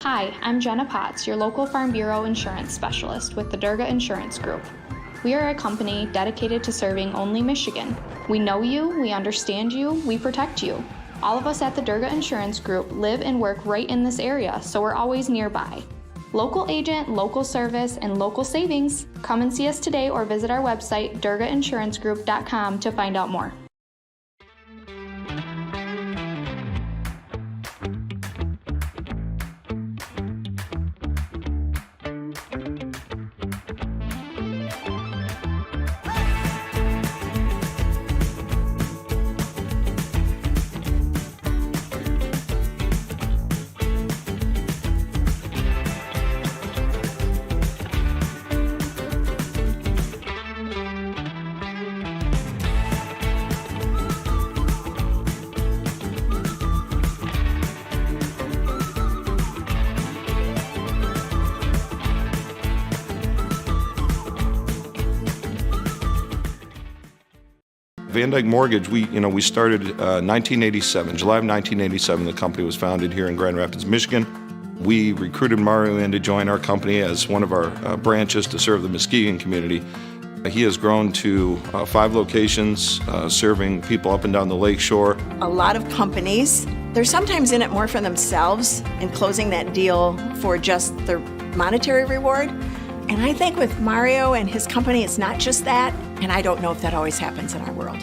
Hi, I'm Jenna Potts, your local Farm Bureau insurance specialist with the Durga Insurance Group. We are a company dedicated to serving only Michigan. We know you, we understand you, we protect you. All of us at the Durga Insurance Group live and work right in this area, so we're always nearby. Local agent, local service, and local savings. Come and see us today or visit our website, durgainsurancegroup.com, to find out more. Van Dyke Mortgage, we started 1987, July of 1987. The company was founded here in Grand Rapids, Michigan. We recruited Mario in to join our company as one of our branches to serve the Muskegon community. He has grown to 5 locations, serving people up and down the lake shore. A lot of companies, they're sometimes in it more for themselves and closing that deal for just their monetary reward. And I think with Mario and his company, it's not just that, and I don't know if that always happens in our world.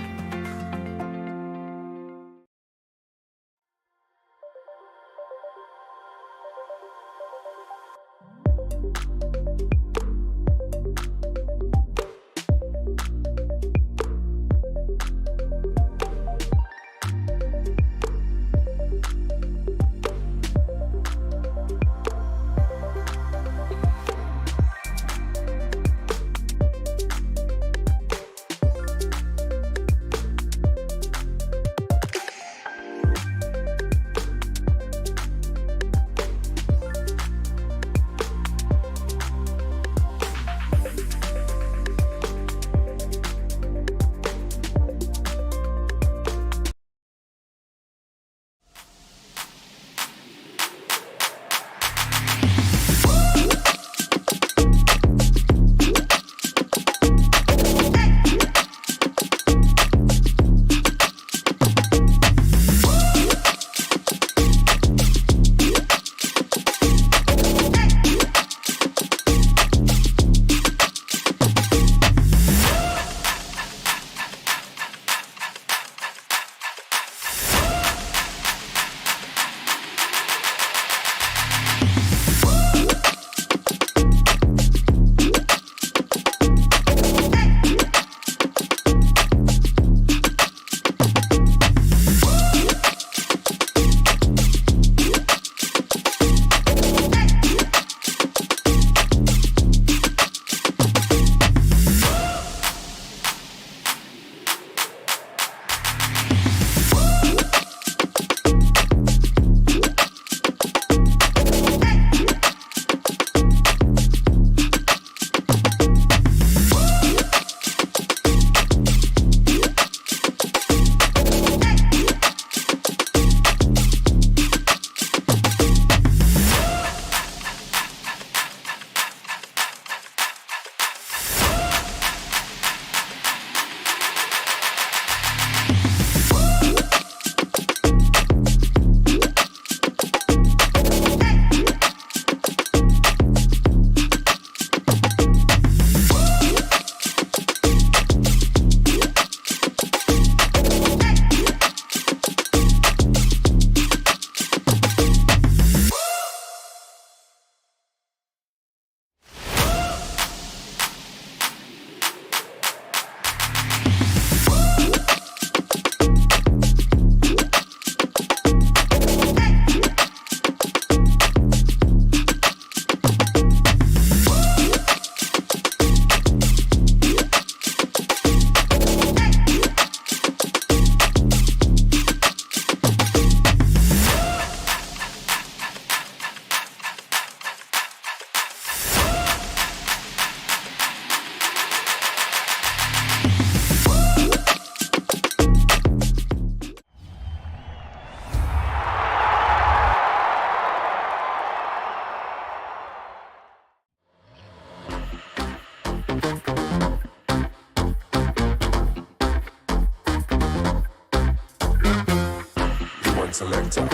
selector.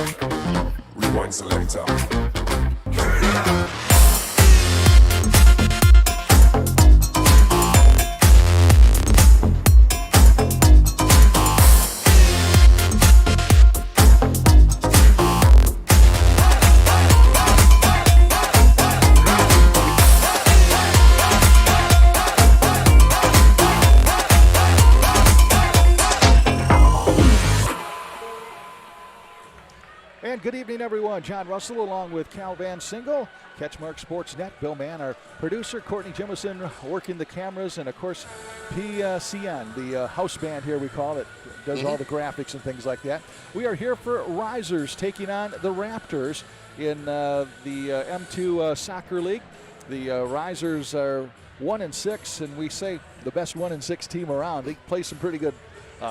Rewind selector. And good evening, everyone. John Russell along with Cal Van Single, CatchMark SportsNet, Bill Mann, our producer, Courtney Jemison working the cameras, and of course PCN, the house band here we call it, does all the graphics and things like that. We are here for Risers taking on the Raptors in the M2 Soccer League. The Risers are 1-6, and we say the best 1-6 team around. They play some pretty good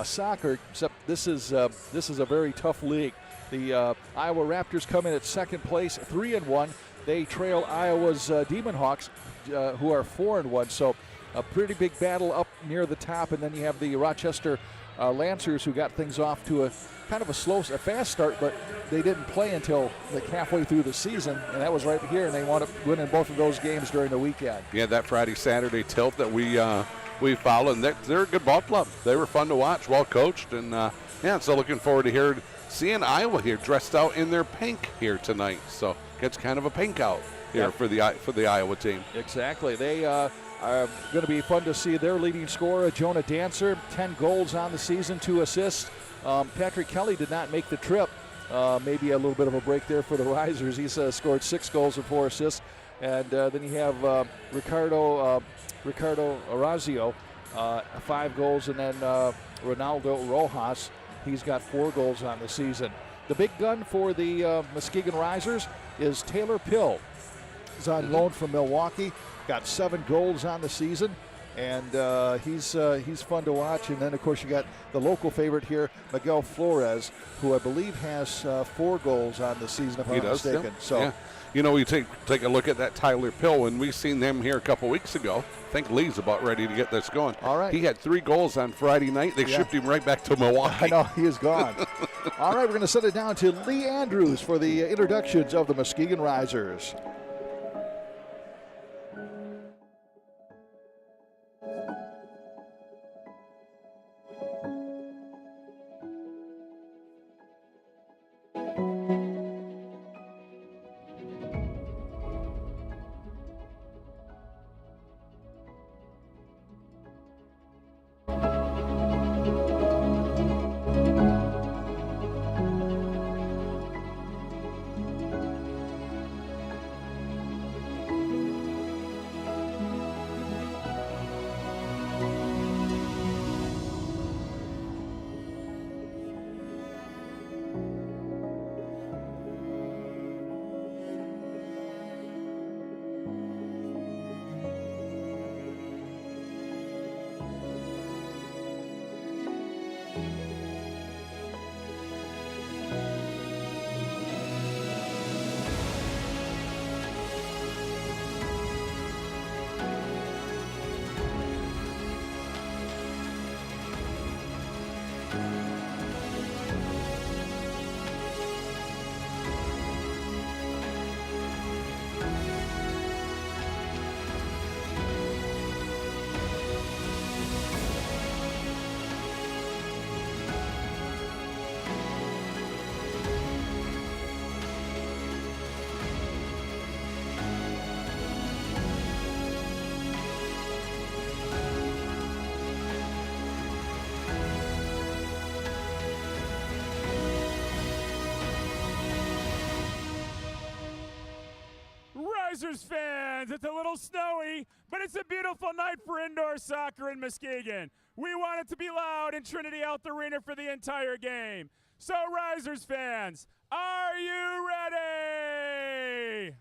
soccer, except this is a very tough league. The Iowa Raptors come in at second place, 3-1. They trail Iowa's Demon Hawks, who are 4-1. So a pretty big battle up near the top. And then you have the Rochester Lancers, who got things off to a kind of a fast start, but they didn't play until like halfway through the season, and that was right here. And they wound up winning both of those games during the weekend. Yeah, that Friday-Saturday tilt that we followed, and they're a good ball club. They were fun to watch, well coached, and so looking forward to seeing Iowa here dressed out in their pink here tonight. So it's kind of a pink out here for the Iowa team. Exactly. They are going to be fun to see their leading scorer, Jonah Dancer, 10 goals on the season, 2 assists. Patrick Kelly did not make the trip. Maybe a little bit of a break there for the Risers. He's scored 6 goals and 4 assists. And then you have Ricardo Orazio, 5 goals, and then Ronaldo Rojas. He's got 4 goals on the season. The big gun for the Muskegon Risers is Taylor Pill. He's on loan from Milwaukee. Got 7 goals on the season, and he's fun to watch. And then, of course, you got the local favorite here, Miguel Flores, who I believe has 4 goals on the season, if I'm not mistaken. Yeah. So. Yeah. You know, you take a look at that Tyler Pill, when we seen them here a couple weeks ago. I think Lee's about ready to get this going. All right. He had 3 goals on Friday night. They shipped him right back to Milwaukee. I know, he is gone. All right, we're going to send it down to Lee Andrews for the introductions of the Muskegon Risers. Risers fans, it's a little snowy, but it's a beautiful night for indoor soccer in Muskegon. We want it to be loud in Trinity Health Arena for the entire game. So Risers fans, are you ready?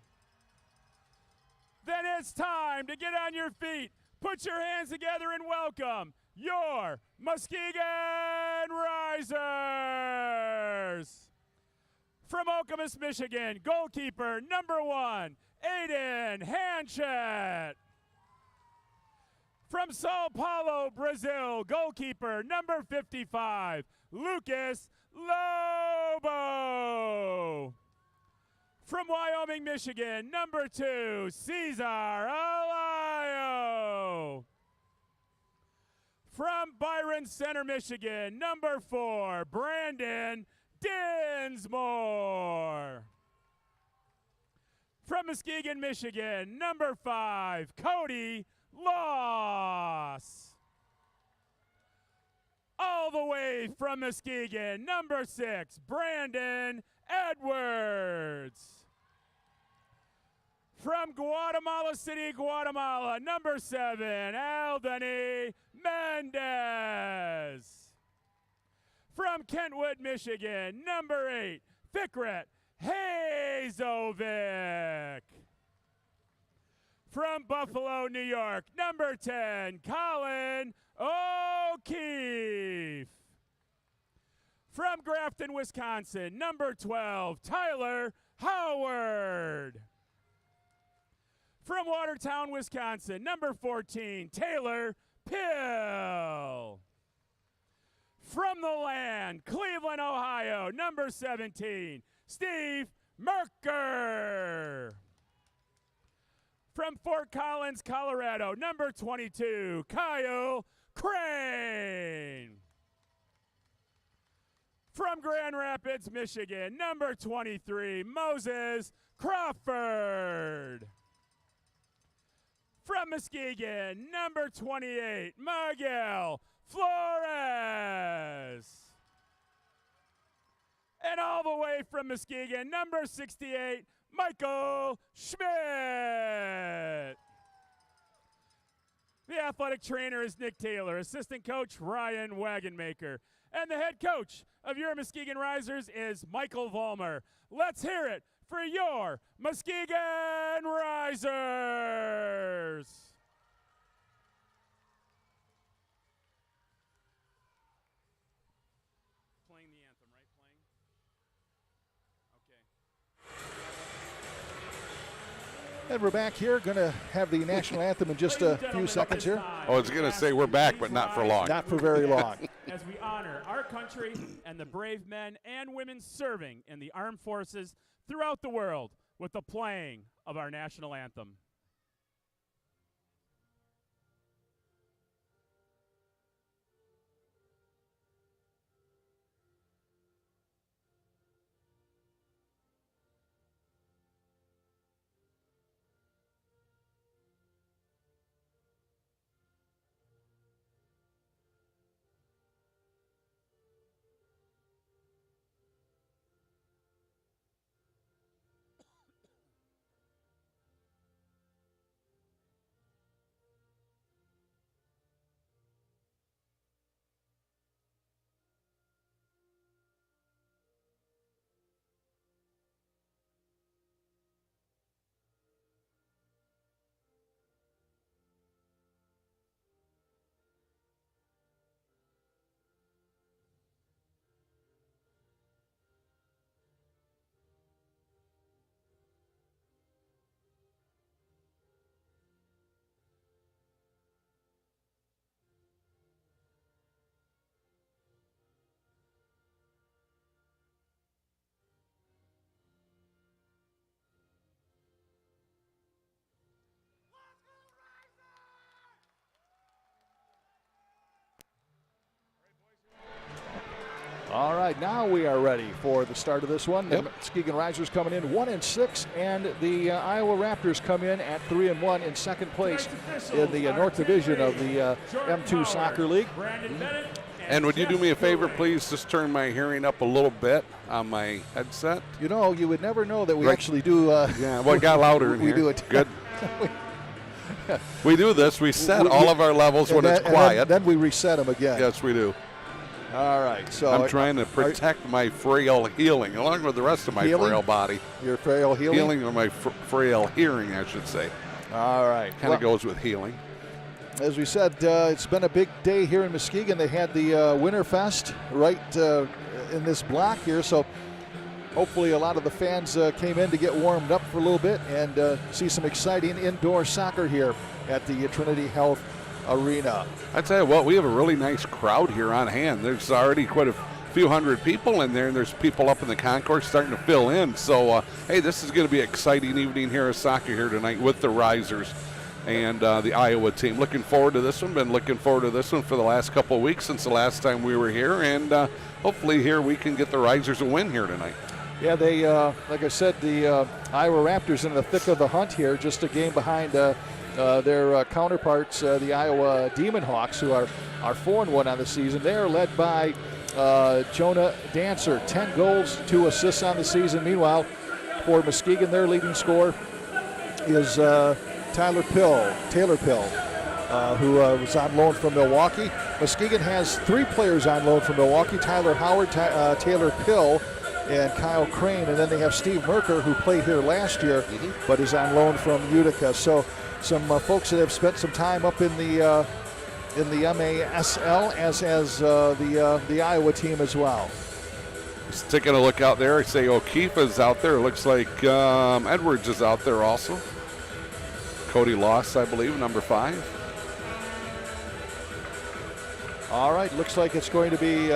Then it's time to get on your feet, put your hands together, and welcome your Muskegon Risers. From Okemos, Michigan, goalkeeper number 1, Aiden Hanchett. From Sao Paulo, Brazil, goalkeeper number 55, Lucas Lobo. From Wyoming, Michigan, number 2, Cesar Alayo. From Byron Center, Michigan, number 4, Brandon Dinsmore. From Muskegon, Michigan, number 5, Cody Loss. All the way from Muskegon, number 6, Brandon Edwards. From Guatemala City, Guatemala, number 7, Aldony Mendez. From Kentwood, Michigan, number 8, Fikret Hazovic. From Buffalo, New York, number 10, Colin O'Keefe. From Grafton, Wisconsin, number 12, Tyler Howard. From Watertown, Wisconsin, number 14, Taylor Pill. From the land, Cleveland, Ohio, number 17, Steve Merker. From Fort Collins, Colorado, number 22, Kyle Crane. From Grand Rapids, Michigan, number 23, Moses Crawford. From Muskegon, number 28, Miguel Flores. And all the way from Muskegon, number 68, Michael Schmidt. The athletic trainer is Nick Taylor, assistant coach Ryan Wagenmaker, and the head coach of your Muskegon Risers is Michael Vollmer. Let's hear it for your Muskegon Risers. Playing the anthem, right? Okay. And we're back here, going to have the national anthem in just a few seconds here. I was going to say we're back, but not for long. Not for very long. As we honor our country and the brave men and women serving in the armed forces throughout the world with the playing of our national anthem. All right, now we are ready for the start of this one. Yep. The Muskegon Risers coming in 1-6, and the Iowa Raptors come in at 3-1 in second place in the North Division of the M2 Soccer League. And would you do me a favor, please? Just turn my hearing up a little bit on my headset. You know, you would never know that we Right. actually do. Yeah, well, it got louder in we here. do it. Good. We do this. We set all of our levels when it's quiet. Then we reset them again. Yes, we do. All right. So I'm trying to protect my frail healing, along with the rest of my frail body. Your frail healing? Healing or my frail hearing, I should say. All right. Kind of goes with healing. As we said, it's been a big day here in Muskegon. They had the Winterfest right in this block here, so hopefully a lot of the fans came in to get warmed up for a little bit and see some exciting indoor soccer here at the Trinity Health Arena. I tell you what, we have a really nice crowd here on hand. There's already quite a few hundred people in there, and there's people up in the concourse starting to fill in. So, hey, this is going to be an exciting evening here of soccer here tonight with the Risers and the Iowa team. Looking forward to this one. Been looking forward to this one for the last couple of weeks since the last time we were here, and hopefully here we can get the Risers a win here tonight. Yeah, they, like I said, the Iowa Raptors in the thick of the hunt here, just a game behind their counterparts, the Iowa Demon Hawks, who are 4-1 on the season. They are led by Jonah Dancer, 10 goals, 2 assists on the season. Meanwhile, for Muskegon, their leading scorer is Taylor Pill, who was on loan from Milwaukee. Muskegon has 3 players on loan from Milwaukee: Tyler Howard, Taylor Pill, and Kyle Crane. And then they have Steve Merker, who played here last year, but is on loan from Utica. So some folks that have spent some time up in the MASL, as has the Iowa team as well. Just taking a look out there, I say O'Keefe is out there. It looks like Edwards is out there also. Cody Loss, I believe, number 5. All right, looks like it's going to be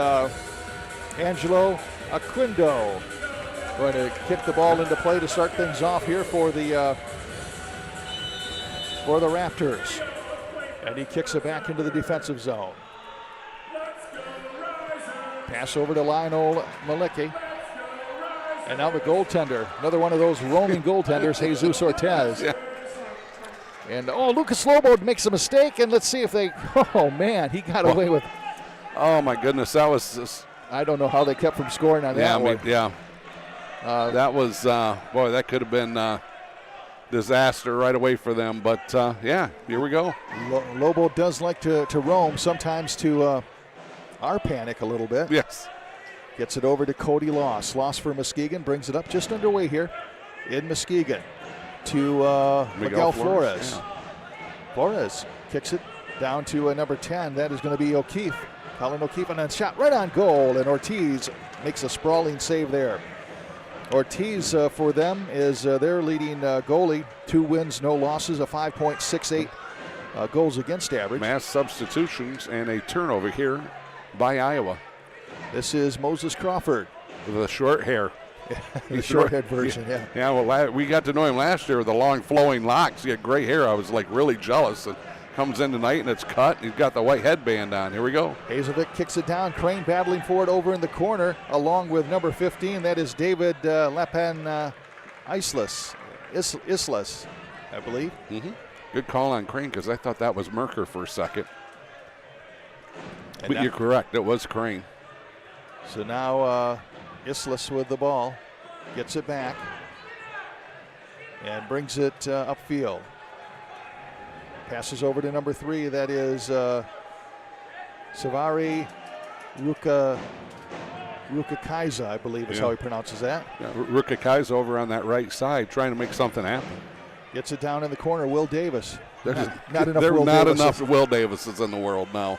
Angelo Aquindo going to kick the ball into play to start things off here for the Raptors. And he kicks it back into the defensive zone. Pass over to Lionel Malicki. And now the goaltender, another one of those roaming goaltenders, Jesus Ortez. Yeah. And, Lucas Lobo makes a mistake, and let's see if they, man, he got away with. Oh, my goodness, that was just. I don't know how they kept from scoring on that one. That was, that could have been disaster right away for them. But, here we go. Lobo does like to roam, sometimes to our panic a little bit. Yes. Gets it over to Cody Loss. Loss for Muskegon, brings it up just underway here in Muskegon to Miguel Flores. Yeah. Flores kicks it down to number 10. That is going to be O'Keefe. Colin O'Keefe, and then shot right on goal, and Ortiz makes a sprawling save there. Ortiz for them is their leading goalie. 2 wins, no losses, a 5.68 goals against average. Mass substitutions and a turnover here by Iowa. This is Moses Crawford. With the short hair. The short-haired version, yeah. Yeah, well, we got to know him last year with the long flowing locks. He had gray hair. I was like really jealous. And comes in tonight and it's cut. He's got the white headband on. Here we go. Hazelvik kicks it down. Crane battling for it over in the corner, along with number 15. That is David Lepan Islas, I believe. Mm-hmm. Good call on Crane, because I thought that was Merker for a second. But you're correct. It was Crane. So now Islas with the ball. Gets it back. And brings it upfield. Passes over to number 3. That is Savari Rukakaiza, I believe is how he pronounces that. Yeah, Rukakaiza over on that right side trying to make something happen. Gets it down in the corner. Will Davis. Not enough there Will not Davises. enough Will Davises in the world now.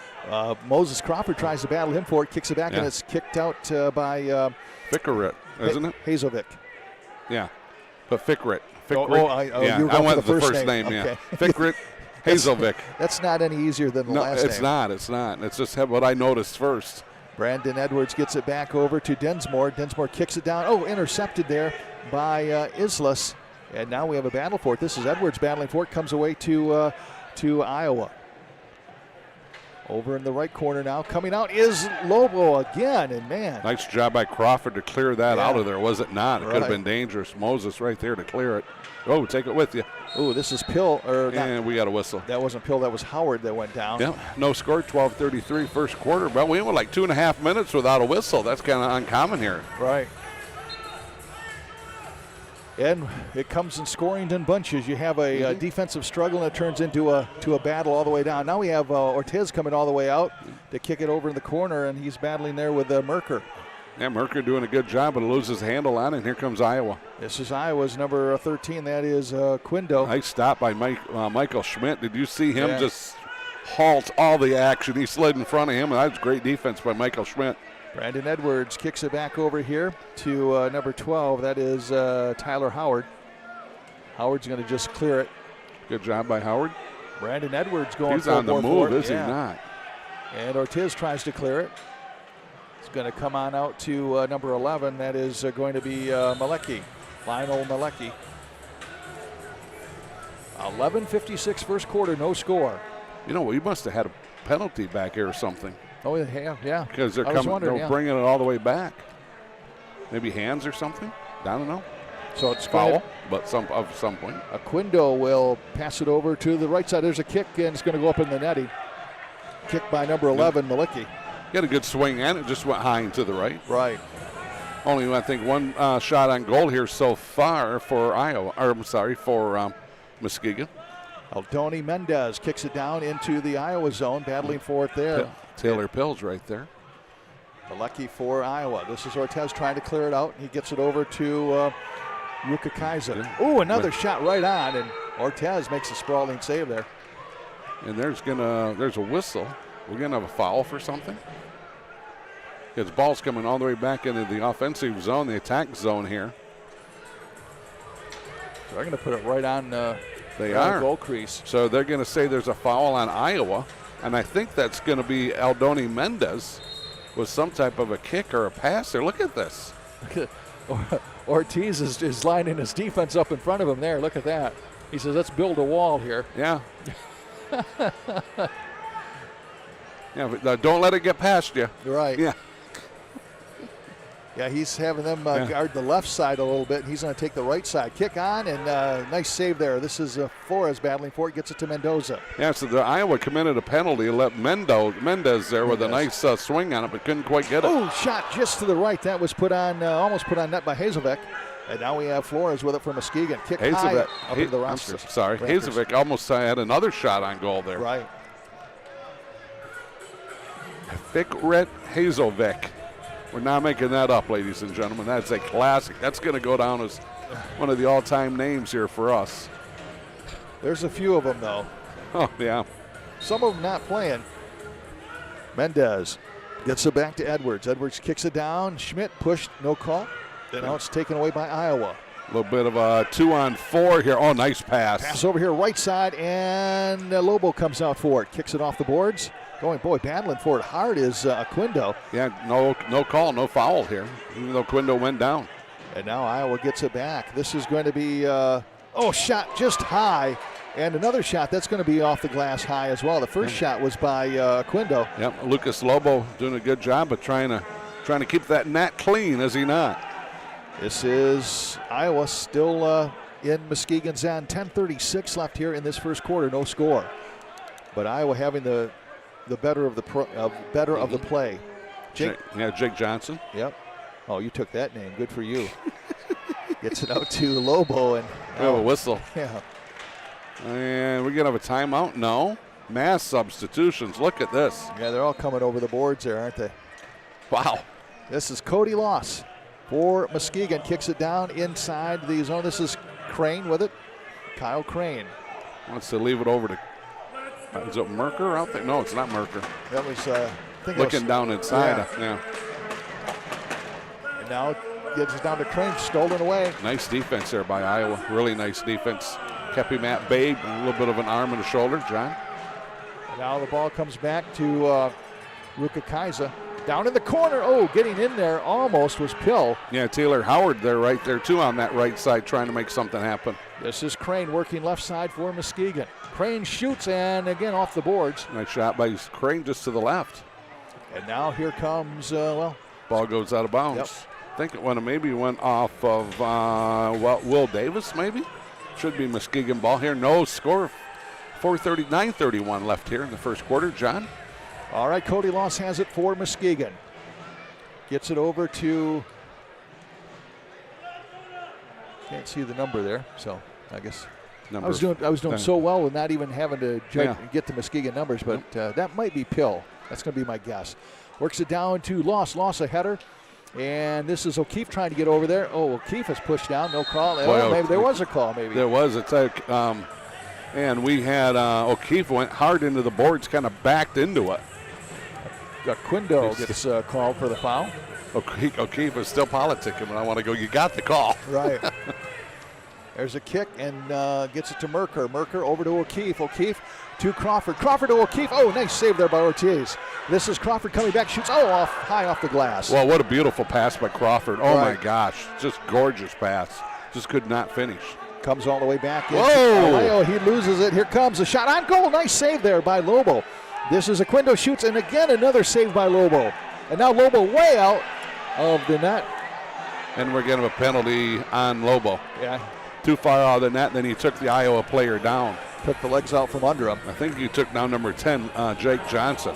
Moses Crawford tries to battle him for it. Kicks it back, and it's kicked out by Fickerit, isn't it? Hazelvik. Yeah, but Fickerit. You were going I went for the first name. Okay. Yeah, Fickerit. Hazelvik. That's not any easier than the last name. It's not. It's not. It's just what I noticed first. Brandon Edwards gets it back over to Densmore. Densmore kicks it down. Intercepted there by Islas. And now we have a battle for it. This is Edwards battling for it. Comes away to Iowa. Over in the right corner now. Coming out is Lobo again. And man. Nice job by Crawford to clear that out of there, was it not? It could have Right. been dangerous. Moses right there to clear it. Oh, take it with you. Oh, this is Pill. And we got a whistle. That wasn't Pill. That was Howard that went down. Yeah, no score, 12:33 first quarter. But we went like 2.5 minutes without a whistle. That's kind of uncommon here. Right. And it comes in scoring in bunches. You have a defensive struggle, and it turns into a battle all the way down. Now we have Ortiz coming all the way out to kick it over in the corner, and he's battling there with Merker. Yeah, Merker doing a good job, but loses handle on it, and here comes Iowa. This is Iowa's number 13. That is Quindo. Nice stop by Michael Schmidt. Did you see him just halt all the action? He slid in front of him, and that was great defense by Michael Schmidt. Brandon Edwards kicks it back over here to number 12. That is Tyler Howard. Howard's going to just clear it. Good job by Howard. Brandon Edwards going He's full on the bore move, for it. is he not? And Ortiz tries to clear it. It's going to come on out to number 11. That is going to be Malecki, Lionel Malecki. 11:56 first quarter, no score. You know, we must have had a penalty back here or something. Oh, yeah. Because they're I was coming, wondering, they're bringing it all the way back. Maybe hands or something? I don't know. So it's Foul, but of some point. Aquindo will pass it over to the right side. There's a kick, and it's going to go up in the netting. Kick by number 11, Malecki. He had a good swing, and it just went high and to the right. Right. Only, I think, one shot on goal here so far for for Muskegon. Aldoni Mendez kicks it down into the Iowa zone, battling for it there. Taylor Pills right there. Malecki for Iowa. This is Ortiz trying to clear it out. He gets it over to Ruka Kaiser. Ooh, another shot right on, and Ortiz makes a sprawling save there. And there's a whistle. We're gonna have a foul for something. His ball's coming all the way back into the offensive zone, the attack zone here. So they're going to put it right on They on are. the goal crease. So they're going to say there's a foul on Iowa, and I think that's going to be Aldoni Mendez with some type of a kick or a pass there. Look at this. Ortiz is lining his defense up in front of him there. Look at that. He says, let's build a wall here. Yeah. Yeah, but don't let it get past you. Right. Yeah. Yeah, he's having them guard the left side a little bit. He's going to take the right side. Kick on, and nice save there. This is Flores battling for it. Gets it to Mendoza. Yeah, so the Iowa committed a penalty, let Mendez there with a nice swing on it, but couldn't quite get it. Oh, shot just to the right. That was put on, almost put on net by Hazelbeck. And now we have Flores with it from Muskegon. Kick high up into the Raptors. Hazelbeck almost had another shot on goal there. Right. Fikret Hazelbeck. We're not making that up, ladies and gentlemen. That's a classic. That's going to go down as one of the all-time names here for us. There's a few of them, though. Oh, yeah. Some of them not playing. Mendez gets it back to Edwards. Edwards kicks it down. Schmidt pushed, no call. And now it's taken away by Iowa. A little bit of a 2-on-4 here. Oh, nice pass. Pass over here, right side, and Lobo comes out for it. Kicks it off the boards. Battling for it hard is Aquindo. Yeah, no call, no foul here, even though Quindo went down. And now Iowa gets it back. This is going to be, shot just high. And another shot that's going to be off the glass high as well. The first shot was by Aquindo. Yep, Lucas Lobo doing a good job of trying to keep that net clean, is he not? This is Iowa still in Muskegon's end. 10:36 left here in this first quarter, no score. But Iowa having the better of the play. Jake Johnson. Yep. Oh, you took that name. Good for you. Gets it out to Lobo and we have a whistle. Yeah. And we're gonna have a timeout. No. Mass substitutions. Look at this. Yeah, they're all coming over the boards there, aren't they? Wow. This is Cody Loss for Muskegon. Kicks it down inside the zone. This is Crane with it. Kyle Crane. Wants to leave it over to. Is it Merker out there? No, it's not Merker. That was looking down inside. Yeah. And now gets it down to Crane, stolen away. Nice defense there by Iowa. Really nice defense. Kept him at bay, a little bit of an arm and a shoulder. John. And now the ball comes back to Ruka Kaiser. Down in the corner. Oh, getting in there almost was Pill. Yeah, Taylor Howard there, right there too, on that right side, trying to make something happen. This is Crane working left side for Muskegon. Crane shoots, and again off the boards. Nice shot by Crane just to the left. And now here comes, ball goes out of bounds. Yep. I think it went off of Will Davis, maybe. Should be Muskegon ball here. No score. 9:31 left here in the first quarter. John. All right, Cody Loss has it for Muskegon. Gets it over to, can't see the number there, so I guess I was doing so well with not even having to get the Muskegon numbers, but that might be Pill. That's going to be my guess. Works it down to Loss. Loss a header. And this is O'Keefe trying to get over there. Oh, O'Keefe is pushed down. No call. Maybe there was a call, maybe. There was. It's like, and we had O'Keefe went hard into the boards, kind of backed into it. Quindo gets called for the foul. O'Keefe is still politicking, but I want to go, you got the call. Right. There's a kick and gets it to Merker. Merker over to O'Keefe. O'Keefe to Crawford. Crawford to O'Keefe. Oh, nice save there by Ortiz. This is Crawford coming back. Shoots, high off the glass. Well, what a beautiful pass by Crawford. Oh, Right. my gosh. Just gorgeous pass. Just could not finish. Comes all the way back. Whoa! He loses it. Here comes a shot on goal. Nice save there by Lobo. This is Aquino shoots, and again another save by Lobo. And now Lobo way out of the net. And we're getting a penalty on Lobo. Yeah, Too far out of the net, and then he took the Iowa player down. took the legs out from under him. I think he took down number 10, Jake Johnson.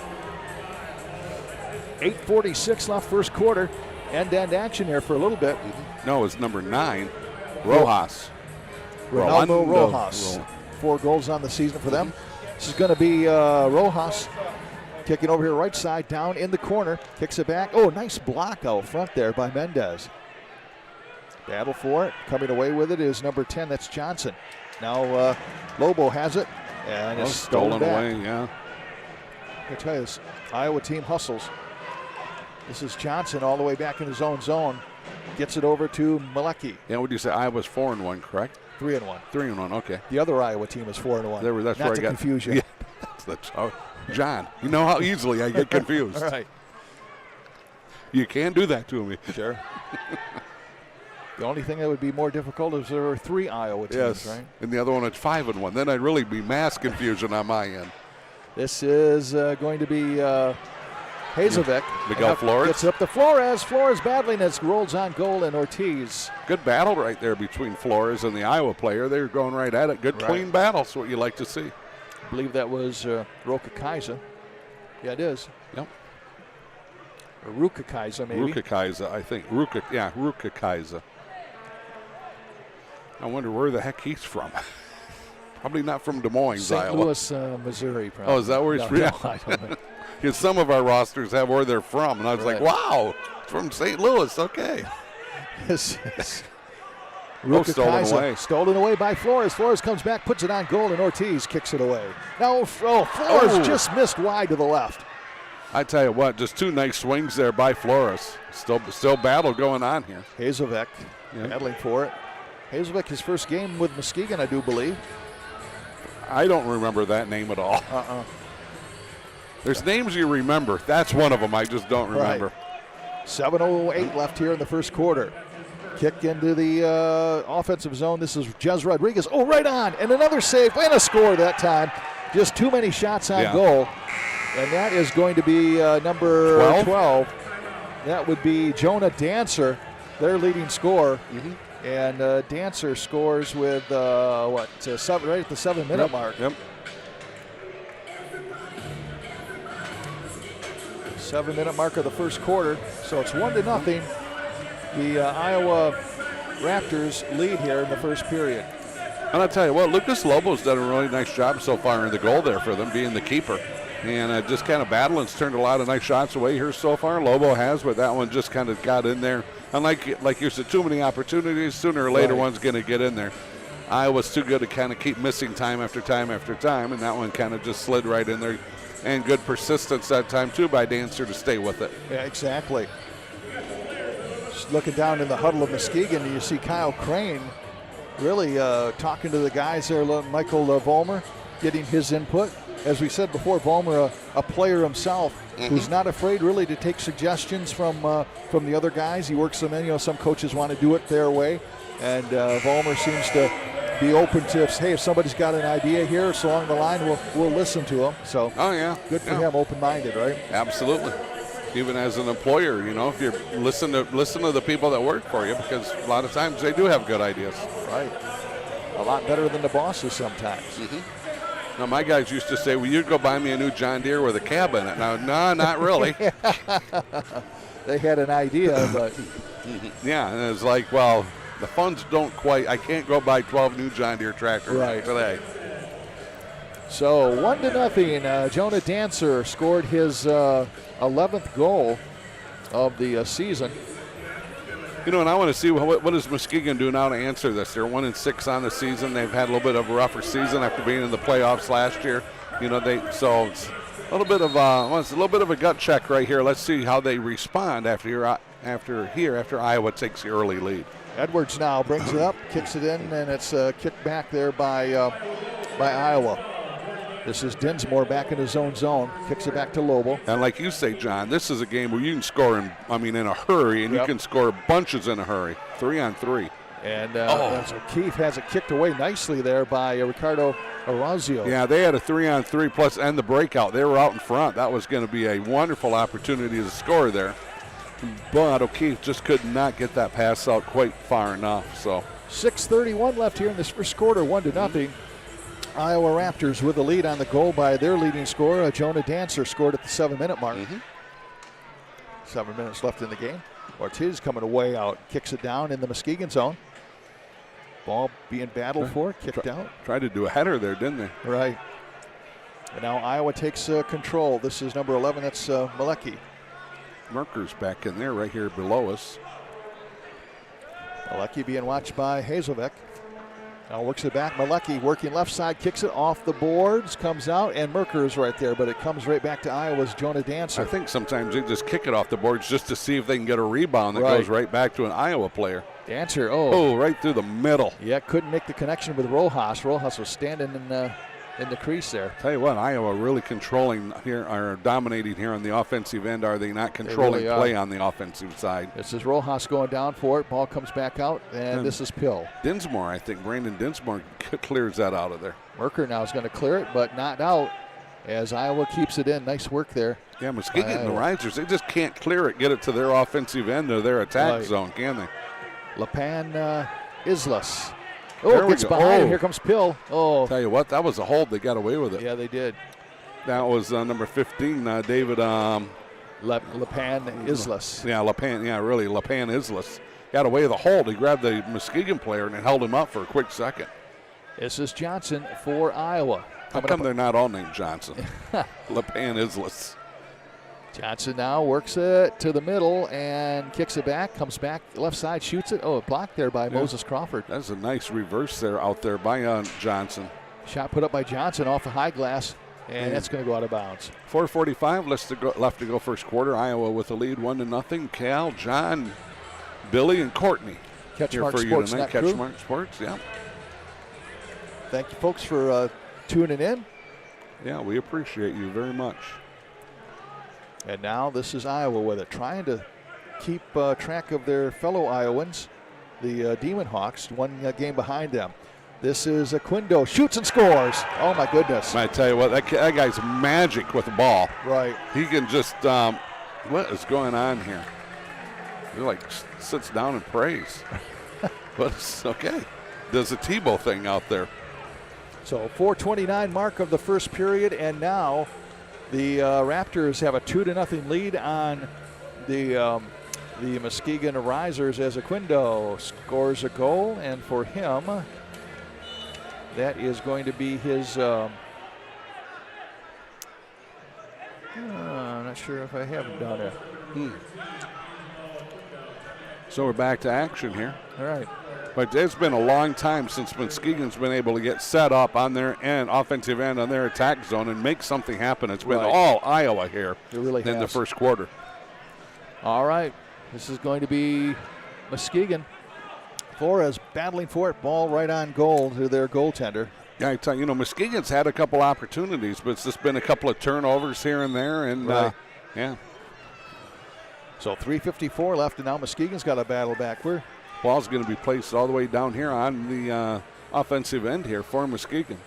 8:46 left first quarter. End-to-end action here for a little bit. No, it's number 9, Rojas. Ronaldo Rolando. Rojas. 4 goals on the season for them. This is going to be Rojas kicking over here right side, down in the corner. Kicks it back. Oh, nice block out front there by Mendez. Battle for it. Coming away with it is number 10. That's Johnson. Now Lobo has it. And it's stolen back. away, yeah. I tell you, this Iowa team hustles. This is Johnson all the way back in his own zone. Gets it over to Malecki. Yeah, what do you say? Iowa's 4-1, correct? 3-1. 3-1, okay. The other Iowa team is 4-1. That's Not where to I got confuse you. Yeah, that's how, John, you know how easily I get confused. All right. You can't do that to me. Sure. The only thing that would be more difficult is there are 3 Iowa teams, Yes, right? and the other one is 5-1. Then I'd really be mass confusion on my end. This is going to be Hazovic. Miguel Flores. Gets up to Flores. Flores battling as rolls on goal, and Ortiz. Good battle right there between Flores and the Iowa player. They were going right at it. Good, Right. clean battle. That's what you like to see. I believe that was Roka Kaiser. Yeah, it is. Yep. Or Ruka Kaiser, maybe. Ruka Kaiser, I think. Ruka Kaiser. I wonder where the heck he's from. Probably not from Des Moines, St. Iowa. Louis, Missouri, probably. Oh, is that where he's from? No, I don't know. Because some of our rosters have where they're from, and I was like, Right. wow, it's from St. Louis. Okay. This is Stolen Kaiser, away. Stolen away by Flores. Flores comes back, puts it on goal, and Ortiz kicks it away. Now, Flores just missed wide to the left. I tell you what, just 2 nice swings there by Flores. Still battle going on here. Hazovic Yeah. battling for it. Hazovic, his first game with Muskegon, I do believe. I don't remember that name at all. There's names you remember. That's one of them I just don't remember. 7:08 left here in the first quarter. Kick into the offensive zone. This is Jez Rodriguez. Oh, right on. And another save and a score that time. Just too many shots on goal. And that is going to be number 12. That would be Jonah Dancer, their leading scorer. And Dancer scores with, seven, right at the 7-minute mark. Yep. 7-minute mark of the first quarter. So it's 1-0. The Iowa Raptors lead here in the first period. And I'll tell you what, Lucas Lobo's done a really nice job so far in the goal there for them, being the keeper. And just kind of battling's turned a lot of nice shots away here so far. Lobo has, but that one just kind of got in there. And like you said, too many opportunities. Sooner or later, one's going to get in there. Iowa's too good to kind of keep missing time after time after time, and that one kind of just slid right in there. And good persistence that time, too, by Dancer to stay with it. Yeah, exactly. Just looking down in the huddle of Muskegon, you see Kyle Crane really talking to the guys there, Michael Vollmer, getting his input. As we said before, Vollmer, a player himself, who's not afraid really to take suggestions from the other guys. He works them in. Some coaches want to do it their way, and Vollmer seems to be open to, hey, if somebody's got an idea here, so along the line, we'll listen to them. So, good for him, open-minded, right? Absolutely. Even as an employer, if you listen to the people that work for you, because a lot of times they do have good ideas. Right. A lot better than the bosses sometimes. Now, my guys used to say, well, you'd go buy me a new John Deere with a cab in it. Now, no, not really. They had an idea, but... Yeah, and it's like, well, the funds don't quite, I can't go buy 12 new John Deere tractors today. So 1-0. Jonah Dancer scored his 11th goal of the season. And I want to see what does Muskegon do now to answer this. They're 1-6 on the season. They've had a little bit of a rougher season after being in the playoffs last year. So it's a little bit of a gut check right here. Let's see how they respond after after Iowa takes the early lead. Edwards now brings it up, kicks it in, and it's kicked back there by Iowa. This is Dinsmore back in his own zone. Kicks it back to Lobel. And like you say, John, this is a game where you can score in a hurry, and you can score bunches in a hurry. 3-on-3. And O'Keefe has it kicked away nicely there by Ricardo Orazio. Yeah, they had a 3-on-3 plus and the breakout. They were out in front. That was going to be a wonderful opportunity to score there. But O'Keefe just could not get that pass out quite far enough. So 6:31 left here in this first quarter, 1-0. Iowa Raptors with the lead on the goal by their leading scorer, Jonah Dancer, scored at the 7-minute mark. 7 minutes left in the game. Ortiz coming away out, kicks it down in the Muskegon zone. Ball being battled for, kicked out. Tried to do a header there, didn't they? Right. And now Iowa takes control. This is number 11, that's Malecki. Merker's back in there right here below us. Malecki being watched by Hazelbeck. Now works it back. Malecki working left side, kicks it off the boards, comes out, and Merker is right there, but it comes right back to Iowa's Jonah Dancer. I think sometimes they just kick it off the boards just to see if they can get a rebound that goes right back to an Iowa player. Dancer, right through the middle. Yeah, couldn't make the connection with Rojas. Rojas was standing in the crease there. Tell you what, Iowa really controlling here, or dominating here on the offensive end. Are they not controlling play on the offensive side? This is Rojas going down for it. Ball comes back out, and this is Pill. Dinsmore, I think Brandon Dinsmore clears that out of there. Merker now is going to clear it, but not out as Iowa keeps it in. Nice work there. Yeah, Muskegon and the Risers, they just can't clear it, get it to their offensive end or their attack zone, can they? Lepan Islas. Oh, gets behind him. Here comes Pill. Oh. Tell you what, that was a hold. They got away with it. Yeah, they did. That was number 15, David. Lepan Islas. Yeah, Lepan Islas. Got away with the hold. He grabbed the Muskegon player and held him up for a quick second. This is Johnson for Iowa. How come they're not all named Johnson? Lepan Islas. Johnson now works it to the middle and kicks it back, comes back left side, shoots it. Oh, blocked there by Moses Crawford. That's a nice reverse there out there by Johnson. Shot put up by Johnson off the high glass, and that's going to go out of bounds. 4:45 left to go first quarter. Iowa with the lead 1-0. Cal, John, Billy, and Courtney. CatchMark SportsNet crew. CatchMark Sports, yeah. Thank you, folks, for tuning in. Yeah, we appreciate you very much. And now this is Iowa with it, trying to keep track of their fellow Iowans, the Demon Hawks, one game behind them. This is Aquindo, shoots and scores. Oh, my goodness. I tell you what, that guy's magic with the ball. Right. He can just, what is going on here? He sits down and prays. But it's okay. Does a Tebow thing out there. So 4:29 mark of the first period, and now the Raptors have a 2-0 lead on the Muskegon Risers as Aquindo scores a goal, and for him, that is going to be his. I'm not sure if I have it down there. So we're back to action here. All right. But it's been a long time since Muskegon's been able to get set up on their offensive end on their attack zone and make something happen. It's been all Iowa here in the first quarter. All right. This is going to be Muskegon. Flores battling for it. Ball right on goal to their goaltender. Yeah, I tell you, Muskegon's had a couple opportunities, but it's just been a couple of turnovers here and there. And, yeah. So 3:54 left, and now Muskegon's got a battle back. Ball's going to be placed all the way down here on the offensive end here for Muskegon.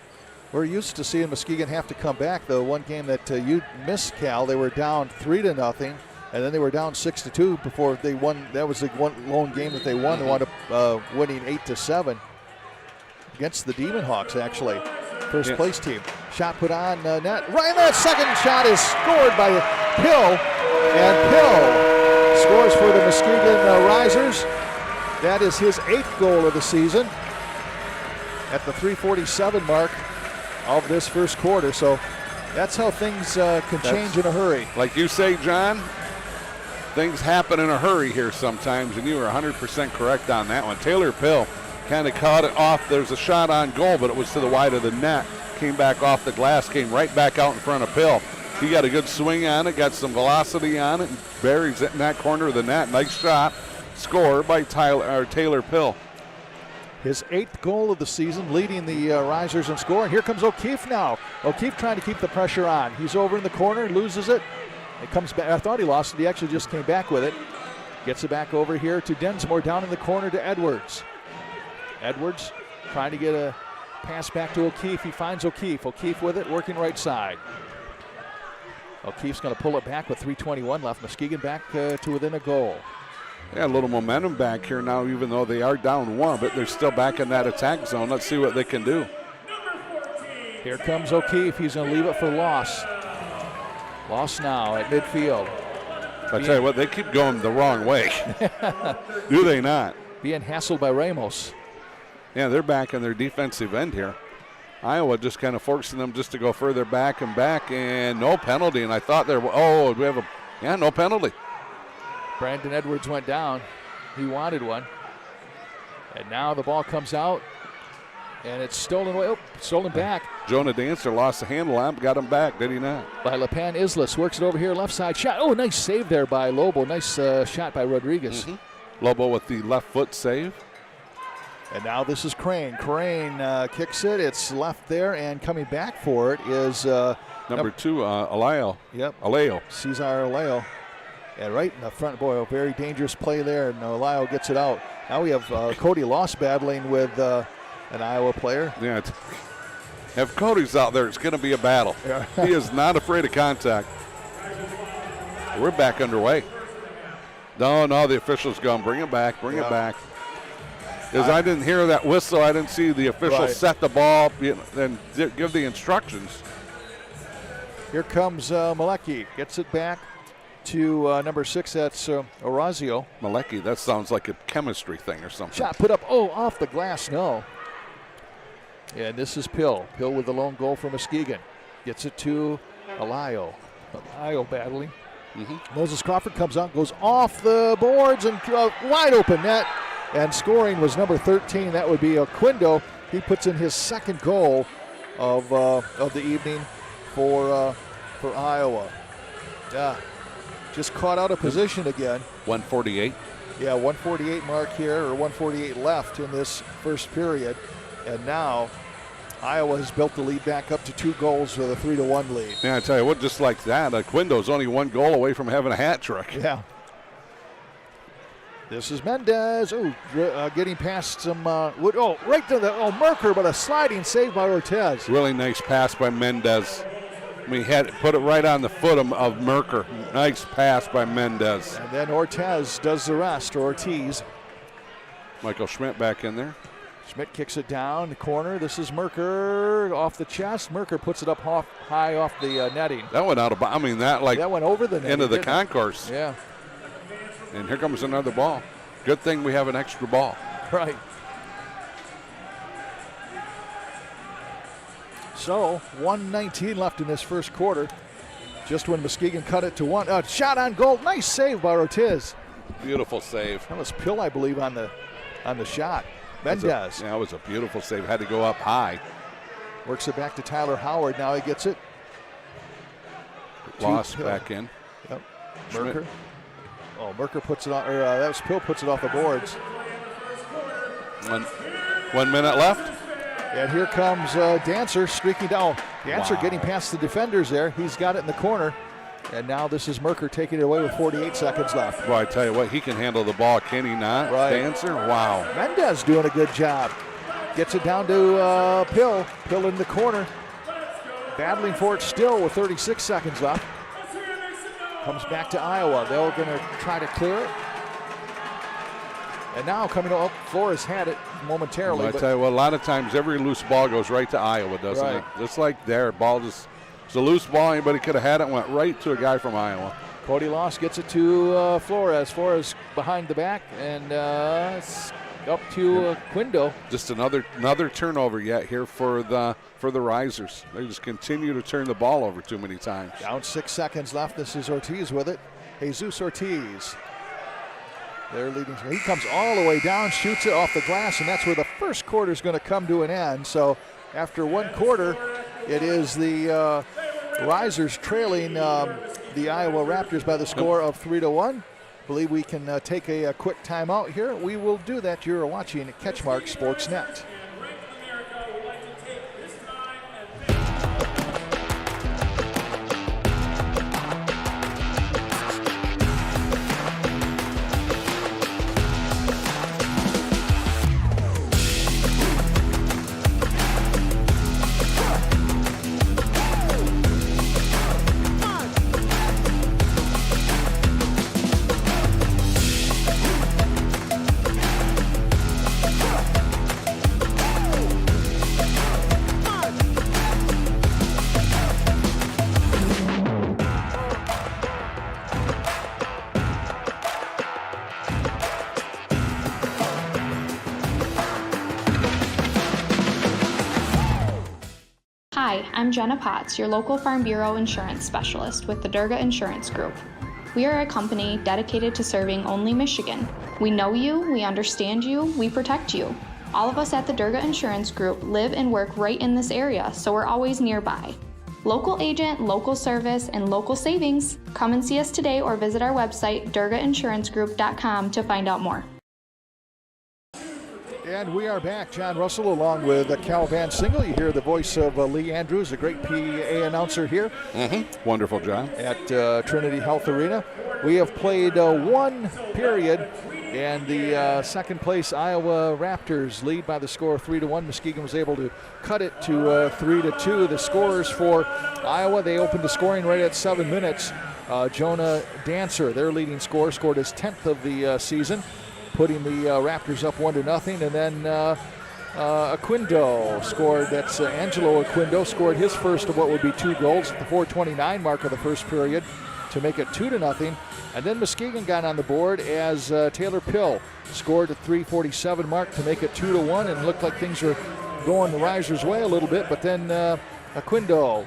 We're used to seeing Muskegon have to come back, though. One game that you missed, Cal, they were down 3-0, and then they were down 6-2 before they won. That was the one lone game that they won. They wound up winning 8-7 against the Demon Hawks, actually. First place team. Shot put on net. Right, that second shot is scored by Pill, and Pill scores for the Muskegon Risers. That is his 8th goal of the season at the 3:47 mark of this first quarter. So that's how things can change in a hurry. Like you say, John, things happen in a hurry here sometimes, and you were 100% correct on that one. Taylor Pill kind of caught it off. There's a shot on goal, but it was to the wide of the net. Came back off the glass, came right back out in front of Pill. He got a good swing on it, got some velocity on it, and buries it in that corner of the net. Nice shot. Score by Taylor Pill. His 8th goal of the season, leading the Risers in scoring. Here comes O'Keefe now. O'Keefe trying to keep the pressure on. He's over in the corner, loses it. It comes back. I thought he lost it. He actually just came back with it. Gets it back over here to Densmore, down in the corner to Edwards. Edwards trying to get a pass back to O'Keefe. He finds O'Keefe. O'Keefe with it, working right side. O'Keefe's going to pull it back with 3:21 left. Muskegon back to within a goal. Yeah, a little momentum back here now, even though they are down 1, but they're still back in that attack zone. Let's see what they can do. Here comes O'Keefe. He's going to leave it for Loss. Loss now at midfield. I tell you what, they keep going the wrong way. Do they not? Being hassled by Ramos. Yeah, they're back in their defensive end here. Iowa just kind of forcing them just to go further back, and no penalty. And I thought there, we have no penalty. Brandon Edwards went down. He wanted one. And now the ball comes out, and it's stolen away. Stolen back. Jonah Dancer lost the handle on, got him back, did he not? By Lepan Islas. Works it over here, left side shot. Oh, nice save there by Lobo. Nice shot by Rodriguez. Lobo with the left foot save. And now this is Crane. Crane kicks it. It's left there, and coming back for it is number 2, Aleo. Yep. Aleo. Cesar Aleo. And right in the front, boy, a very dangerous play there, and Aleo gets it out. Now we have Cody Loss battling with an Iowa player. Yeah. If Cody's out there, it's going to be a battle. Yeah. He is not afraid of contact. We're back underway. No, the official's gone. Bring it back. Bring it back. Because I didn't hear that whistle. I didn't see the official set the ball and give the instructions. Here comes Malecki. Gets it back to number 6. That's Orazio. Malecki, that sounds like a chemistry thing or something. Shot put up. Oh, off the glass. No. And this is Pill. Pill with the lone goal for Muskegon. Gets it to Alio. Alio battling. Moses Crawford comes out, goes off the boards, and wide open net. And scoring was number 13. That would be Quindo. He puts in his 2nd goal of the evening for Iowa. Yeah, just caught out of position again. 148. Yeah, 148 mark here, or 148 left in this first period. And now Iowa has built the lead back up to 2 goals with a 3-1 lead. Yeah, I tell you what, just like that, Quindo's only 1 goal away from having a hat trick. Yeah. This is Mendez. Getting past some Wood. Right to the Merker, but a sliding save by Ortez. Really nice pass by Mendez. I mean, he put it right on the foot of Merker. Nice pass by Mendez. And then Ortez does the rest, or Ortiz. Michael Schmidt back in there. Schmidt kicks it down the corner. This is Merker off the chest. Merker puts it up high off the netting. That went out of. I mean, that went over the netting, into the concourse. Yeah. And here comes another ball. Good thing we have an extra ball. Right. So 1:19 left in this first quarter. Just when Muskegon cut it to 1. Shot on goal. Nice save by Ortiz. Beautiful save. That was Pill, I believe, on the shot. Mendez. That was a beautiful save. Had to go up high. Works it back to Tyler Howard. Now he gets it. Lost back in. Yep. Merker. Merker puts it on, or that was Pill puts it off the boards. 1 minute left. And here comes Dancer streaking down. Dancer getting past the defenders there. He's got it in the corner. And now this is Merker taking it away with 48 seconds left. Well, I tell you what, he can handle the ball, can he not? Right. Dancer, wow. Mendez doing a good job. Gets it down to Pill. Pill in the corner. Battling for it still with 36 seconds left. Comes back to Iowa. They're going to try to clear it. And now coming up, Flores had it momentarily. Well, I tell you what, a lot of times every loose ball goes right to Iowa, doesn't it? Just like their ball just, it's a loose ball. Anybody could have had it, went right to a guy from Iowa. Cody Loss gets it to Flores. Flores behind the back, and it's up to Quindo. Just another turnover yet here for the Risers. They just continue to turn the ball over too many times. Down 6 seconds left. This is Ortiz with it. Jesus Ortiz. They're leading. He comes all the way down, shoots it off the glass, and that's where the first quarter is going to come to an end. So after 1 quarter, it is the Risers trailing the Iowa Raptors by the score of 3-1. Believe we can take a quick timeout here. We will do that. You're watching CatchMark SportsNet. Hi, I'm Jenna Potts, your local Farm Bureau insurance specialist with the Durga Insurance Group. We are a company dedicated to serving only Michigan. We know you, we understand you, we protect you. All of us at the Durga Insurance Group live and work right in this area, so we're always nearby. Local agent, local service, and local savings. Come and see us today or visit our website, durgainsurancegroup.com, to find out more. And we are back. John Russell along with Cal Van Single. You hear the voice of Lee Andrews, a great PA announcer here. Wonderful job. At Trinity Health Arena. We have played one period, and the second place Iowa Raptors lead by the score of 3-1. Muskegon was able to cut it to 3-2. The scores for Iowa, they opened the scoring right at 7 minutes. Jonah Dancer, their leading scorer, scored his 10th of the season, putting the Raptors up 1-0, and then Aquindo scored. That's Angelo Aquindo scored his first of what would be 2 goals at the 4:29 mark of the first period to make it 2-0. And then Muskegon got on the board as Taylor Pill scored at 3:47 mark to make it 2-1, and looked like things were going the Risers' way a little bit. But then Aquindo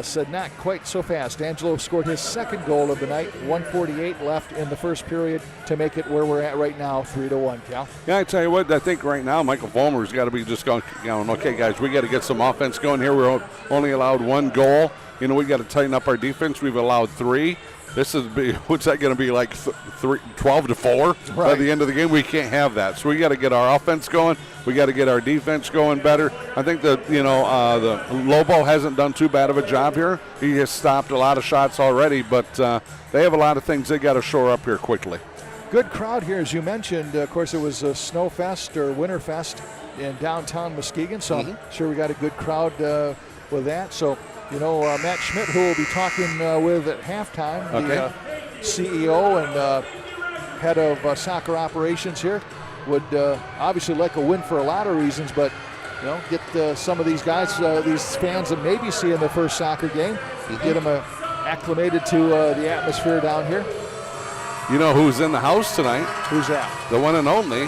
said not quite so fast. Angelo scored his second goal of the night, 1:48 left in the first period to make it where we're at right now, 3-1, Cal. Yeah, I tell you what, I think right now Michael Vollmer's got to be just going, okay, guys, we got to get some offense going here. We're only allowed 1 goal. We got to tighten up our defense. We've allowed 3. This is what's that going to be, like 12-4 by the end of the game? We can't have that. So we got to get our offense going. We got to get our defense going better. I think that the Lobo hasn't done too bad of a job here. He has stopped a lot of shots already, but they have a lot of things they got to shore up here quickly. Good crowd here, as you mentioned. Of course, it was a Snow Fest or Winter Fest in downtown Muskegon, so I'm sure we got a good crowd with that. So, Matt Schmidt, who we'll be talking with at halftime, the CEO and head of soccer operations here, would obviously like a win for a lot of reasons, but get some of these guys, these fans that maybe see in their first soccer game, get them acclimated to the atmosphere down here. You know who's in the house tonight? Who's that? The one and only,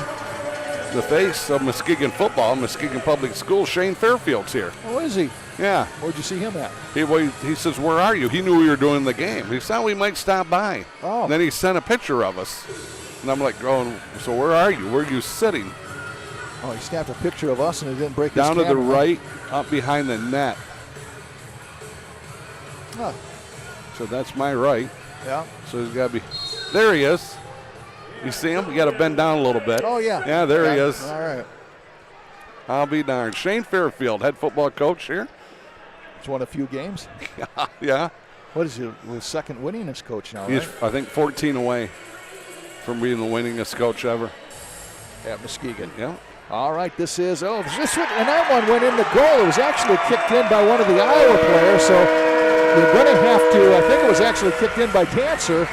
the face of Muskegon football, Muskegon Public Schools, Shane Fairfield's here. Oh, is he? Yeah. Where'd you see him at? He says, where are you? He knew we were doing the game. He thought we might stop by. Oh. And then he sent a picture of us. And I'm like, going, so where are you? Where are you sitting? Oh, he snapped a picture of us and he didn't break his camera. Down to the right, up behind the net. Huh. So that's my right. Yeah. So he's got to be. There he is. You see him? You got to bend down a little bit. Oh, yeah. Yeah, there he is. All right. I'll be darned. Shane Fairfield, head football coach here. He's won a few games. Yeah. What is he? The second winningest coach now, He's, right? I think, 14 away from being the winningest coach ever. At Muskegon. Yeah. All right, this is, and that one went in the goal. It was actually kicked in by one of the Iowa players, so you're going to have to, I think it was actually kicked in by Dancer,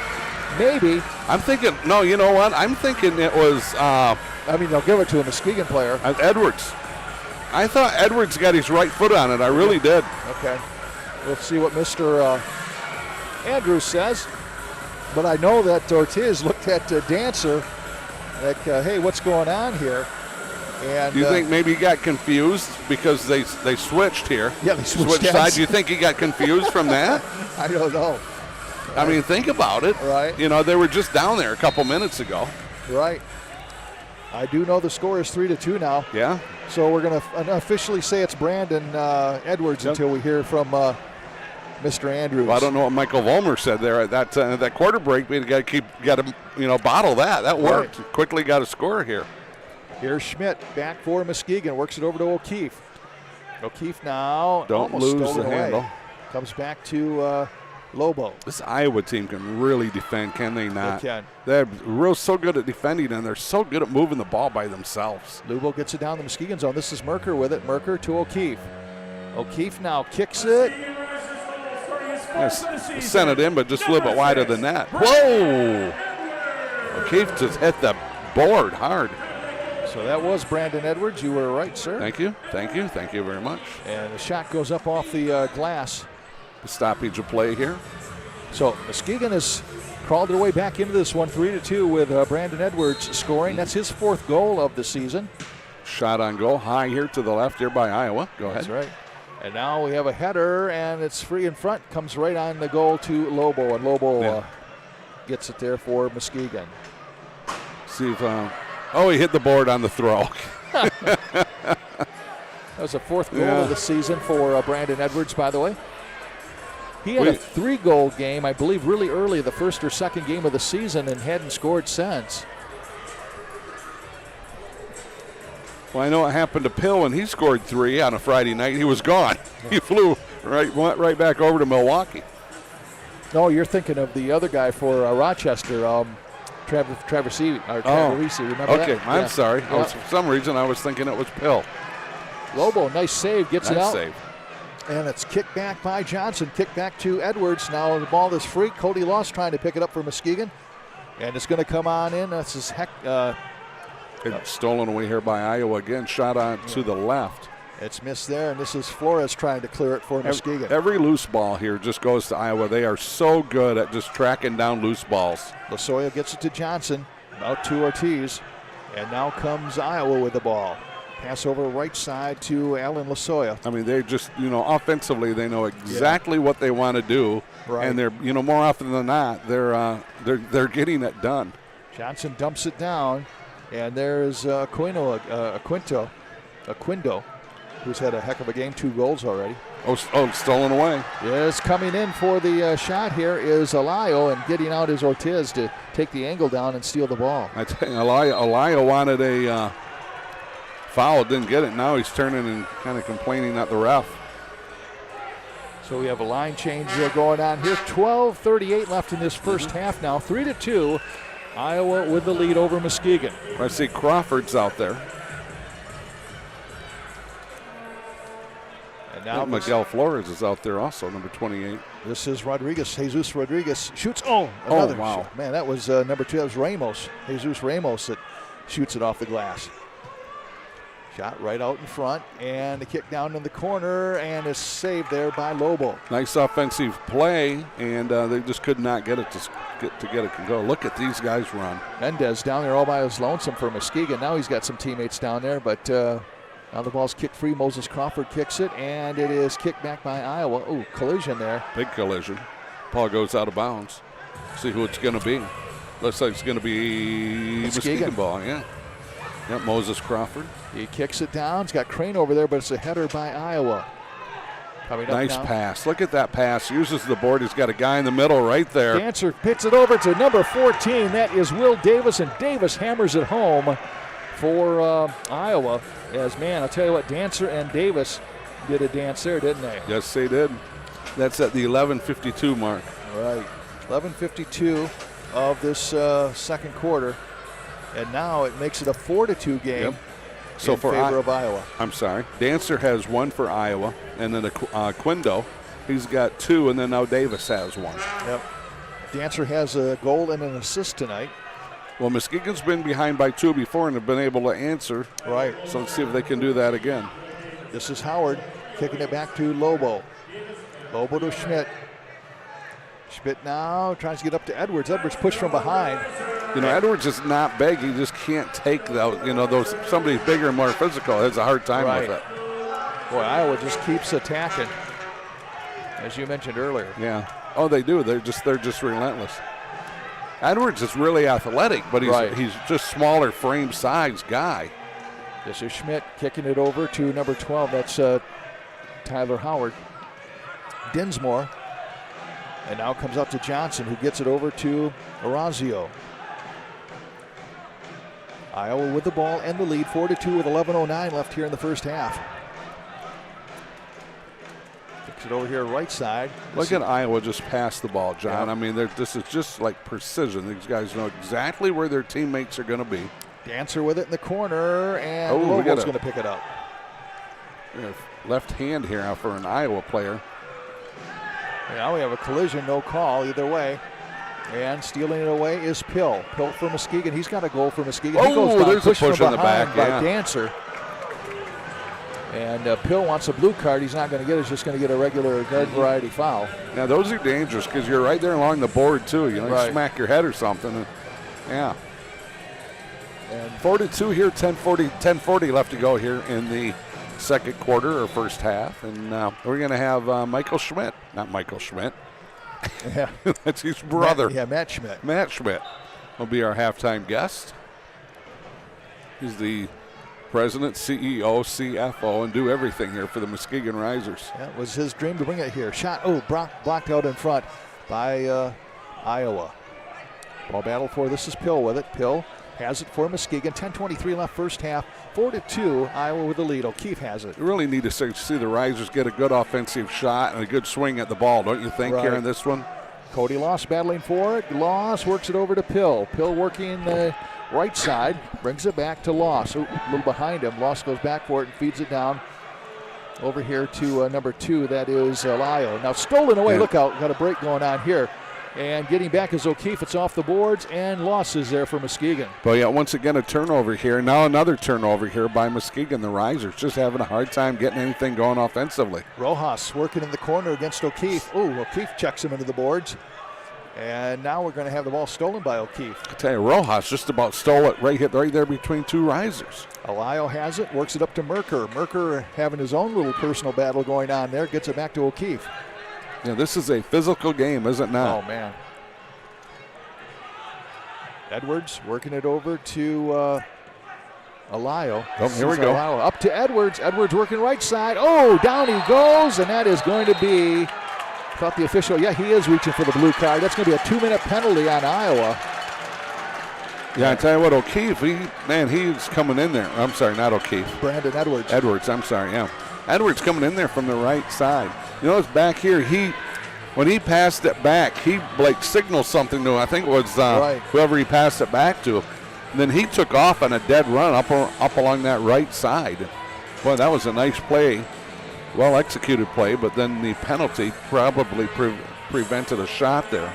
maybe. I'm thinking, no, you know what? I'm thinking it was. They'll give it to a Muskegon player. Edwards. I thought Edwards got his right foot on it. I really did. Okay. We'll see what Mr. Andrews says. But I know that Ortiz looked at Dancer like, hey, what's going on here? And do you think maybe he got confused because they switched here? Yeah, they switched sides. Do you think he got confused from that? I don't know. I mean, think about it. Right. They were just down there a couple minutes ago. Right. I do know the score is 3-2 now. Yeah. So we're going to officially say it's Brandon Edwards until we hear from Mr. Andrews. Well, I don't know what Michael Vollmer said there at that quarter break, but you got to bottle that. That worked. Right. Quickly got a score here. Here's Schmidt back for Muskegon. Works it over to O'Keefe. O'Keefe now Don't almost lose stolen the away. handle. Comes back to Lobo. This Iowa team can really defend, can they not? They can. They're so good at defending, and they're so good at moving the ball by themselves. Lobo gets it down the Muskegon zone. This is Merker with it. Merker to O'Keefe. O'Keefe now kicks it. Yes, sent it in, but just a little bit wide of the net. Whoa! O'Keefe just hit the board hard. So that was Brandon Edwards. You were right, sir. Thank you very much. And the shot goes up off the glass. The stoppage of play here. So Muskegon has crawled their way back into this one, 3-2 with Brandon Edwards scoring. That's his 4th goal of the season. Shot on goal, high here to the left here by Iowa. Go ahead. That's right. And now we have a header, and it's free in front. Comes right on the goal to Lobo, and Lobo gets it there for Muskegon. See if, he hit the board on the throw. That was a 4th goal of the season for Brandon Edwards, by the way. He had a 3-goal game, I believe, really early, the 1st or 2nd game of the season, and hadn't scored since. Well, I know what happened to Pill when he scored 3 on a Friday night. He was gone. He flew went right back over to Milwaukee. No, you're thinking of the other guy for Rochester, Traversi. Remember that? Okay, I'm sorry. For some reason, I was thinking it was Pill. Lobo, nice save, gets it out. Save. And it's kicked back by Johnson, kicked back to Edwards. Now the ball is free. Cody Loss trying to pick it up for Muskegon. And it's going to come on in. This is It's stolen away here by Iowa again. Shot on to the left. It's missed there, and this is Flores trying to clear it for Muskegon. Every loose ball here just goes to Iowa. They are so good at just tracking down loose balls. Losoya gets it to Johnson, out to Ortiz, and now comes Iowa with the ball. Pass over right side to Alan Losoya. I mean, they just, offensively, they know exactly what they want to do, right. And they're, more often than not, they're getting it done. Johnson dumps it down, and there's Aquindo, who's had a heck of a game, 2 goals already. Oh, stolen away. Yes, coming in for the shot here is Alayo, and getting out is Ortiz to take the angle down and steal the ball. I tell you, Alayo wanted a foul, didn't get it. Now he's turning and kind of complaining at the ref. So we have a line change going on here. 12:38 left in this first half now. 3-2. Iowa with the lead over Muskegon. I see Crawford's out there. And now Miguel Flores is out there also, number 28. This is Rodriguez. Jesus Rodriguez shoots. Another wow. shot. Man, that was number 2. That was Ramos. Jesus Ramos that shoots it off the glass. Shot right out in front, and a kick down in the corner, and is saved there by Lobo. Nice offensive play, and they just could not get it to get it to go. Look at these guys run. Mendez down there all by his lonesome for Muskegon. Now he's got some teammates down there, but now the ball's kicked free. Moses Crawford kicks it, and it is kicked back by Iowa. Oh, collision there. Big collision. Ball goes out of bounds. See who it's going to be. Looks like it's going to be Muskegon ball, yeah. Yep, Moses Crawford. He kicks it down. He's got Crane over there, but it's a header by Iowa. Nice pass. Look at that pass. Uses the board. He's got a guy in the middle right there. Dancer pits it over to number 14. That is Will Davis, and Davis hammers it home for Iowa. As, man, I'll tell you what, Dancer and Davis did a dance there, didn't they? Yes, they did. That's at the 11:52 mark. All right. 11:52 of this second quarter. And now it makes it a 4-2 game in favor of Iowa. I'm sorry. Dancer has 1 for Iowa, and then Quindo, he's got 2, and then now Davis has 1. Yep. Dancer has a goal and an assist tonight. Well, Muskegon's been behind by 2 before and have been able to answer. Right. So let's see if they can do that again. This is Howard kicking it back to Lobo. Lobo to Schmidt. Schmidt now tries to get up to Edwards. Edwards pushed from behind. Edwards is not big. He just can't take those. Somebody bigger and more physical has a hard time with it. Boy, Iowa just keeps attacking, as you mentioned earlier. Yeah. Oh, they do. They're just relentless. Edwards is really athletic, but he's just smaller frame size guy. This is Schmidt kicking it over to number 12. That's Tyler Howard. Dinsmore And now comes out to Johnson, who gets it over to Orazio. Iowa with the ball and the lead, 4-2 with 11:09 left here in the first half. Kicks it over here right side. Look at Iowa just pass the ball, John. I mean, this is just like precision. These guys know exactly where their teammates are going to be. Dancer with it in the corner, and Lobo's going to pick it up. Left hand here now for an Iowa player. Now we have a collision, no call either way. And stealing it away is Pill. Pill for Muskegon. He's got a goal for Muskegon. He goes down, there's a push in the back by Dancer. And Pill wants a blue card. He's not going to get it. He's just going to get a regular garden variety foul. Now those are dangerous because you're right there along the board too. You Right. smack your head or something. Yeah. And 4-2 here, 10:40 left to go here in the second quarter or first half. And we're going to have Michael Schmidt. Not Michael Schmidt. Yeah. That's his brother. Matt Schmidt. Matt Schmidt will be our halftime guest. He's the president, CEO, CFO, and do everything here for the Muskegon Risers. That was his dream to bring it here. Shot, blocked out in front by Iowa. Ball battle for, this is Pill with it. Pill has it for Muskegon. 10:23 left first half. 4-2, Iowa with the lead. O'Keefe has it. You really need to see the Risers get a good offensive shot and a good swing at the ball, don't you think, here in this one? Cody Loss battling for it. Loss works it over to Pill. Pill working the right side, brings it back to Loss. A little behind him. Loss goes back for it and feeds it down over here to number 2. That is Lio. Now stolen away. Look out. Got a break going on here. And getting back is O'Keefe. It's off the boards, and Loss is there for Muskegon. Well, yeah, once again a turnover here. Now another turnover here by Muskegon. The Risers just having a hard time getting anything going offensively. Rojas working in the corner against O'Keefe. O'Keefe checks him into the boards. And now we're going to have the ball stolen by O'Keefe. I tell you, Rojas just about stole it right there between two Risers. Alio has it, works it up to Merker. Merker having his own little personal battle going on there, gets it back to O'Keefe. Yeah, this is a physical game, is it not? Oh, man. Edwards working it over to Alio. Oh, here we go. Alio up to Edwards. Edwards working right side. Down he goes, and that is going to be, thought the official, he is reaching for the blue card. That's going to be a 2-minute penalty on Iowa. Yeah, I tell you what, O'Keefe, he's coming in there. I'm sorry, not O'Keefe. Brandon Edwards. Edwards, I'm sorry, yeah. Edwards coming in there from the right side. You know, it's back here. When he passed it back, he signaled something to him. I think it was whoever he passed it back to. And then he took off on a dead run up along that right side. Boy, that was a nice play. Well executed play, but then the penalty probably prevented a shot there.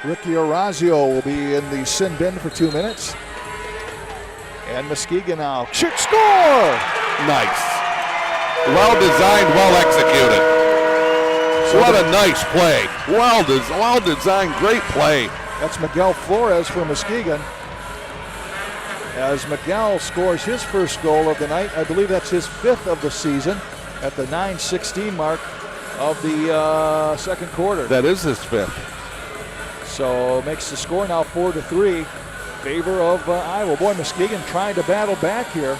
Ricky Orazio will be in the sin bin for 2 minutes. And Muskegon now shoot, score! Nice. Well designed, well executed. What a nice play. Well designed, great play. That's Miguel Flores for Muskegon. As Miguel scores his first goal of the night, I believe that's his 5th of the season at the 9:16 mark of the second quarter. That is his 5th. So makes the score now 4-3 favor of Iowa. Boy, Muskegon trying to battle back here.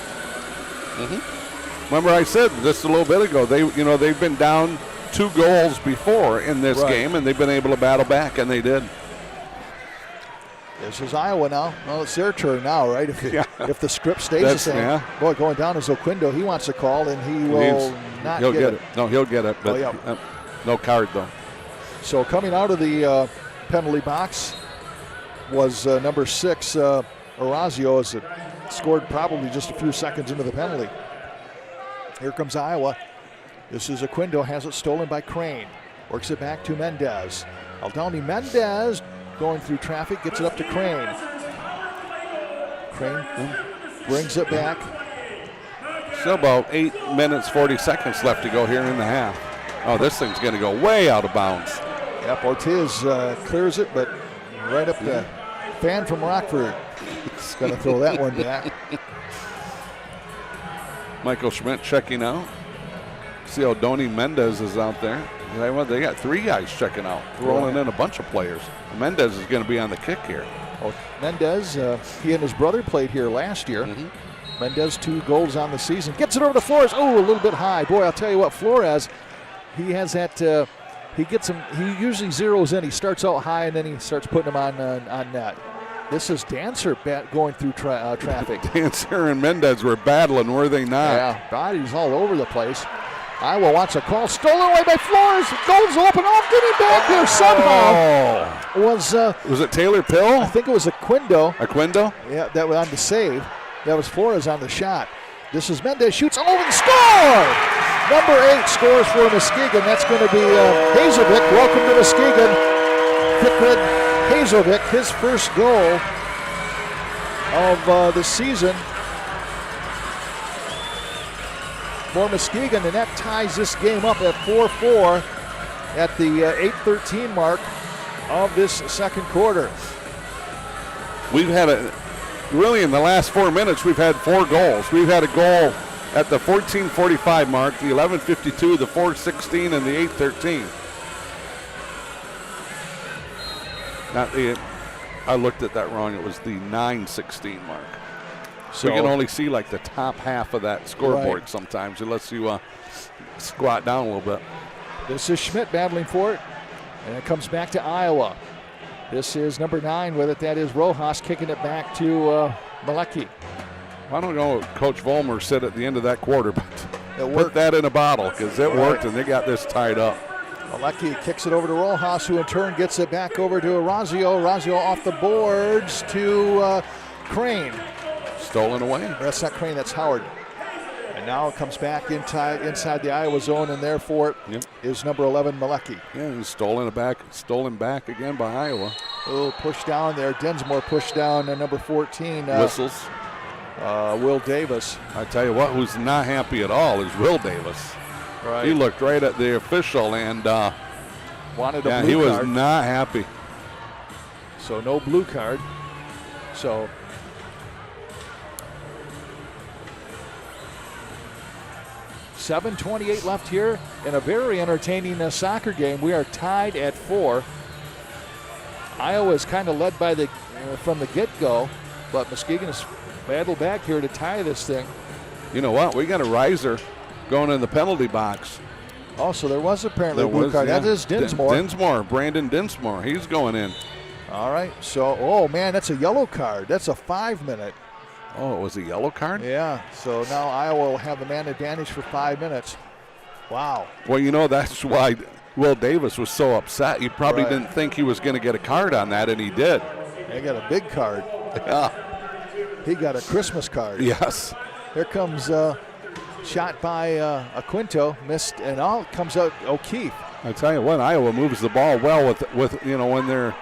Mm-hmm. Remember I said just a little bit ago, they've been down 2 goals before in this game, and they've been able to battle back, and they did. This is Iowa now. Well, it's their turn now, right? If the script stays the same. Yeah. Boy, going down is Oquindo. He wants a call, and he will not get it. No, he'll get it, but no card, though. So coming out of the penalty box was number 6, Orazio, as it scored probably just a few seconds into the penalty. Here comes Iowa. This is Oquindo, has it stolen by Crane. Works it back to Mendez. Aldoni Mendez going through traffic, gets it up to Crane. Crane brings it back. Still about 8 minutes, 40 seconds left to go here in the half. Oh, this thing's going to go way out of bounds. Yep, Ortiz clears it, but right up the fan from Rockford. He's going to throw that one back. Michael Schmidt checking out. See Aldoni Mendez is out there. They got 3 guys checking out, rolling in a bunch of players. Mendez is going to be on the kick here. Well, Mendez, he and his brother played here last year. Mm-hmm. Mendez 2 goals on the season. Gets it over to Flores. A little bit high. Boy, I'll tell you what, Flores, he has that He gets him. He usually zeroes in. He starts out high and then he starts putting them on net. This is Dancer going through traffic. Dancer and Mendez were battling, were they not? Yeah, bodies all over the place. Iowa wants a call. Stolen away by Flores. Goes open off. Getting back there somehow. Was it Taylor Pill? I think it was Aquindo. Aquindo? Yeah, that was on the save. That was Flores on the shot. This is Mendez. Shoots over and score! Number 8 scores for Muskegon. That's going to be Hazelvik. Welcome to Muskegon. Fikret Hazelvik, his first goal of the season for Muskegon, and that ties this game up at 4-4 at the 8:13 mark of this second quarter. We've had really in the last 4 minutes, we've had 4 goals. We've had a goal at the 14:45 mark, the 11:52, the 4:16, and the 8:13. I looked at that wrong. It was the 9:16 mark. So we can only see like the top half of that scoreboard sometimes, unless you squat down a little bit. This is Schmidt battling for it, and it comes back to Iowa. This is number 9 with it. That is Rojas kicking it back to Malecki. I don't know what Coach Vollmer said at the end of that quarter, but put that in a bottle because it worked and they got this tied up. Malecki kicks it over to Rojas, who in turn gets it back over to Orazio. Orazio off the boards to Crane. Stolen away. That's not Crane, that's Howard. And now it comes back inside the Iowa zone, and therefore is number 11, Malecki. Yeah, and stolen back again by Iowa. Oh, push down there. Densmore pushed down number 14. Whistles. Will Davis. I tell you what, who's not happy at all is Will Davis. Right. He looked right at the official and wanted a blue card. he was not happy. So no blue card. So .7:28 left here in a very entertaining soccer game. We are tied at 4. Iowa is kind of led by from the get-go, but Muskegon has battled back here to tie this thing. You know what? We got a riser going in the penalty box. Oh, so there was apparently a blue card. Yeah. That is Dinsmore. Brandon Dinsmore. He's going in. All right. So, oh, man, that's a yellow card. That's a 5-minute. Oh, it was a yellow card? Yeah. So now Iowa will have the man advantage for 5 minutes. Wow. Well, you know, that's why Will Davis was so upset. He probably didn't think he was going to get a card on that, and he did. He got a big card. Yeah. He got a Christmas card. Yes. Here comes shot by Aquinto, missed, and all comes out O'Keefe. I tell you what, Iowa moves the ball well with when they're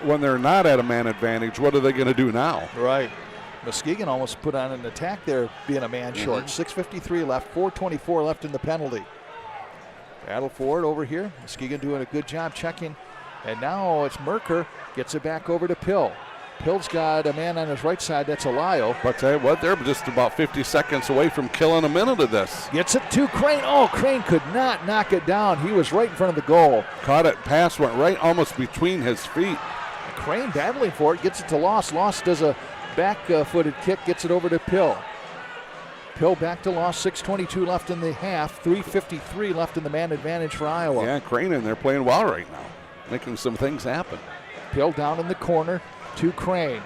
when they're not at a man advantage. What are they going to do now? Right. Muskegon almost put on an attack there, being a man short. 6:53 left, 4:24 left in the penalty. Battle for it over here. Muskegon doing a good job checking, and now it's Merker gets it back over to Pill. Pill's got a man on his right side. That's Alayo. But I tell you what, they're just about 50 seconds away from killing a minute of this. Gets it to Crane. Oh, Crane could not knock it down. He was right in front of the goal. Caught it. Pass went right almost between his feet. Crane battling for it. Gets it to Loss. Loss does a back-footed kick. Gets it over to Pill. Pill back to Loss. 6:22 left in the half. 3:53 left in the man advantage for Iowa. Yeah, Crane in there playing well right now. Making some things happen. Pill down in the corner to Crane.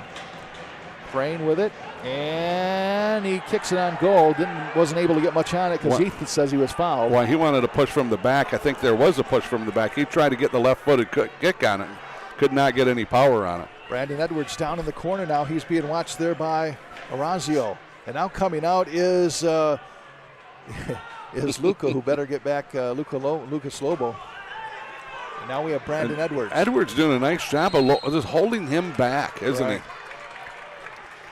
Crane with it, and he kicks it on goal. Wasn't able to get much on it because Heath says he was fouled. Well, he wanted to push from the back. I think there was a push from the back. He tried to get the left-footed kick on it. Could not get any power on it. Brandon Edwards down in the corner now. He's being watched there by Orazio. And now coming out is Luca, who better get back, Lucas Lobo. And now we have Brandon Edwards. Edwards doing a nice job of just holding him back, isn't he?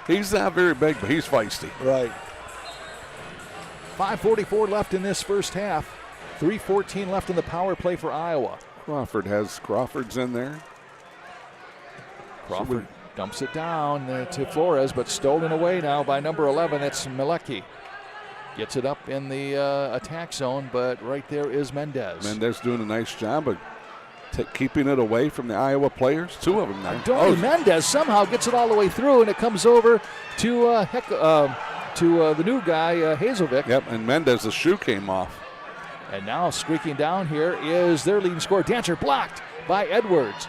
He's not very big, but he's feisty. Right. 5:44 left in this first half. 3:14 left in the power play for Iowa. Crawford's in there. Crawford dumps it down to Flores, but stolen away now by number 11. It's Malecki. Gets it up in the attack zone, but right there is Mendez. Mendez doing a nice job of keeping it away from the Iowa players. 2 of them now. Mendez somehow gets it all the way through, and it comes over to the new guy, Hazelvik. Yep, and Mendez's shoe came off. And now streaking down here is their leading scorer. Dancer blocked by Edwards.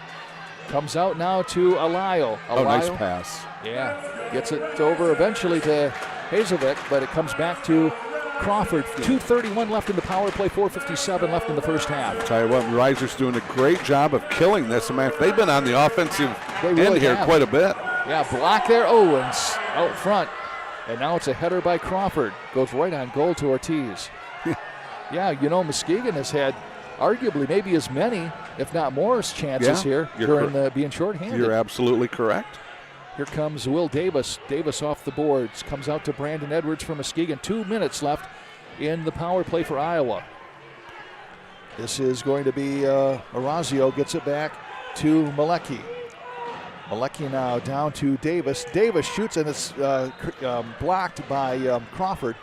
Comes out now to Alayo. Nice pass. Yeah, gets it over eventually to Hazelvik, but it comes back to Crawford. 2:31 left in the power play, 4:57 left in the first half. Tell you what, Reiser's doing a great job of killing this. I mean, they've been on the offensive really end here have. quite a bit. Yeah, block there. Oh, and out front. And now it's a header by Crawford. Goes right on goal to Ortiz. Yeah, you know, Muskegon has had arguably maybe as many, if not more, chances here during being shorthanded. You're absolutely correct. Here comes Will Davis. Davis off the boards. Comes out to Brandon Edwards for Muskegon. 2 minutes left in the power play for Iowa. This is going to be Orazio gets it back to Malecki. Malecki now down to Davis. Davis shoots and it's blocked by Crawford.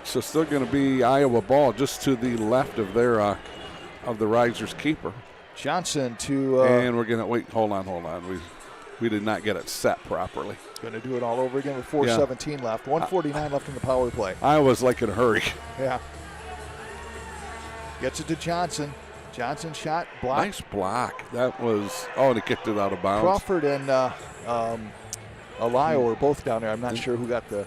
So still going to be Iowa ball just to the left of their of the Risers keeper. Johnson to and we're going to wait. Hold on. We did not get it set properly. Going to do it all over again with 4:17 left. 1:49 left in the power play. Iowa's like in a hurry. Yeah. Gets it to Johnson. Johnson shot blocked. Nice block. That was and he kicked it out of bounds. Crawford and Alayo were both down there. I'm not sure who got the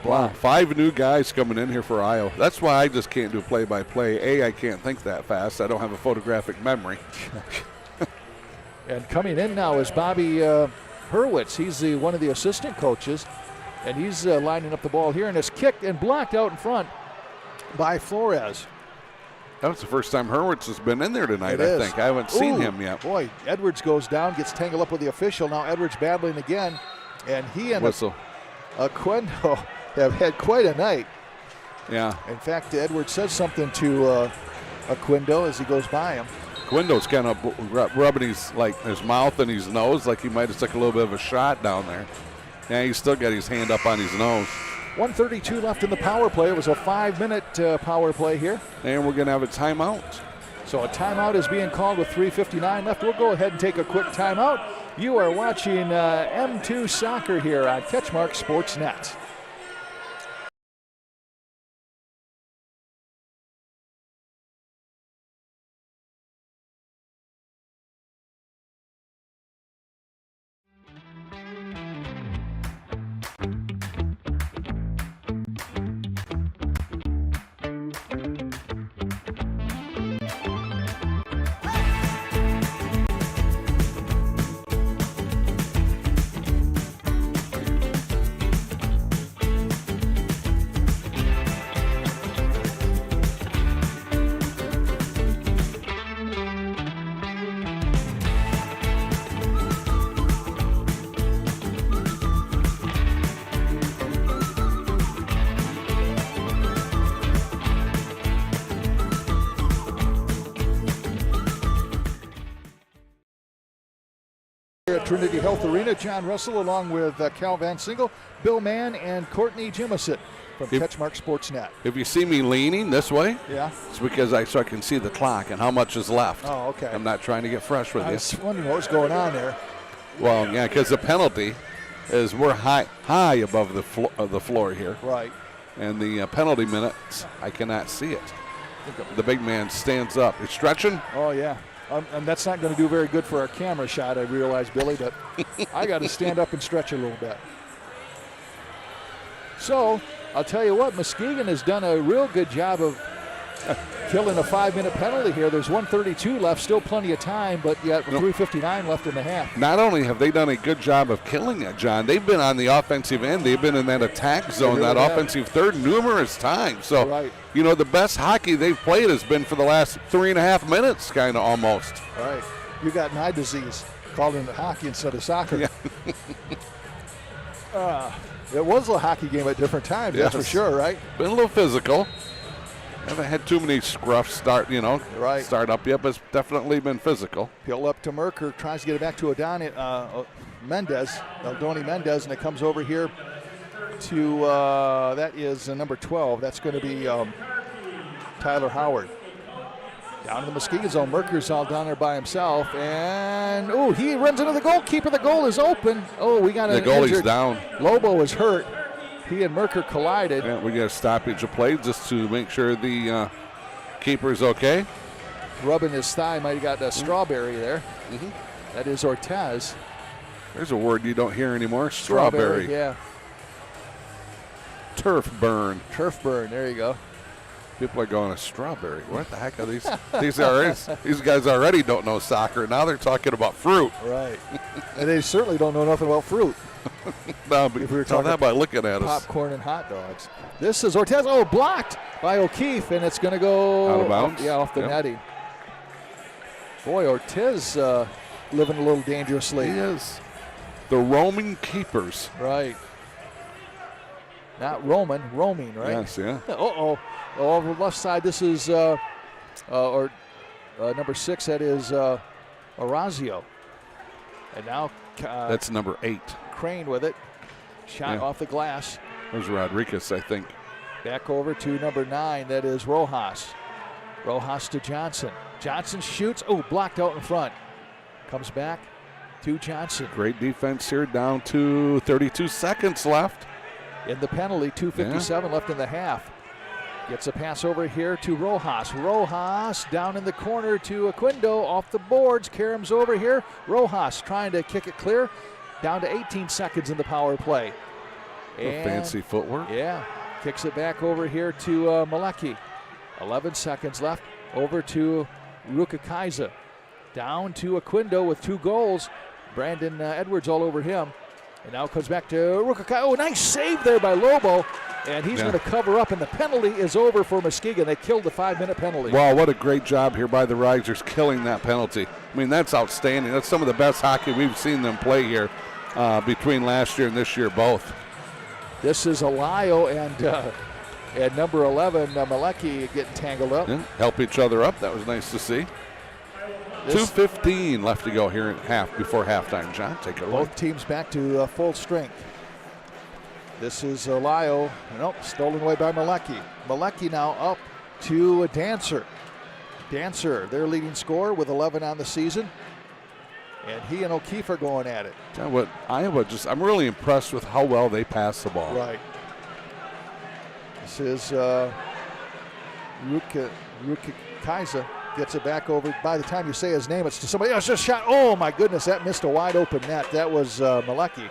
block. Wow, 5 new guys coming in here for Iowa. That's why I just can't do play-by-play. I can't think that fast. I don't have a photographic memory. And coming in now is Bobby Hurwitz. He's one of the assistant coaches, and he's lining up the ball here, and it's kicked and blocked out in front by Flores. That was the first time Hurwitz has been in there tonight, I think. I haven't seen him yet. Boy, Edwards goes down, gets tangled up with the official. Now Edwards battling again, and he and Aquendo have had quite a night. Yeah. In fact, Edwards says something to Aquendo as he goes by him. Aquendo's kind of rubbing his mouth and his nose like he might have took a little bit of a shot down there. Yeah, he's still got his hand up on his nose. 1:32 left in the power play. It was a 5-minute power play here. And we're going to have a timeout. So a timeout is being called with 3:59 left. We'll go ahead and take a quick timeout. You are watching M2 Soccer here on CatchMark SportsNet. At Trinity Health Arena, John Russell along with Cal Van Single, Bill Mann, and Courtney Jimison from CatchMark SportsNet. If you see me leaning this way, it's because I can see the clock and how much is left. Oh, okay. I'm not trying to get fresh with you. I was wondering what was going on there. Well, yeah, because the penalty is we're high above the floor here. Right. And the penalty minutes, I cannot see it. The big man stands up. He's stretching. Oh, yeah. And that's not going to do very good for our camera shot, I realize, Billy, but I got to stand up and stretch a little bit. So, I'll tell you what, Muskegon has done a real good job of killing a 5-minute penalty here. There's 1:32 left, still plenty of time, but yet 3:59 left in the half. Not only have they done a good job of killing it, John, they've been on the offensive end. They've been in that attack zone, that offensive third numerous times. So, you know, the best hockey they've played has been for the last 3.5 minutes, kind of almost. Right. You got an eye disease, called it hockey instead of soccer. Yeah. It was a hockey game at different times, that's for sure, right? Been a little physical. Haven't had too many scruffs start up yet, but it's definitely been physical. Peel up to Merker, tries to get it back to Eldoni Mendez, and it comes over here to, that is number 12. That's going to be Tyler Howard. Down in the Muskegon zone, Merker's all down there by himself, and, he runs into the goalkeeper. The goal is open. We got an The goalie's injured. down. Lobo is hurt. He and Merker collided. Yeah, we got a stoppage of play just to make sure the keeper's okay. Rubbing his thigh, might have got a strawberry there. That is Ortez. There's a word you don't hear anymore. Strawberry. Yeah. Turf burn. Turf burn. There you go. People are going, a strawberry. What the heck are these? These guys already don't know soccer. Now they're talking about fruit. Right. And they certainly don't know nothing about fruit. No, but If we were tell talking that by looking at us. Popcorn and hot dogs. This is Ortez. Oh, blocked by O'Keefe, and it's going to go Out of bounds? Off the netting. Boy, Ortez living a little dangerously. He is. The roaming keepers. Right. Not roaming, right? Yes, yeah. Oh, over the left side, this is number 6, that is Orazio. And now that's number 8. Crane with it. Shot off the glass. There's Rodriguez, I think. Back over to number 9, that is Rojas. Rojas to Johnson. Johnson shoots. Oh, blocked out in front. Comes back to Johnson. Great defense here, down to 32 seconds left. In the penalty, 2:57 left in the half. Gets a pass over here to Rojas. Rojas down in the corner to Aquindo, off the boards. Karam's over here. Rojas trying to kick it clear. Down to 18 seconds in the power play. Fancy footwork. Yeah. Kicks it back over here to Malecki. 11 seconds left. Over to Rukakaiza. Down to Aquindo with 2 goals. Brandon Edwards all over him. And now comes back to Rukakaiza. Oh, nice save there by Lobo. And he's going to cover up, and the penalty is over for Muskegon. They killed the 5-minute penalty. Wow, what a great job here by the Risers killing that penalty. I mean, that's outstanding. That's some of the best hockey we've seen them play here between last year and this year both. This is Alayo and number 11, Malecki, getting tangled up. Yeah, help each other up. That was nice to see. 2:15 left to go here before halftime. John, take it away. Both teams back to full strength. This is Alayo. Nope, stolen away by Malecki. Malecki now up to Dancer. Dancer, their leading scorer with 11 on the season. And he and O'Keefe are going at it. Tell you what, Iowa I'm really impressed with how well they pass the ball. Right. This is Rukakaiza. Gets it back over. By the time you say his name, it's to somebody else. Just shot. Oh, my goodness. That missed a wide open net. That was Malecki.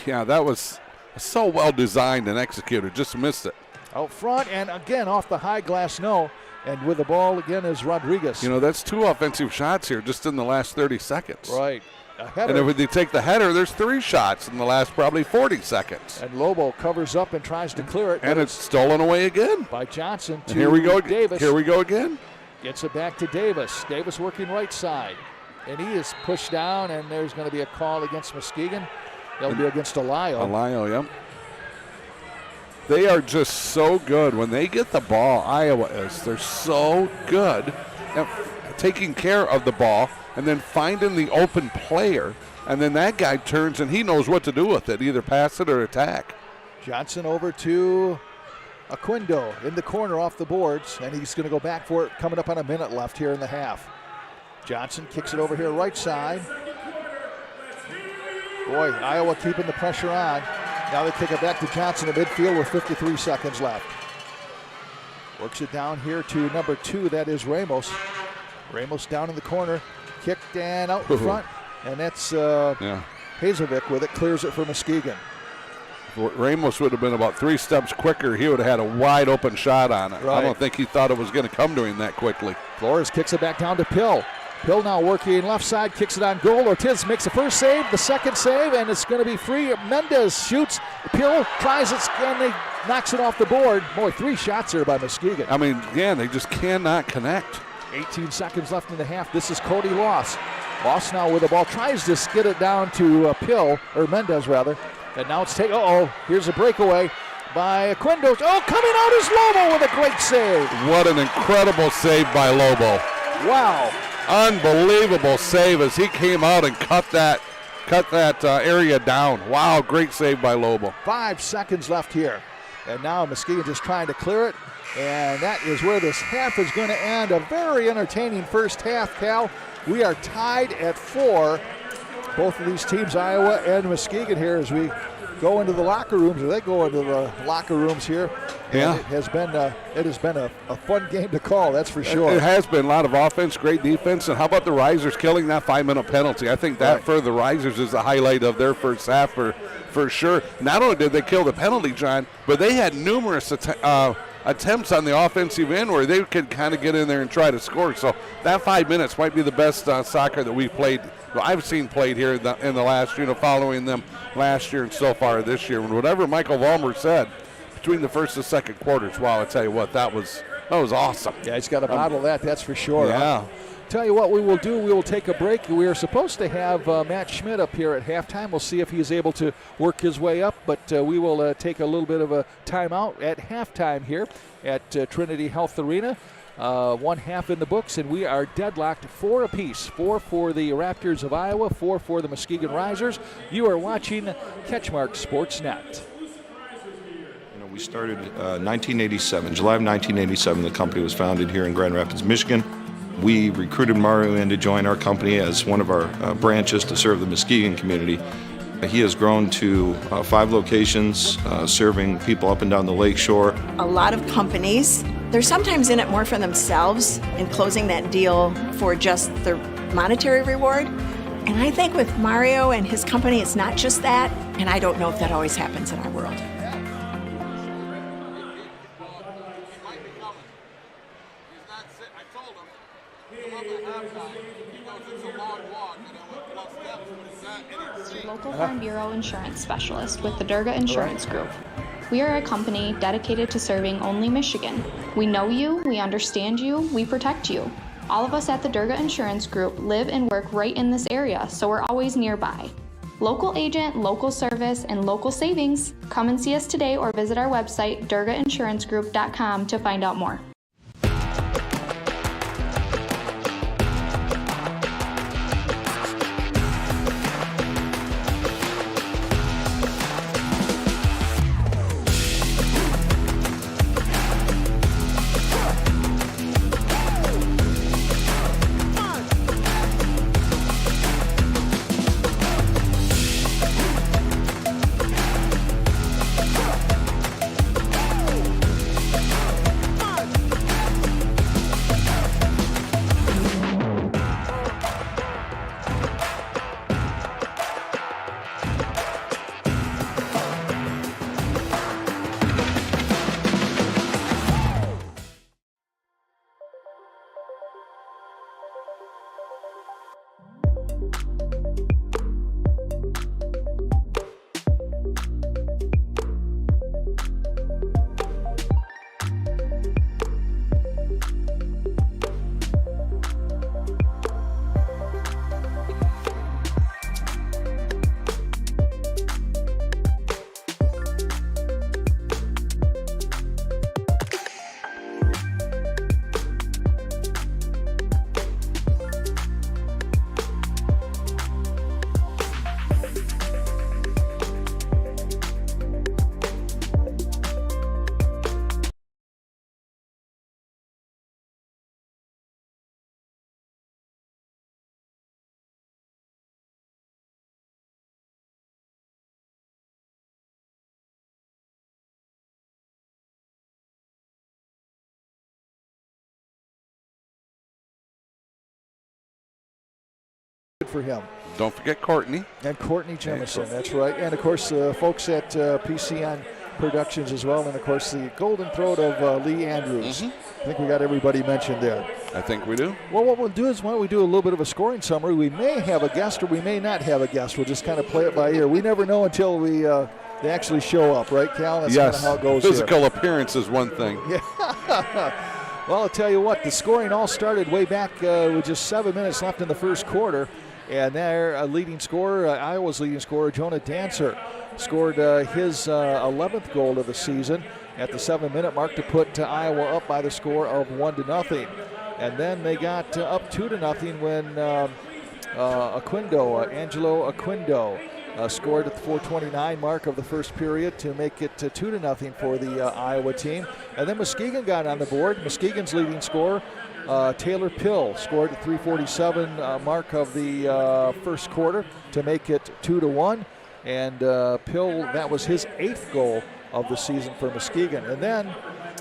Yeah, that was so well designed and executed. Just missed it. Out front, and again off the high glass, no. And with the ball again is Rodriguez. You know, that's 2 offensive shots here just in the last 30 seconds. Right. A header. And if they take the header, there's 3 shots in the last probably 40 seconds. And Lobo covers up and tries to clear it. And it's stolen away again. By Johnson to here we go. Davis. Here we go again. Gets it back to Davis. Davis working right side. And he is pushed down, and there's going to be a call against Muskegon. They'll be against Alayo. Alayo, yep. They are just so good. When they get the ball, Iowa is. They're so good at taking care of the ball and then finding the open player. And then that guy turns, and he knows what to do with it, either pass it or attack. Johnson over to Aquindo in the corner off the boards, and he's going to go back for it coming up on a minute left here in the half. Johnson kicks it over here right side. Boy, Iowa keeping the pressure on. Now they kick it back to Johnson in midfield with 53 seconds left. Works it down here to number 2, that is Ramos. Ramos down in the corner, kicked and out in front, and that's Hazelvik with it, clears it for Muskegon. Ramos would have been about 3 steps quicker. He would have had a wide open shot on it. Right. I don't think he thought it was going to come to him that quickly. Flores kicks it back down to Pill. Pill now working left side, kicks it on goal. Ortiz makes the first save, the second save, and it's going to be free. Mendez shoots. Pill tries it, and they knocks it off the board. Boy, 3 shots there by Muskegon. I mean, again, they just cannot connect. 18 seconds left in the half. This is Cody Loss. Loss now with the ball, tries to skid it down to Pill, or Mendez rather. And now it's here's a breakaway by Aquindo. Oh, coming out is Lobo with a great save. What an incredible save by Lobo. Wow. Unbelievable save as he came out and cut that area down. Wow, great save by Lobo. 5 seconds left here. And now Muskegon just trying to clear it. And that is where this half is going to end. A very entertaining first half, Cal. We are tied at 4. Both of these teams, Iowa and Muskegon here, as we go into the locker rooms, or they go into the locker rooms here. Yeah. And it has been a fun game to call, that's for sure. It has been a lot of offense, great defense, and how about the Risers killing that 5-minute penalty? I think that for the Risers is the highlight of their first half for sure. Not only did they kill the penalty, John, but they had numerous attempts on the offensive end where they could kind of get in there and try to score. So that 5 minutes might be the best soccer that we've played. Well, I've seen played here in the last, following them last year and so far this year. And whatever Michael Vollmer said between the first and second quarters, wow, I tell you what, that was awesome. Yeah, he's got to model that's for sure. Yeah. Tell you what we will do, we will take a break. We are supposed to have Matt Schmidt up here at halftime. We'll see if he's able to work his way up, but we will take a little bit of a timeout at halftime here at Trinity Health Arena. One half in the books, and we are deadlocked 4 apiece. 4 for the Raptors of Iowa, 4 for the Muskegon Risers. You are watching CatchMark SportsNet. We started 1987, July of 1987. The company was founded here in Grand Rapids, Michigan. We recruited Mario in to join our company as one of our branches to serve the Muskegon community. He has grown to 5 locations, serving people up and down the lake shore. A lot of companies, they're sometimes in it more for themselves and closing that deal for just their monetary reward. And I think with Mario and his company, it's not just that. And I don't know if that always happens in our world. Local Farm Bureau insurance specialist with the Durga Insurance Group. We are a company dedicated to serving only Michigan. We know you, we understand you, we protect you. All of us at the Durga Insurance Group live and work right in this area, so we're always nearby. Local agent, local service, and local savings. Come and see us today or visit our website, durgainsuranceGroup.com, to find out more. For him. Don't forget Courtney. And Courtney Jemison, that's right. And, of course, folks at PCN Productions as well. And, of course, the golden throat of Lee Andrews. I think we got everybody mentioned there. I think we do. Well, what we'll do is, why don't we do a little bit of a scoring summary. We may have a guest or we may not have a guest. We'll just kind of play it by ear. We never know until they actually show up, right, Cal? That's yes. kind of how it goes Physical here. appearance is one thing. Yeah. Well, I'll tell you what, the scoring all started way back with just 7 minutes left in the first quarter. And their leading scorer, Iowa's leading scorer, Jonah Dancer, scored his 11th goal of the season at the 7-minute mark to put Iowa up by the score of 1-0. And then they got up 2-0 when Angelo Aquindo scored at the 4:29 mark of the first period to make it 2-0 for the Iowa team. And then Muskegon got on the board. Muskegon's leading scorer, Taylor Pill, scored at 3:47 mark of the first quarter to make it 2-1. And Pill, that was his 8th goal of the season for Muskegon. And then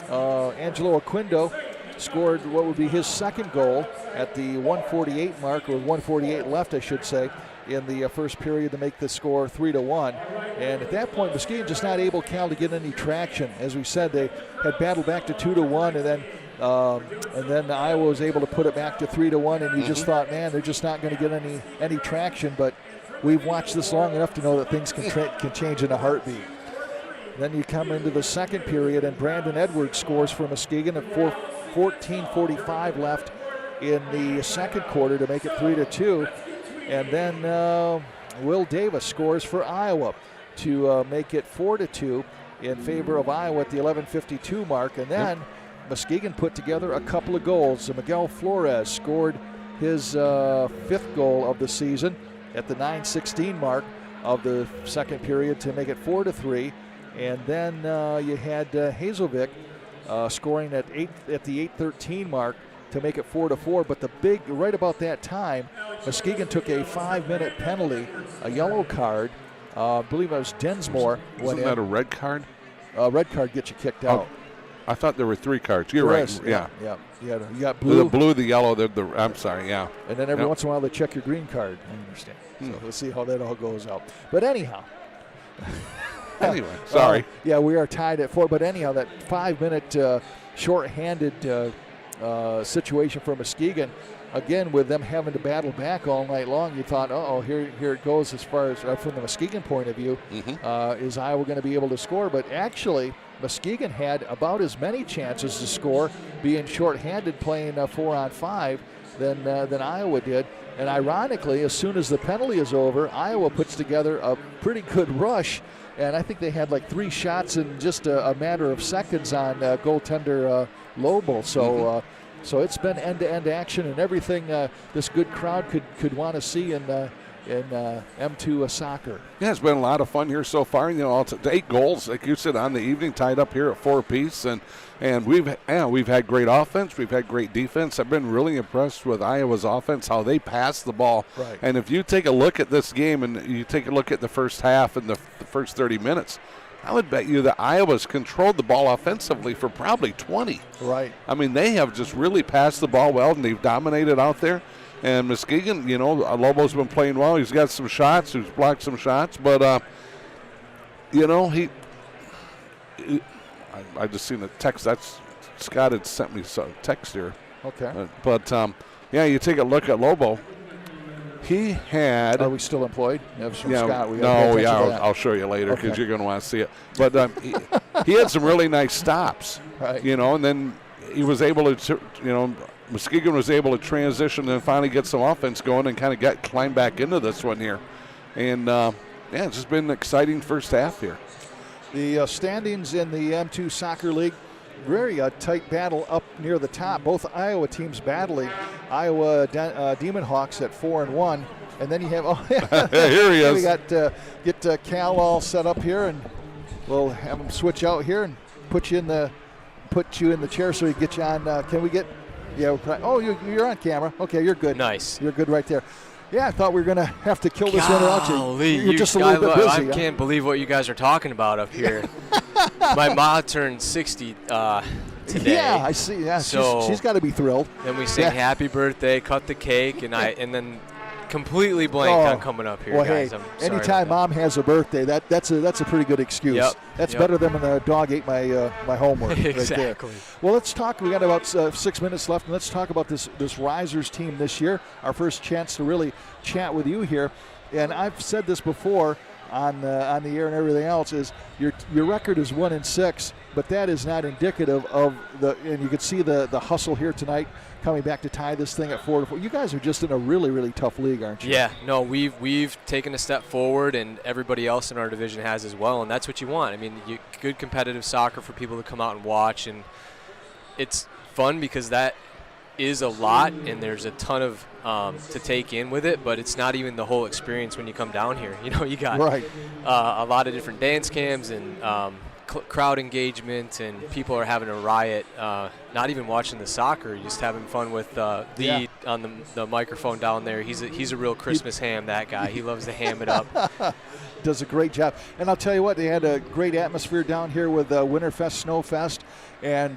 Angelo Aquindo scored what would be his 2nd goal at the 148 mark, or 148 left, I should say, in the first period to make the score 3-1. And at that point, Muskegon just not able, Cal, to get any traction. As we said, they had battled back to 2-1, and then Iowa was able to put it back to 3-1. And you just thought, man, they're just not going to get any traction. But we've watched this long enough to know that things can change in a heartbeat. Then you come into the 2nd period, and Brandon Edwards scores for Muskegon at 14:45 left in the 2nd quarter to make it 3-2. And then Will Davis scores for Iowa to make it 4-2 in favor of Iowa at the 11:52 mark. And then Muskegon put together a couple of goals. Miguel Flores scored his 5th goal of the season at the 9:16 mark of the 2nd period to make it 4-3. And then you had Hazelvik scoring at the 8:13 mark to make it 4-4. But right about that time, Muskegon took a 5-minute penalty, a yellow card. I believe it was Densmore. Wasn't that a red card? Red card gets you kicked out. I thought there were 3 cards. You're right. Yeah. You got blue. The blue, the yellow, I'm sorry, yeah. And then every once in a while they check your green card. I understand. So we'll see how that all goes out. But anyhow. Anyway, sorry. Yeah, we are tied at 4. But anyhow, that 5-minute short-handed situation for Muskegon, again, with them having to battle back all night long, you thought, here it goes as far as from the Muskegon point of view. Is Iowa going to be able to score? But actually, Muskegon had about as many chances to score being short-handed playing 4-on-5 than Iowa did. And ironically, as soon as the penalty is over, Iowa puts together a pretty good rush. And I think they had like 3 shots in just a matter of seconds on goaltender Lobo. So so it's been end-to-end action and everything this good crowd could want to see in M2 soccer. Yeah, it's been a lot of fun here so far. You know, it's 8 goals, like you said, on the evening, tied up here at 4 apiece. And we've had great offense. We've had great defense. I've been really impressed with Iowa's offense, how they pass the ball. Right. And if you take a look at this game and you take a look at the first half and the first 30 minutes, I would bet you that Iowa's controlled the ball offensively for probably 20. Right. I mean, they have just really passed the ball well, and they've dominated out there. And Muskegon, you know, Lobo's been playing well. He's got some shots. He's blocked some shots. But, you know, I just seen a text. Scott had sent me some text here. Okay. Yeah, you take a look at Lobo. He had. Are we still employed? Scott. I'll show you later because you're going to want to see it. But he had some really nice stops. Right. You know, and then he was able to, you know, Muskegon was able to transition and finally get some offense going and kind of climb back into this one here. And, it's just been an exciting first half here. The standings in the M2 Soccer League, very tight battle up near the top. Both Iowa teams battling. Iowa Demon Hawks at 4-1. And then you have, here he is. We got get Cal all set up here, and we'll have him switch out here and put you in the chair so we can get you on. Can we get? Yeah. You're on camera. Okay, you're good. Nice. You're good right there. Yeah, I thought we were going to have to kill this one out. You're just a little bit busy. I can't believe what you guys are talking about up here. My ma turned 60 today. Yeah, I see. Yeah, so she's got to be thrilled. Then we sang happy birthday, cut the cake, and then completely blanked on coming up here, guys. Hey, I'm sorry anytime mom has a birthday, that's a pretty good excuse. Yep. That's better than when the dog ate my homework. Exactly. Right there. Well, let's talk. We got about 6 minutes left, and let's talk about this Risers team this year. Our first chance to really chat with you here, and I've said this before on the air and everything else, is your record is 1-6, but that is not indicative of and you can see the hustle here tonight, coming back to tie this thing at 4-4. You guys are just in a really, really tough league, aren't you? Yeah, no, we've taken a step forward, and everybody else in our division has as well, and that's what you want. I mean, good competitive soccer for people to come out and watch, and it's fun because that is a lot, and there's a ton of to take in with it, but it's not even the whole experience when you come down here. You know, you got a lot of different dance cams and crowd engagement, and people are having a riot, not even watching the soccer, just having fun with the on the microphone down there. He's a real Christmas ham, that guy. He loves to ham it up. Does a great job. And I'll tell you what, they had a great atmosphere down here with Winterfest, Snowfest. And,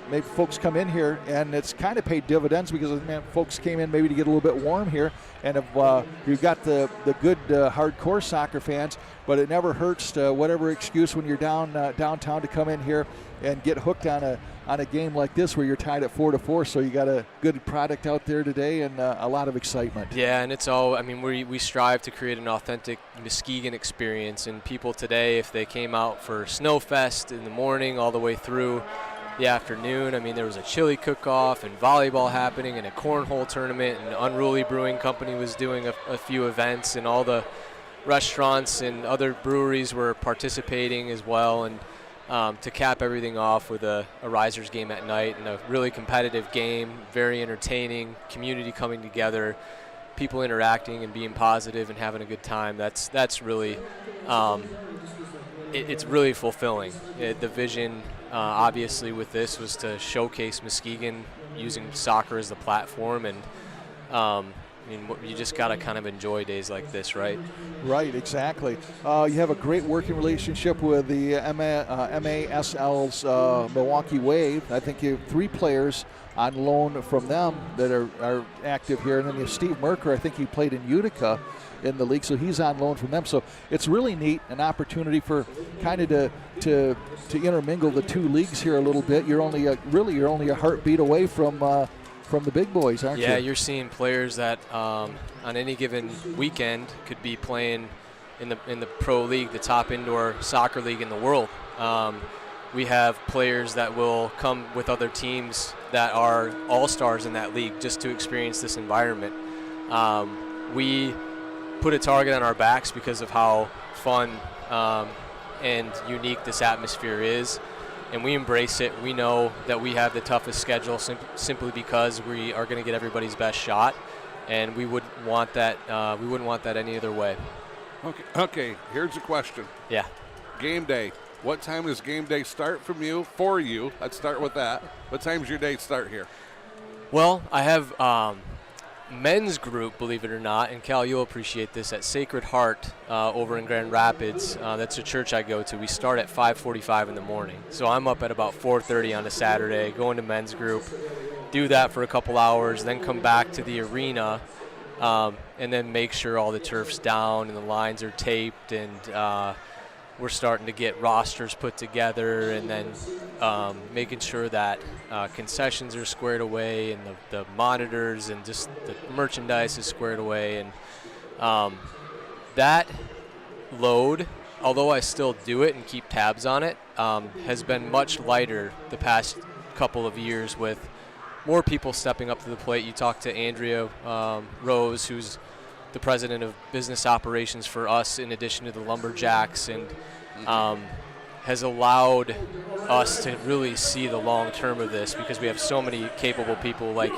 maybe folks come in here, and it's kind of paid dividends because, folks came in maybe to get a little bit warm here. And if you've got the good hardcore soccer fans, but it never hurts to whatever excuse when you're downtown to come in here and get hooked on a game like this where you're tied at 4-4. So you got a good product out there today and a lot of excitement. Yeah, and it's all, we strive to create an authentic Muskegon experience. And people today, if they came out for Snowfest in the morning all the way through the afternoon, there was a chili cook-off and volleyball happening and a cornhole tournament, and Unruly Brewing Company was doing a few events, and all the restaurants and other breweries were participating as well. And to cap everything off with a Risers game at night and a really competitive game, very entertaining, community coming together, people interacting and being positive and having a good time. That's really, it's really fulfilling. The vision, obviously, with this was to showcase Muskegon using soccer as the platform, and you just got to kind of enjoy days like this, right? Right, exactly. You have a great working relationship with the MASL's Milwaukee Wave. I think you have 3 players on loan from them that are active here. And then you have Steve Merker. I think he played in Utica in the league, so he's on loan from them. So it's really neat, an opportunity for kind of to intermingle the 2 leagues here a little bit. You're only a heartbeat away from the big boys, aren't you? Yeah, you're seeing players that on any given weekend could be playing in the pro league, the top indoor soccer league in the world. We have players that will come with other teams that are all-stars in that league just to experience this environment. We put a target on our backs because of how fun and unique this atmosphere is. And we embrace it. We know that we have the toughest schedule simply because we are going to get everybody's best shot, and we wouldn't want that. We wouldn't want that any other way. Okay. Here's a question. Yeah. Game day. What time does game day start for you? Let's start with that. What time does your day start here? Well, I have men's group, believe it or not, and Cal, you'll appreciate this, at Sacred Heart over in Grand Rapids. That's a church I go to. We start at 5:45 in the morning. So I'm up at about 4:30 on a Saturday, going to men's group, do that for a couple hours, then come back to the arena, and then make sure all the turf's down and the lines are taped, and we're starting to get rosters put together, and then making sure that concessions are squared away, and the monitors and just the merchandise is squared away. And that load, although I still do it and keep tabs on it, has been much lighter the past couple of years with more people stepping up to the plate. You talk to Andrea Rose, who's the president of business operations for us in addition to the Lumberjacks, and has allowed us to really see the long term of this, because we have so many capable people, like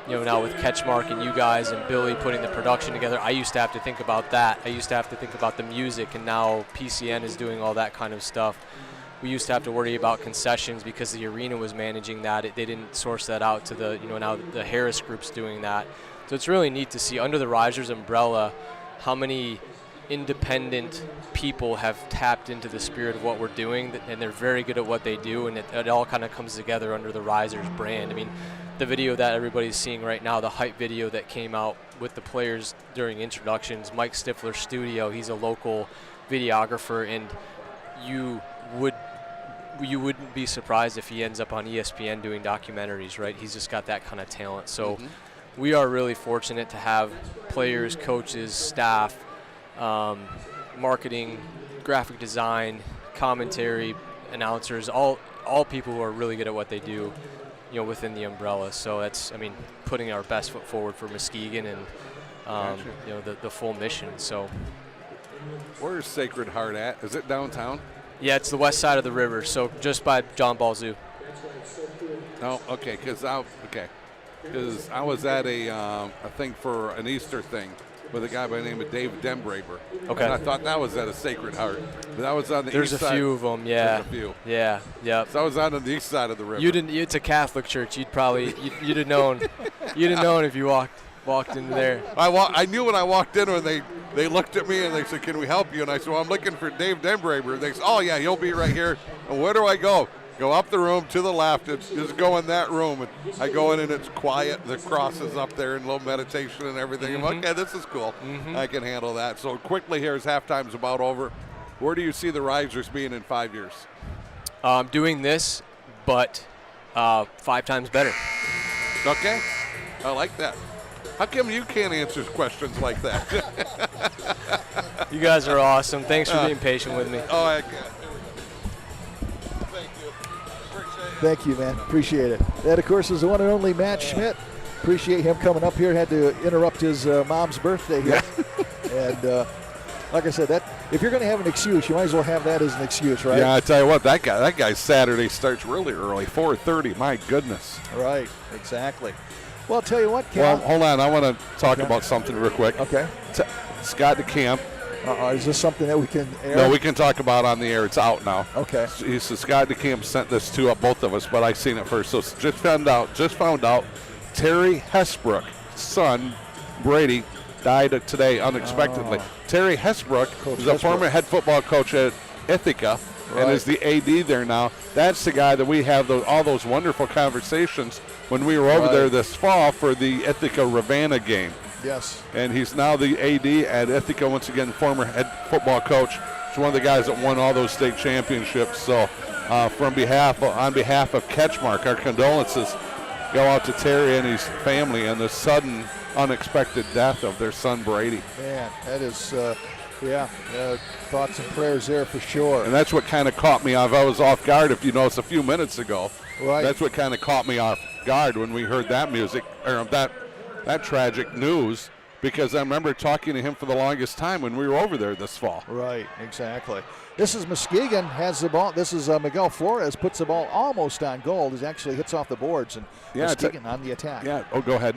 now with CatchMark and you guys and Billy putting the production together. I used to have to think about that. I used to have to think about the music, and now PCN is doing all that kind of stuff. We used to have to worry about concessions because the arena was managing that. They didn't source that out to the, now the Harris Group's doing that. So it's really neat to see under the Risers umbrella how many independent people have tapped into the spirit of what we're doing, and they're very good at what they do, and it all kind of comes together under the Risers brand. The video that everybody's seeing right now, the hype video that came out with the players during introductions, Mike Stifler's studio, he's a local videographer, and you wouldn't be surprised if he ends up on ESPN doing documentaries, right? He's just got that kind of talent. So we are really fortunate to have players, coaches, staff, marketing, graphic design, commentary, announcers, all people who are really good at what they do, within the umbrella. So that's, putting our best foot forward for Muskegon and, the full mission. So where's Sacred Heart at? Is it downtown? Yeah, it's the west side of the river, so just by John Ball Zoo. No, okay, because I was at a thing for an Easter thing with a guy by the name of Dave Dembraber. Okay. And I thought that was at a Sacred Heart. But that was on the There's east side. There's a few of them, yeah. There's a few. Yeah, yep. So I was on the east side of the river. It's a Catholic church. You'd have known. You'd have known if you walked into there. I knew when I walked in when they looked at me and they said, "Can we help you?" And I said, "Well, I'm looking for Dave Denbraber." They said, "Oh yeah, he'll be right here." And where do I go? Go up the room to the left. It's just go in that room, and I go in and it's quiet. The cross is up there and a little meditation and everything. I'm okay, this is cool. I can handle that. So quickly here as halftime's about over. Where do you see the Risers being in 5 years? Doing this, but 5 times better. Okay, I like that. How come you can't answer questions like that? You guys are awesome. Thanks for being patient with me. Oh, I can. Thank you, man. Appreciate it. That, of course, is the one and only Matt Schmidt. Appreciate him coming up here. Had to interrupt his mom's birthday here. And like I said, that if you're going to have an excuse, you might as well have that as an excuse, right? Yeah, I tell you what, that guy's Saturday starts really early, 4:30. My goodness. Right, exactly. Well, I'll tell you what, Cal. Well, hold on. I want to talk about something real quick. Okay. Scott DeCamp. Is this something that we can air? No, we can talk about on the air. It's out now. Okay. He says Scott DeCamp sent this to both of us, but I seen it first. So just found out Terry Hesbrook's son, Brady, died today unexpectedly. Terry Hesbrook is a former head football coach at Ithaca and is the AD there now. That's the guy that we have all those wonderful conversations when we were over there this fall for the Ithaca-Ravenna game. Yes. And he's now the AD at Ithaca, once again, former head football coach. He's one of the guys that won all those state championships. So on behalf of CatchMark, our condolences go out to Terry and his family and the sudden, unexpected death of their son, Brady. Man, that is, thoughts and prayers there for sure. And that's what kind of caught me off. I was off guard, if you noticed, a few minutes ago. Right. That's what kind of caught me off guard when we heard that music, or that tragic news, because I remember talking to him for the longest time when we were over there this fall. Right, exactly. This is Muskegon has the ball. This is Miguel Flores puts the ball almost on goal. He actually hits off the boards, and Muskegon on the attack. Yeah, go ahead.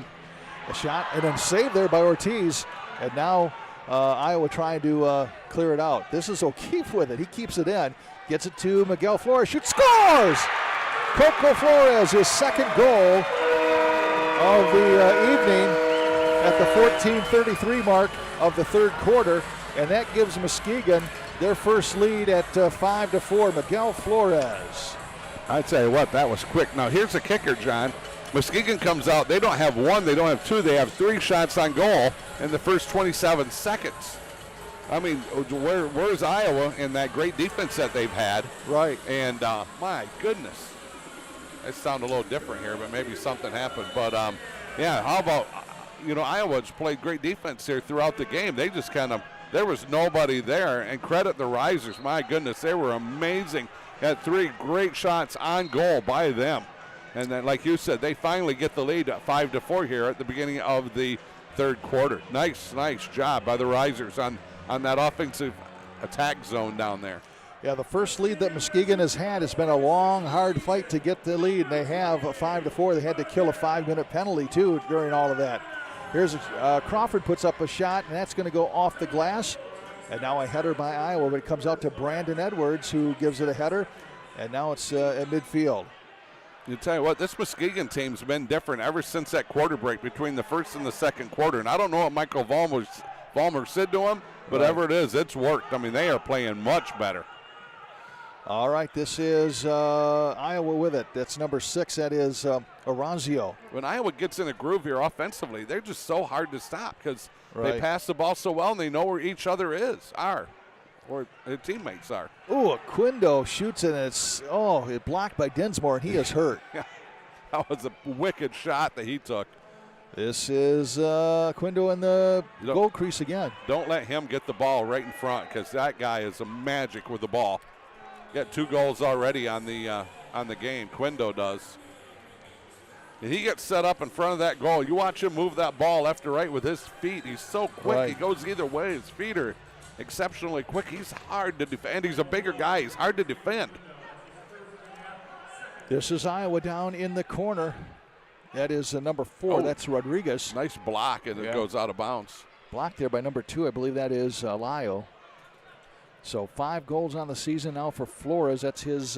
A shot and then saved there by Ortiz, and now Iowa trying to clear it out. This is O'Keefe with it. He keeps it in, gets it to Miguel Flores, shoots, scores! Coco Flores, his second goal of the evening at the 14:33 mark of the third quarter, and that gives Muskegon their first lead at 5-4. Miguel Flores. I tell you what, that was quick. Now here's the kicker, John. Muskegon comes out. They don't have one. They don't have two. They have 3 shots on goal in the first 27 seconds. I mean, where's Iowa in that great defense that they've had? Right. And my goodness. It sounded a little different here, but maybe something happened. But, how about, Iowa's played great defense here throughout the game. They just there was nobody there. And credit the Risers. My goodness, they were amazing. Had 3 great shots on goal by them. And then, like you said, they finally get the lead at 5-4 here at the beginning of the third quarter. Nice job by the Risers on that offensive attack zone down there. Yeah, the first lead that Muskegon has had has been a long, hard fight to get the lead. They have a 5-4. They had to kill a 5-minute penalty, too, during all of that. Here's Crawford puts up a shot, and that's going to go off the glass. And now a header by Iowa, but it comes out to Brandon Edwards, who gives it a header. And now it's at midfield. You tell you what, this Muskegon team's been different ever since that quarter break between the first and the second quarter. And I don't know what Michael Vollmer said to him, but whatever it is, it's worked. I mean, they are playing much better. All right, this is Iowa with it. That's number 6. That is Oranzio. When Iowa gets in a groove here offensively, they're just so hard to stop because they pass the ball so well and they know where each other are, or their teammates are. Ooh, Quindo shoots it, and it blocked by Dinsmore, and he is hurt. Yeah, that was a wicked shot that he took. This is Quindo in the goal crease again. Don't let him get the ball right in front because that guy is a magic with the ball. Got 2 goals already on the game. Quindo does. And he gets set up in front of that goal. You watch him move that ball left to right with his feet. He's so quick. Right. He goes either way. His feet are exceptionally quick. He's hard to defend. He's a bigger guy. He's hard to defend. This is Iowa down in the corner. That is number 4. That's Rodriguez. Nice block, and it goes out of bounds. Blocked there by number 2. I believe that is Lyle. So 5 goals on the season now for Flores. That's his.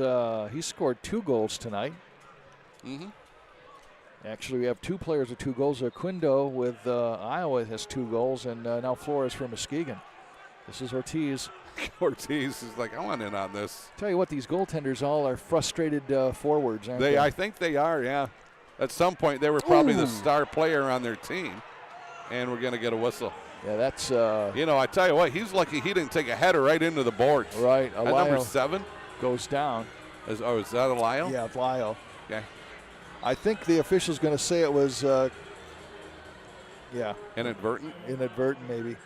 He scored 2 goals tonight. Mm-hmm. Actually, we have 2 players with 2 goals. Quindo with Iowa has 2 goals, and now Flores for Muskegon. This is Ortiz. Ortiz is like, I want in on this. Tell you what, these goaltenders all are frustrated forwards, aren't they? I think they are, yeah. At some point, they were probably the star player on their team, and we're going to get a whistle. Yeah, that's... I tell you what, he's lucky he didn't take a header right into the boards. Right. At number 7. Goes down. Is that a Lyle? Yeah, Lyle. Okay. I think the official's going to say it was, Inadvertent? Inadvertent, maybe.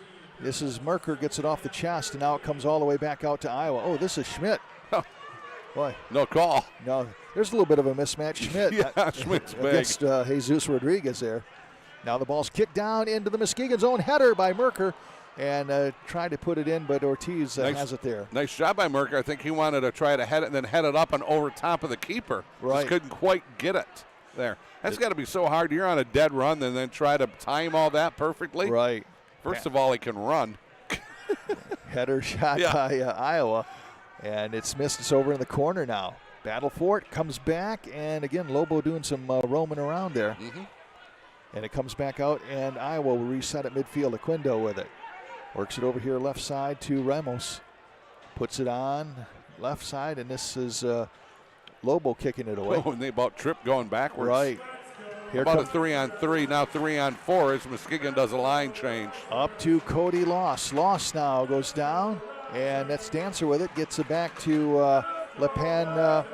This is Merker, gets it off the chest, and now it comes all the way back out to Iowa. Oh, this is Schmidt. Oh. Boy. No call. No, there's a little bit of a mismatch. Schmidt Schmidt's big. against Jesus Rodriguez there. Now the ball's kicked down into the Muskegon zone. Header by Merker, and tried to put it in, but Ortiz has it there. Nice job by Merker. I think he wanted to try to head it and then head it up and over top of the keeper. Right. Just couldn't quite get it there. That's got to be so hard. You're on a dead run and then try to time all that perfectly. Right. First of all, he can run. Header shot by Iowa, and it's missed. It's over in the corner now. Battle for it, comes back, and again, Lobo doing some roaming around there. Mm-hmm. And it comes back out, and Iowa will reset at midfield. Quindo with it. Works it over here left side to Ramos. Puts it on left side, and this is Lobo kicking it away. Oh, and they about tripped going backwards. Right. Here about a 3-on-3, now 3-on-4 as Muskegon does a line change. Up to Cody Loss. Loss now goes down, and that's Dancer with it. Gets it back to Lepan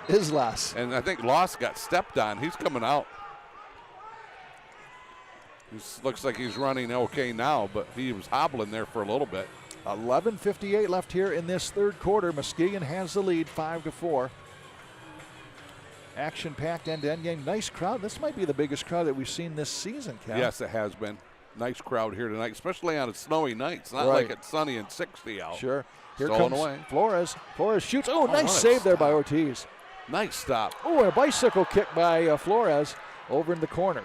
Islas. And I think Loss got stepped on. He's coming out. Looks like he's running okay now, but he was hobbling there for a little bit. 11:58 left here in this third quarter. Muskegon has the lead, 5-4. Action-packed end-to-end game. Nice crowd. This might be the biggest crowd that we've seen this season, Cal. Yes, it has been. Nice crowd here tonight, especially on a snowy night. It's not like it's sunny and 60 out. Sure. Here Stolen comes away. Flores. Flores shoots. Oh, nice save there by Ortiz. Nice stop. Oh, and a bicycle kick by Flores over in the corner.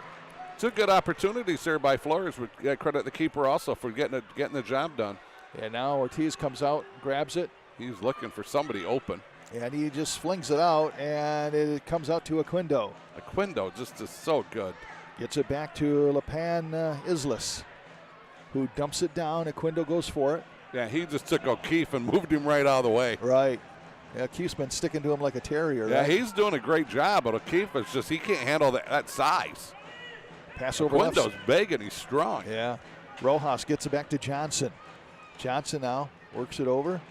2 good opportunities there by Flores. We credit the keeper also for getting the job done. And now Ortiz comes out, grabs it. He's looking for somebody open. And he just flings it out, and it comes out to Quindo. Quindo just is so good. Gets it back to Lepan Islas, who dumps it down. Quindo goes for it. Yeah, he just took O'Keefe and moved him right out of the way. Right. Yeah, O'Keefe's been sticking to him like a terrier. Yeah, right? he's doing a great job, but O'Keefe is just, he can't handle that size. Pass over left. Quindo's big and he's strong. Yeah. Rojas gets it back to Johnson. Johnson now works it over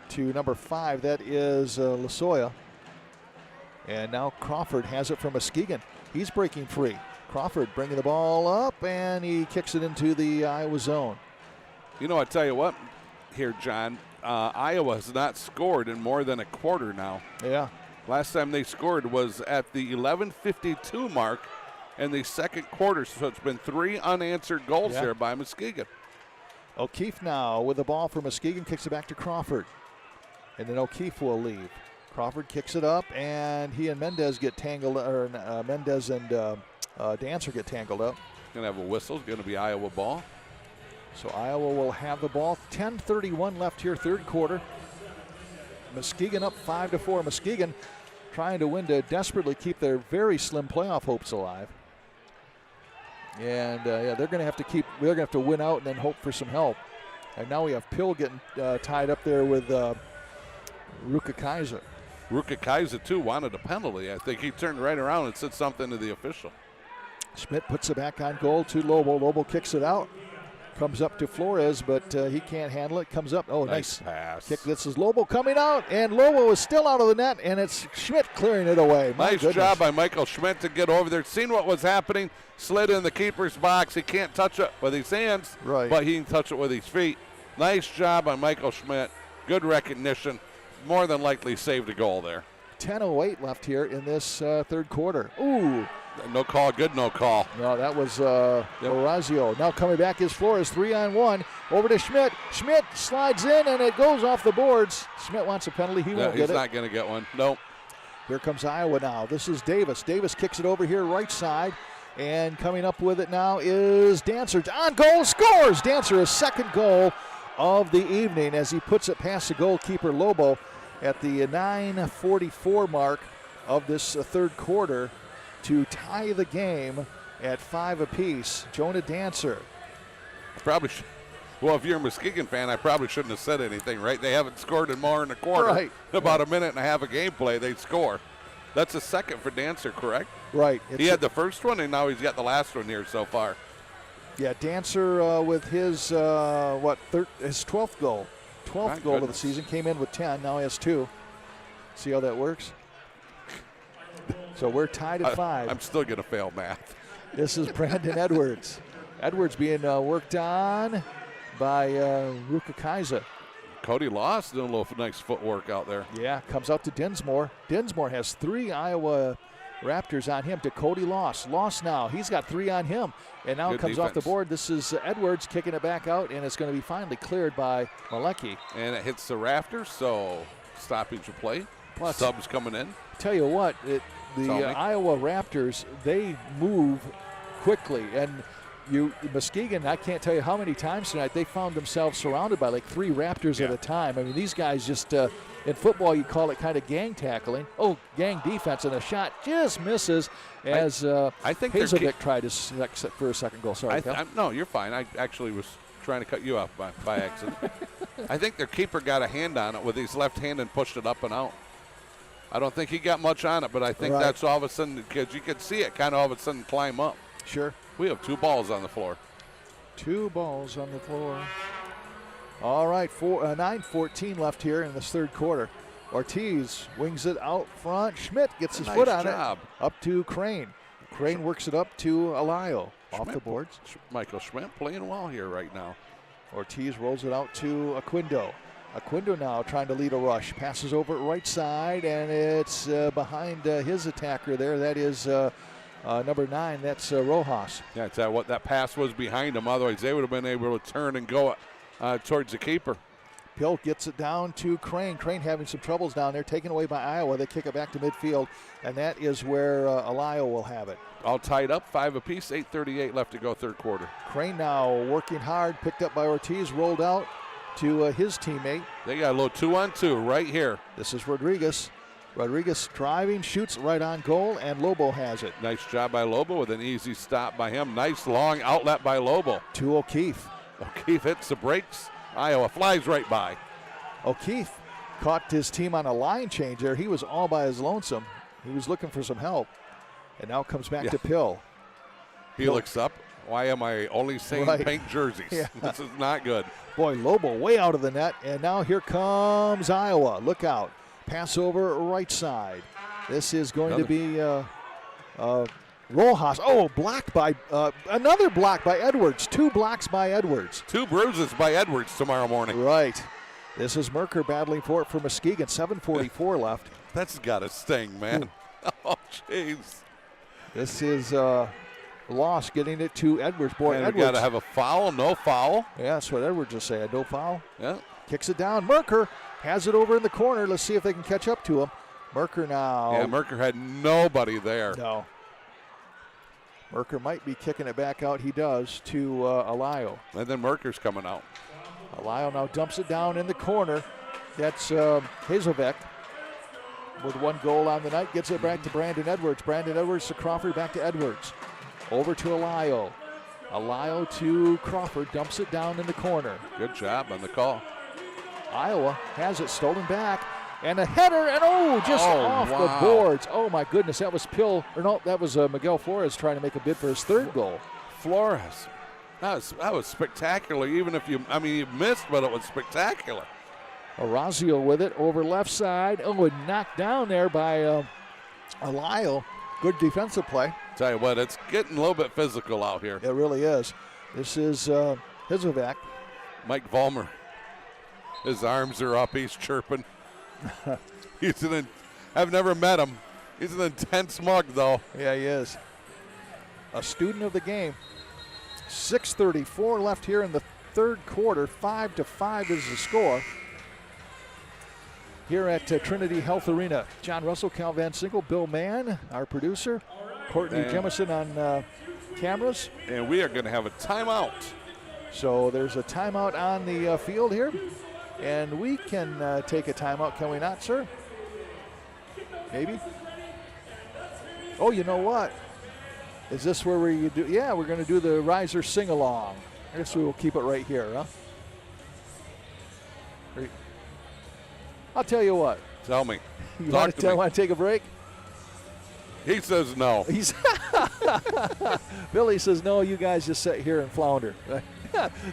to number 5. That is Losoya. And now Crawford has it from Muskegon. He's breaking free. Crawford bringing the ball up, and he kicks it into the Iowa zone. You know, I tell you what here, John, Iowa has not scored in more than a quarter now. Yeah. Last time they scored was at the 11:52 mark in the second quarter, so it's been 3 unanswered goals there by Muskegon. O'Keefe now with the ball for Muskegon, kicks it back to Crawford. And then O'Keefe will leave. Crawford kicks it up, and he and Mendez get tangled, or Mendez and Dancer get tangled up. Going to have a whistle. It's going to be Iowa ball. So Iowa will have the ball. 10:31 left here, third quarter. Muskegon up 5-4. Muskegon trying to win to desperately keep their very slim playoff hopes alive. And they're going to have to they're going to have to win out and then hope for some help. And now we have Pill getting tied up there with Ruka Kaiser. Ruka Kaiser, too, wanted a penalty. I think he turned right around and said something to the official. Schmidt puts it back on goal to Lobo. Lobo kicks it out. Comes up to Flores, but he can't handle it. Comes up. Oh, nice pass. Kick. This is Lobo coming out, and Lobo is still out of the net, and it's Schmidt clearing it away. Nice job by Michael Schmidt to get over there. Seen what was happening. Slid in the keeper's box. He can't touch it with his hands, but he can touch it with his feet. Nice job by Michael Schmidt. Good recognition. More than likely saved a goal there. 10:08 left here in this third quarter. Ooh. No call, good no call. No, that was Orazio. Now coming back is Flores, 3-on-1. Over to Schmidt. Schmidt slides in, and it goes off the boards. Schmidt wants a penalty. He won't get it. He's not going to get one. Nope. Here comes Iowa now. This is Davis. Davis kicks it over here right side. And coming up with it now is Dancer. On goal, scores! Dancer, his second goal of the evening as he puts it past the goalkeeper Lobo at the 9:44 mark of this third quarter. to tie the game at 5 apiece. Jonah Dancer. Probably should. Well, if you're a Muskegon fan, I probably shouldn't have said anything, right? They haven't scored in more than a quarter. Right. In about a minute and a half of gameplay, they score. That's a second for Dancer, correct? Right. He had the first one, and now he's got the last one here so far. Yeah, Dancer with his, his 12th goal. 12th goal of the season. Came in with 10, now he has 2. See how that works? So we're tied at 5. I'm still going to fail math. This is Brandon Edwards. Edwards being worked on by Ruka Kaiser. Cody Loss doing a little nice footwork out there. Yeah, comes out to Dinsmore. Dinsmore has 3 Iowa Raptors on him to Cody Loss. Loss now, he's got 3 on him. And now Good comes defense. off the board. This is Edwards kicking it back out, and it's going to be finally cleared by Malecki. And it hits the rafters, so stoppage of play. Plus, Subs coming in. Tell you what, the Iowa Raptors, they move quickly. And Muskegon, I can't tell you how many times tonight they found themselves surrounded by like 3 Raptors at a time. I mean, these guys just, in football, you call it kind of gang tackling. Oh, gang defense, and a shot just misses as I think Hazovic tried for a second goal. Sorry, no, you're fine. I actually was trying to cut you off by accident. I think their keeper got a hand on it with his left hand and pushed it up and out. I don't think he got much on it, but I think that's all of a sudden, because you could see it kind of all of a sudden climb up. Sure. We have 2 balls on the floor. 2 balls on the floor. All right, 9:14 left here in this third quarter. Ortiz wings it out front. Schmidt gets his foot on it. Up to Crane. Crane works it up to Alayo. Off the boards. Michael Schmidt playing well here right now. Ortiz rolls it out to Aquindo. Aquindo now trying to lead a rush. Passes over at right side, and it's behind his attacker there. That is number 9. That's Rojas. Yeah, it's what that pass was behind him. Otherwise, they would have been able to turn and go towards the keeper. Pill gets it down to Crane. Crane having some troubles down there, taken away by Iowa. They kick it back to midfield, and that is where Alayo will have it. All tied up, 5 apiece, 8:38 left to go third quarter. Crane now working hard, picked up by Ortiz, rolled out to his teammate. They got a little 2-on-2 right here. This is Rodriguez. Rodriguez driving, shoots right on goal, and Lobo has it. Nice job by Lobo with an easy stop by him. Nice long outlet by Lobo. To O'Keefe. O'Keefe hits the brakes. Iowa flies right by. O'Keefe caught his team on a line change there. He was all by his lonesome. He was looking for some help. And now comes back to Pill. He looks up. Why am I only seeing pink jerseys? Yeah. This is not good. Boy, Lobo way out of the net. And now here comes Iowa. Look out. Pass over right side. This is going to be Rojas. Oh, blocked by another block by Edwards. 2 blocks by Edwards. 2 bruises by Edwards tomorrow morning. Right. This is Merker battling for it for Muskegon. 7:44 left. That's got to sting, man. Oh, jeez. This is Loss getting it to Edwards. Boy, and Edwards. Got to have a foul. No foul. Yeah, that's what Edwards just said. No foul. Yeah. Kicks it down. Merker has it over in the corner. Let's see if they can catch up to him. Merker now. Yeah, Merker had nobody there. No. Merker might be kicking it back out. He does to Alayo. And then Merker's coming out. Alayo now dumps it down in the corner. That's Hazelbeck with 1 goal on the night. Gets it back to Brandon Edwards. Brandon Edwards to Crawford. Back to Edwards. Over to Alayo. Alayo to Crawford. Dumps it down in the corner. Good job on the call. Iowa has it stolen back. And a header, and off the boards. Oh, my goodness, that was that was Miguel Flores trying to make a bid for his 3rd goal. Flores, that was spectacular. Even if you missed, but it was spectacular. Orazio with it over left side. Oh, and knocked down there by Alayo. Good defensive play. Tell you what, it's getting a little bit physical out here. It really is. This is Hizovac. Mike Vollmer. His arms are up. He's chirping. I've never met him. He's an intense mug, though. Yeah, he is. A student of the game. 6:34 left here in the third quarter. 5-5 is the score. Here at Trinity Health Arena. John Russell, Cal Van Sinkle, Bill Mann, our producer. Courtney Jemison on cameras. And we are going to have a timeout. So there's a timeout on the field here. And we can take a timeout, can we not, sir? Maybe? Oh, you know what? Is this where we do? Yeah, we're going to do the riser sing-along. I guess we will keep it right here, huh? I'll tell you what. Tell me. You want to take a break? He says no. Billy says no. You guys just sit here and flounder.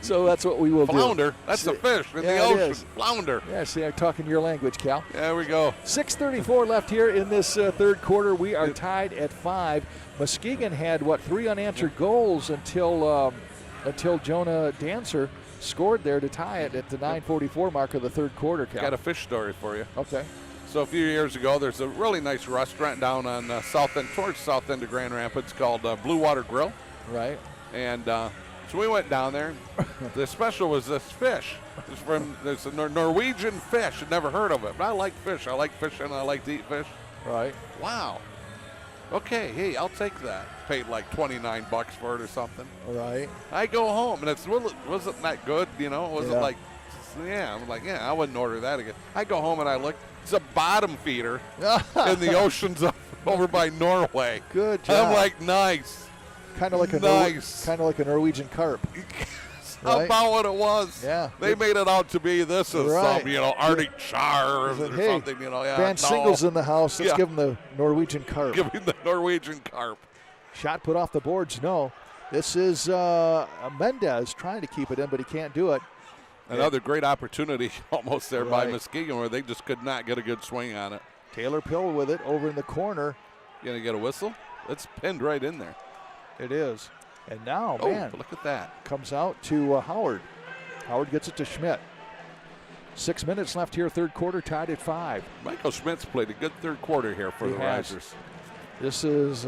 So that's what we will do. Flounder? That's a fish in the ocean. Flounder. Yeah, see, I'm talking your language, Cal. There we go. 6:34 left here in this third quarter. We are tied at 5. Muskegon had, 3 unanswered goals until Jonah Dancer scored there to tie it at the 9:44 mark of the third quarter, Cal. Got a fish story for you. Okay. So a few years ago, there's a really nice restaurant down on towards south end of Grand Rapids called Blue Water Grill. Right. And so we went down there. The special was this fish. It's a Norwegian fish. I'd never heard of it, but I like fish. I like fishing. I like to eat fish. Right. Wow. Okay, hey, I'll take that. Paid like $29 for it or something. Right. I go home and wasn't that good, you know? Was it like, I'm like, I wouldn't order that again. I go home and I look. It's a bottom feeder in the oceans over by Norway. Good job. I'm like, nice. Kind of like a Norwegian carp. How about what it was? Yeah. They made it out to be this is some, Arctic char or something, Van Single's in the house. Let's give him the Norwegian carp. Give him the Norwegian carp. Shot put off the boards. No. This is Mendez trying to keep it in, but he can't do it. Another great opportunity almost there by Muskegon where they just could not get a good swing on it. Taylor Pill with it over in the corner. You going to get a whistle? It's pinned right in there. It is. And now, look at that. Comes out to Howard. Howard gets it to Schmidt. 6 minutes left here, third quarter, tied at 5. Michael Schmidt's played a good third quarter here for the Risers. This is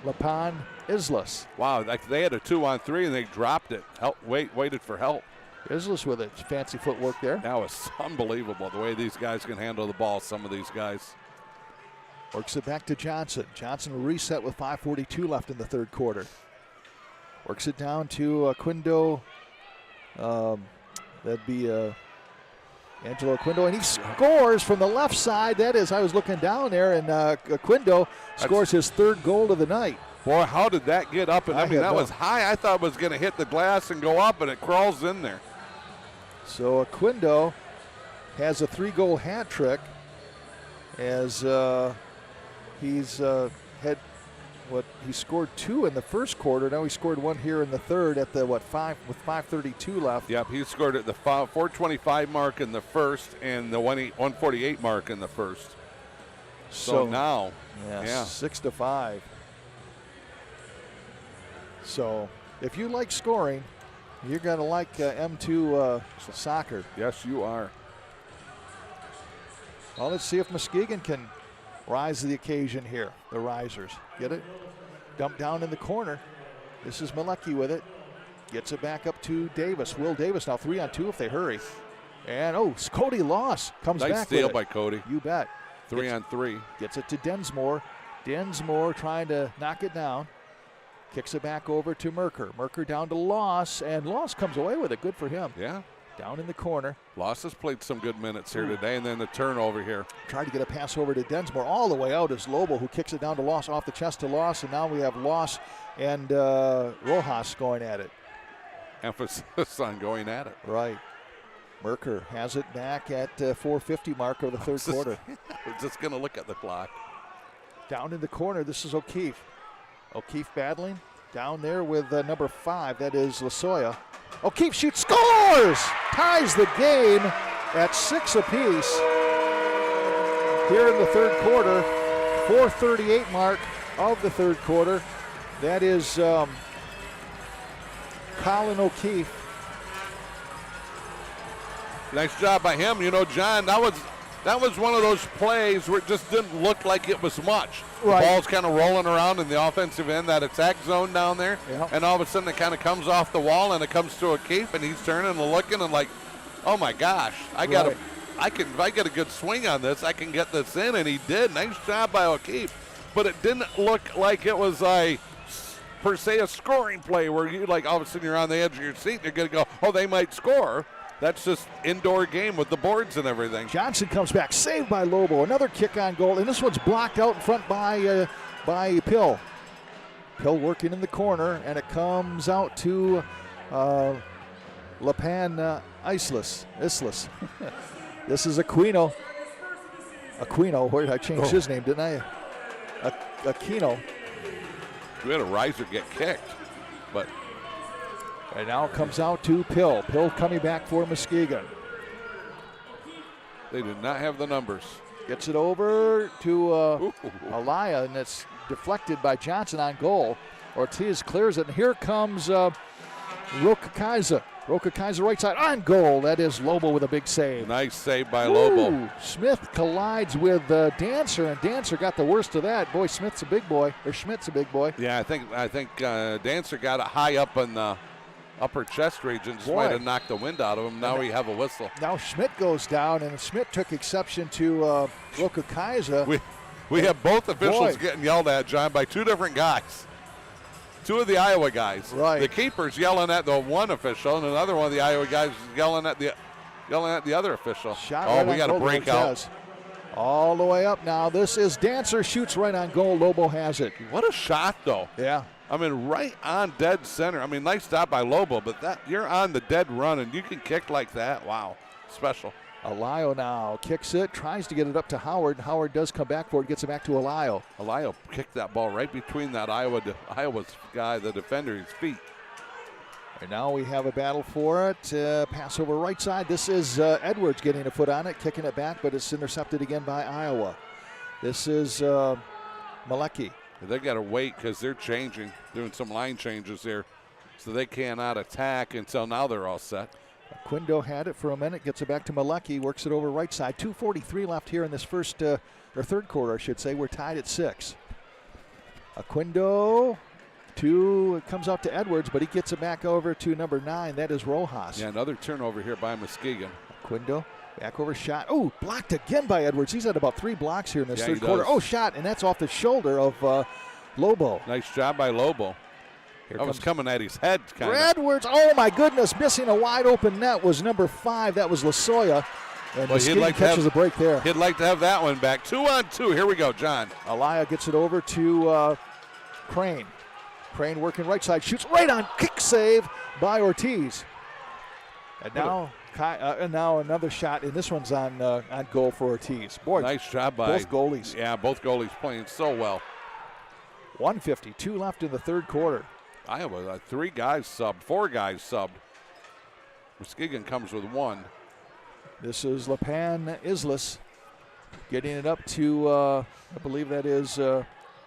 Lapan Islas. Wow, they had a 2-on-3 and they dropped it. Waited for help. Islas with it. Fancy footwork there. That was unbelievable, the way these guys can handle the ball, some of these guys. Works it back to Johnson. Johnson will reset with 5:42 left in the third quarter. Works it down to Quindo. That'd be Angelo Quindo, and he scores from the left side. That is, I was looking down there, and Quindo scores his third goal of the night. Boy, how did that get up? And I mean, that was high. I thought it was going to hit the glass and go up, and it crawls in there. So Quindo has a 3-goal hat trick as he's had he scored 2 in the first quarter. Now he scored 1 here in the third at the with 5:32 left. Yep, he scored at the 4:25 mark in the first and the 1:48 mark in the first. So now, 6-5. So if you like scoring, you're going to like M2 soccer. Yes, you are. Well, let's see if Muskegon can rise to the occasion here. The Risers. Get it? Dump down in the corner. This is Malecki with it. Gets it back up to Davis. Will Davis now 3-on-2 if they hurry. And, Cody Loss comes back with it. Nice steal by Cody. You bet. 3-on-3. Gets it to Densmore. Densmore trying to knock it down. Kicks it back over to Merker. Merker down to Loss, and Loss comes away with it. Good for him. Yeah. Down in the corner. Loss has played some good minutes here today, and then the turnover here. Tried to get a pass over to Densmore. All the way out is Lobo, who kicks it down to Loss, off the chest to Loss, and now we have Loss and Rojas going at it. Emphasis on going at it. Right. Merker has it back at 4:50 mark of the third quarter. We're just going to look at the clock. Down in the corner, this is O'Keefe. O'Keefe battling down there with number 5. That is Lasoya. O'Keefe shoots, scores! Ties the game at 6 apiece. Here in the third quarter, 4:38 mark of the third quarter. That is Colin O'Keefe. Nice job by him. John, that was one of those plays where it just didn't look like it was much. Right. The ball's kind of rolling around in the offensive end, that attack zone down there, yep. And all of a sudden it kind of comes off the wall and it comes to O'Keefe, and he's turning and looking and like, oh my gosh, if I get a good swing on this, I can get this in, and he did. Nice job by O'Keefe, but it didn't look like it was per se a scoring play where you all of a sudden you're on the edge of your seat and you're going to go, oh, they might score. that's just indoor game with the boards and everything. Johnson comes back, saved by Lobo. Another kick on goal, and this one's blocked out in front by Pill. Pill working in the corner, and it comes out to Lepan Islas. This is Aquino. Where did I change his name, didn't I? Aquino. We had a riser get kicked, but. And now it comes out to Pill. Pill coming back for Muskegon. They did not have the numbers. Gets it over to Alaya, and it's deflected by Johnson on goal. Ortiz clears it, and here comes Rokakaiza. Rokakaiza right side on goal. That is Lobo with a big save. Nice save by Lobo. Smith collides with Dancer, and Dancer got the worst of that. Boy, Smith's a big boy, or Schmidt's a big boy. Yeah, I think Dancer got it high up in the upper chest region. Just might have knocked the wind out of him. Now we have a whistle. Now Schmidt goes down, and Schmidt took exception to Rokakaiza. We have both officials getting yelled at, John, by two different guys. Two of the Iowa guys. Right. The keeper's yelling at the one official, and another one of the Iowa guys is yelling at the other official. Shot we got to break out. All the way up now. This is Dancer, shoots right on goal. Lobo has it. What a shot, though. Yeah. I mean, right on dead center. I mean, nice stop by Lobo, but you're on the dead run, and you can kick like that. Wow, special. Alayo now kicks it, tries to get it up to Howard. Howard does come back for it, gets it back to Alayo. Alayo kicked that ball right between that Iowa's guy, the defender, his feet. And now we have a battle for it. Pass over right side. This is Edwards getting a foot on it, kicking it back, but it's intercepted again by Iowa. This is Malecki. They got to wait because they're changing, doing some line changes there, so they cannot attack until now they're all set. Quindo had it for a minute, gets it back to Malecki, works it over right side. 2:43 left here in this third quarter, I should say. We're tied at 6. Quindo comes out to Edwards, but he gets it back over to number 9. That is Rojas. Yeah, another turnover here by Muskegon. Quindo, back over shot. Oh, blocked again by Edwards. He's had about 3 blocks here in this third quarter. Oh, shot, and that's off the shoulder of Lobo. Nice job by Lobo. That was coming at his head, kind of. Edwards, oh my goodness, missing a wide open net was number 5. That was Lasoya. And Muskegon catches a break there. He'd like to have that one back. 2-on-2. Here we go, John. Alaya gets it over to Crane. Crane working right side, shoots right on, kick save by Ortiz. And now another shot, and this one's on goal for Ortiz. Boy, nice job by both goalies. Yeah, both goalies playing so well. 1:52 left in the third quarter. Iowa, 4 guys subbed. Muskegon comes with 1. This is Lepan Islas getting it up to, I believe that is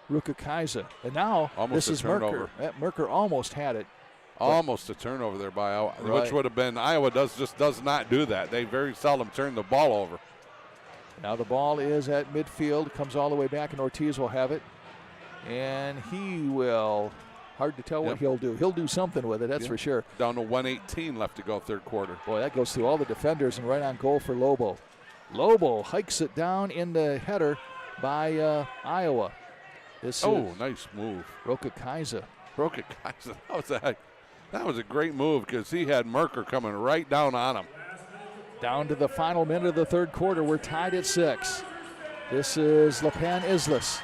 Rukakaiza. And now almost this is turnover. Merker. Merker almost had it. Almost a turnover there by Iowa, right. Which would have been, Iowa does not do that. They very seldom turn the ball over. Now the ball is at midfield, comes all the way back, and Ortiz will have it. And he will... Hard to tell what he'll do. He'll do something with it, that's for sure. Down to 1:18 left to go third quarter. Boy, that goes through all the defenders and right on goal for Lobo. Lobo hikes it down in the header by Iowa. Nice move. Rokakaiza. That was a great move because he had Merker coming right down on him. Down to the final minute of the third quarter. We're tied at 6. This is Lepan Islas.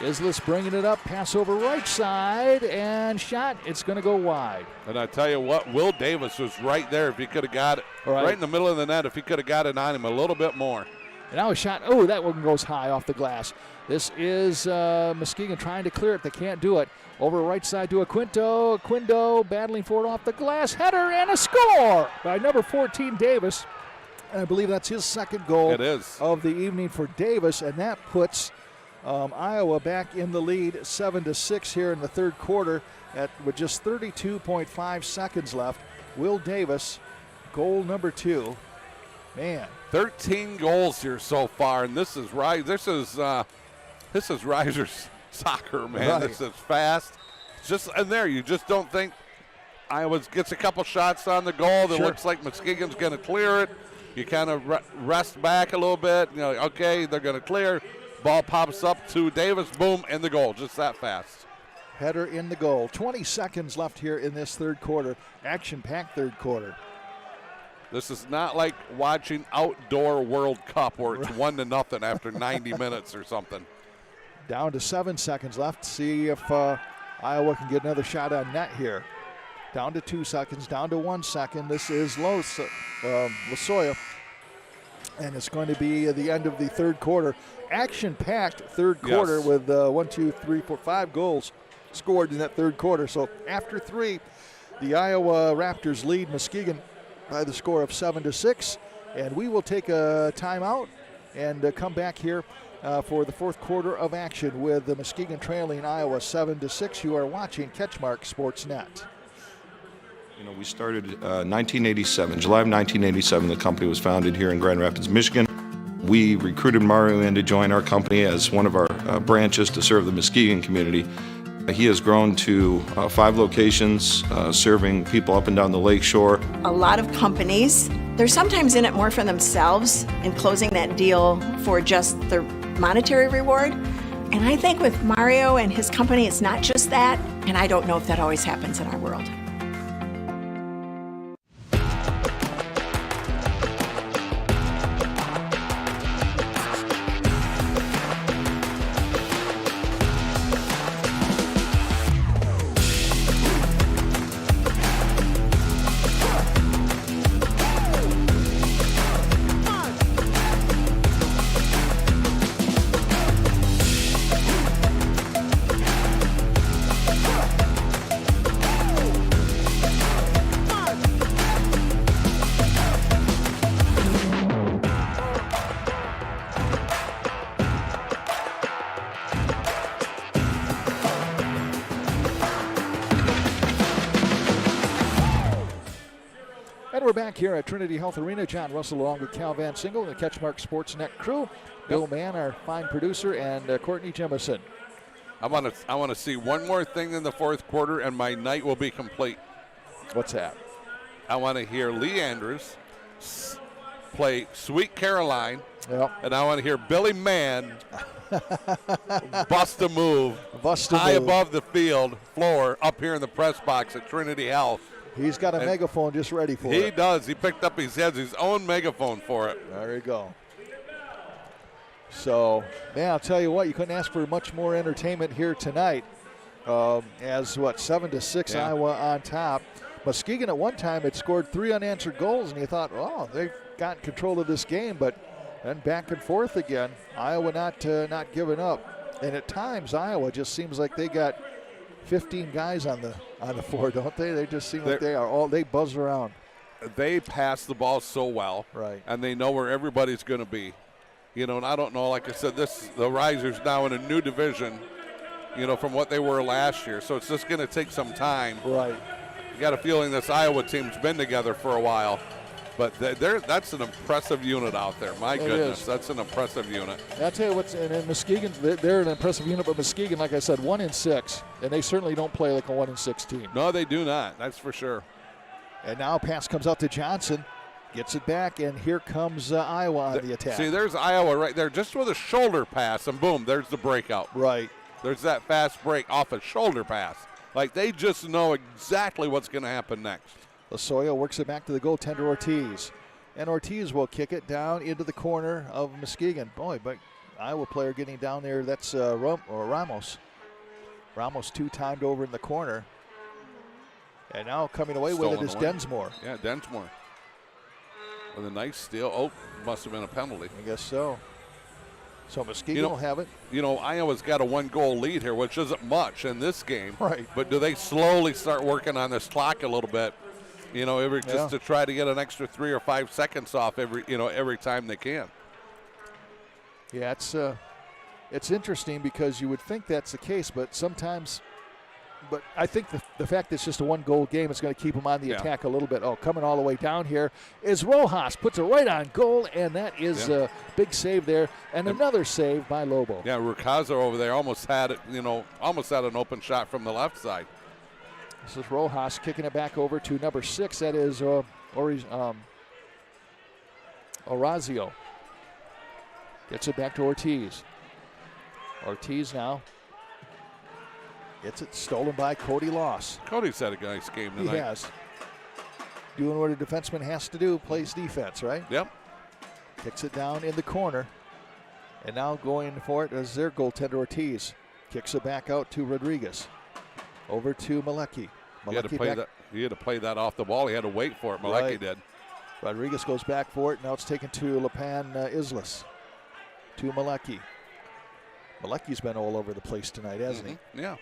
Islas bringing it up, pass over right side, and shot. It's going to go wide. And I tell you what, Will Davis was right there if he could have got it. Right in the middle of the net if he could have got it on him a little bit more. And now a shot. Oh, that one goes high off the glass. This is Muskegon trying to clear it. They can't do it. Over right side to Aquinto. Quindo battling for it off the glass. Header and a score by number 14, Davis. And I believe that's his second goal of the evening for Davis. And that puts Iowa back in the lead 7-6 here in the third quarter with just 32.5 seconds left. Will Davis, goal number 2. Man. 13 goals here so far, and this is Risers soccer, man. Right. This is fast. Just in there, you just don't think Iowa gets a couple shots on the goal that looks like Muskegon's going to clear it. You kind of rest back a little bit. You know, okay, they're going to clear. Ball pops up to Davis, boom, and the goal, just that fast. Header in the goal. 20 seconds left here in this third quarter. Action-packed third quarter. This is not like watching outdoor World Cup where it's 1-0 after 90 minutes or something. Down to 7 seconds left. See if Iowa can get another shot on net here. Down to 2 seconds, down to 1 second. This is Losoya. And it's going to be the end of the third quarter. Action-packed third quarter with 5 goals scored in that third quarter. So after 3, the Iowa Raptors lead Muskegon by the score of 7-6. And we will take a timeout and come back here for the fourth quarter of action with the Muskegon trailing Iowa 7-6. You are watching CatchMark SportsNet. You know, we started 1987, July of 1987. The company was founded here in Grand Rapids, Michigan. We recruited Mario in to join our company as one of our branches to serve the Muskegon community. He has grown to 5 locations, serving people up and down the lake shore. A lot of companies, they're sometimes in it more for themselves and closing that deal for just their monetary reward. And I think with Mario and his company, it's not just that. And I don't know if that always happens in our world. And we're back here at Trinity Health Arena. John Russell along with Cal Van Single and the CatchMark SportsNet crew. Bill Mann, our fine producer, and Courtney Jemison. I want to see one more thing in the fourth quarter, and my night will be complete. What's that? I want to hear Lee Andrews play Sweet Caroline, and I want to hear Billy Mann bust a move high above the field floor up here in the press box at Trinity Health. He's got a megaphone just ready for it. He does. He picked up his own megaphone for it. There you go. So, man, I'll tell you what, you couldn't ask for much more entertainment here tonight. 7-6 Iowa on top. Muskegon at one time had scored 3 unanswered goals, and you thought, oh, they've got control of this game, but then back and forth again. Iowa not giving up. And at times, Iowa just seems like they got 15 guys on the floor, don't they? They just seem like they buzz around. They pass the ball so well, right? And they know where everybody's going to be. You know, and I don't know. Like I said, the Risers now in a new division. You know, from what they were last year, so it's just going to take some time. Right. You got a feeling this Iowa team's been together for a while, but that's an impressive unit out there. My goodness, that's an impressive unit. I'll tell you what's in Muskegon, they're an impressive unit, but Muskegon, like I said, 1-6, and they certainly don't play like a 1-6 team. No, they do not. That's for sure. And now a pass comes out to Johnson, gets it back, and here comes Iowa on the attack. See, there's Iowa right there, just with a shoulder pass, and boom, there's the breakout. Right. There's that fast break off a shoulder pass. Like, they just know exactly what's going to happen next. Losoya works it back to the goaltender Ortiz. And Ortiz will kick it down into the corner of Muskegon. Boy, but Iowa player getting down there, that's Ramos. Ramos 2-timed over in the corner. And now coming away with it is Densmore. Yeah, Densmore. With a nice steal. Oh, must have been a penalty. I guess so. So Muskegon will have it. You know, Iowa's got a 1-goal lead here, which isn't much in this game. Right. But do they slowly start working on this clock a little bit? You know, just to try to get an extra 3 or 5 seconds off every time they can. Yeah, it's interesting because you would think that's the case, but sometimes. But I think the fact that it's just a 1-goal game is going to keep them on the attack a little bit. Oh, coming all the way down here is Rojas. Puts it right on goal, and that is a big save there. And another save by Lobo. Yeah, Rucaza over there almost had it, almost had an open shot from the left side. This is Rojas kicking it back over to number 6. That is Orazio. Gets it back to Ortiz. Ortiz now. Gets it stolen by Cody Loss. Cody's had a nice game tonight. He has. doing what a defenseman has to do, plays defense, right? Yep. Kicks it down in the corner. And now going for it is their goaltender Ortiz. Kicks it back out to Rodriguez. Over to Malecki. He had to play that off the ball. He had to wait for it. Malecki Right. did. Rodriguez goes back for it. Now it's taken to Lepan Islas. To Malecki. Malecki's been all over the place tonight, hasn't he? Yeah.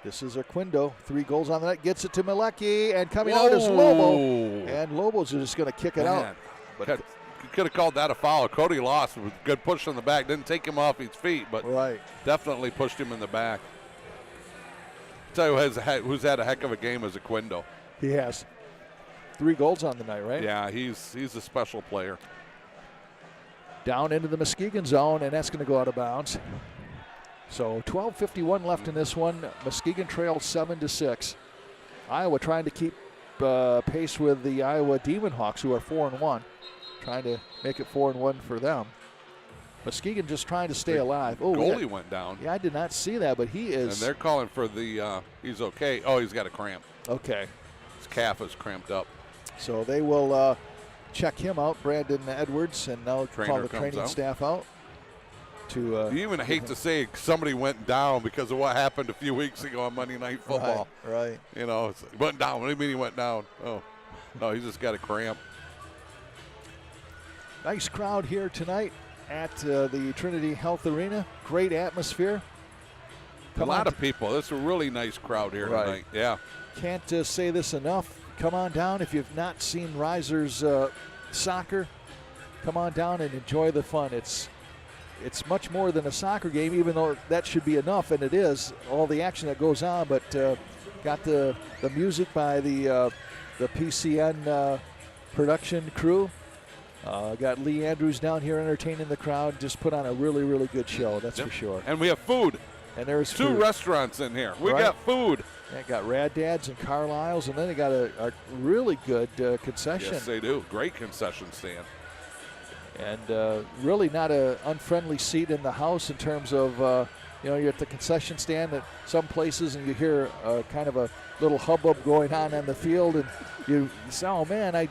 This is Arquindo. 3 goals on the night. Gets it to Malecki. And coming out is Lobo. And Lobo's just going to kick it out. But You could have called that a foul. Cody lost with a good push in the back. Didn't take him off his feet, but definitely pushed him in the back. Tell you who's had a heck of a game is Arquindo. He has 3 goals on the night, right? Yeah, he's a special player. Down into the Muskegon zone, and that's going to go out of bounds. So 12:51 left in this one. Muskegon trails 7-6. Iowa trying to keep pace with the Iowa Demon Hawks, who are 4-1, trying to make it 4-1 for them. Muskegon just trying to stay alive. Oh, goalie went down. Yeah, I did not see that, but he is. And they're calling for the. He's okay. Oh, he's got a cramp. Okay. His calf is cramped up. So they will check him out, Brandon Edwards, and now call the training staff out. You even hate to say somebody went down because of what happened a few weeks ago on Monday Night Football. Right. You know, it's, went down. What do you mean he went down? Oh, no, he just got a cramp. Nice crowd here tonight at the Trinity Health Arena. Great atmosphere. A lot of people. This is a really nice crowd here tonight. Yeah. Can't say this enough. Come on down if you've not seen Risers soccer. Come on down and enjoy the fun. It's much more than a soccer game, even though that should be enough, and it is, all the action that goes on. But got the music by the PCN production crew. Got Lee Andrews down here entertaining the crowd. Just put on a really, really good show, that's for sure. And we have food. And there's 2 restaurants in here. We got food. Yeah, got Rad Dad's and Carlisle's, and then they got a really good concession. Yes, they do. Great concession stand. And really not an unfriendly seat in the house in terms of, you're at the concession stand at some places and you hear kind of a little hubbub going on the field, and you say, oh man, I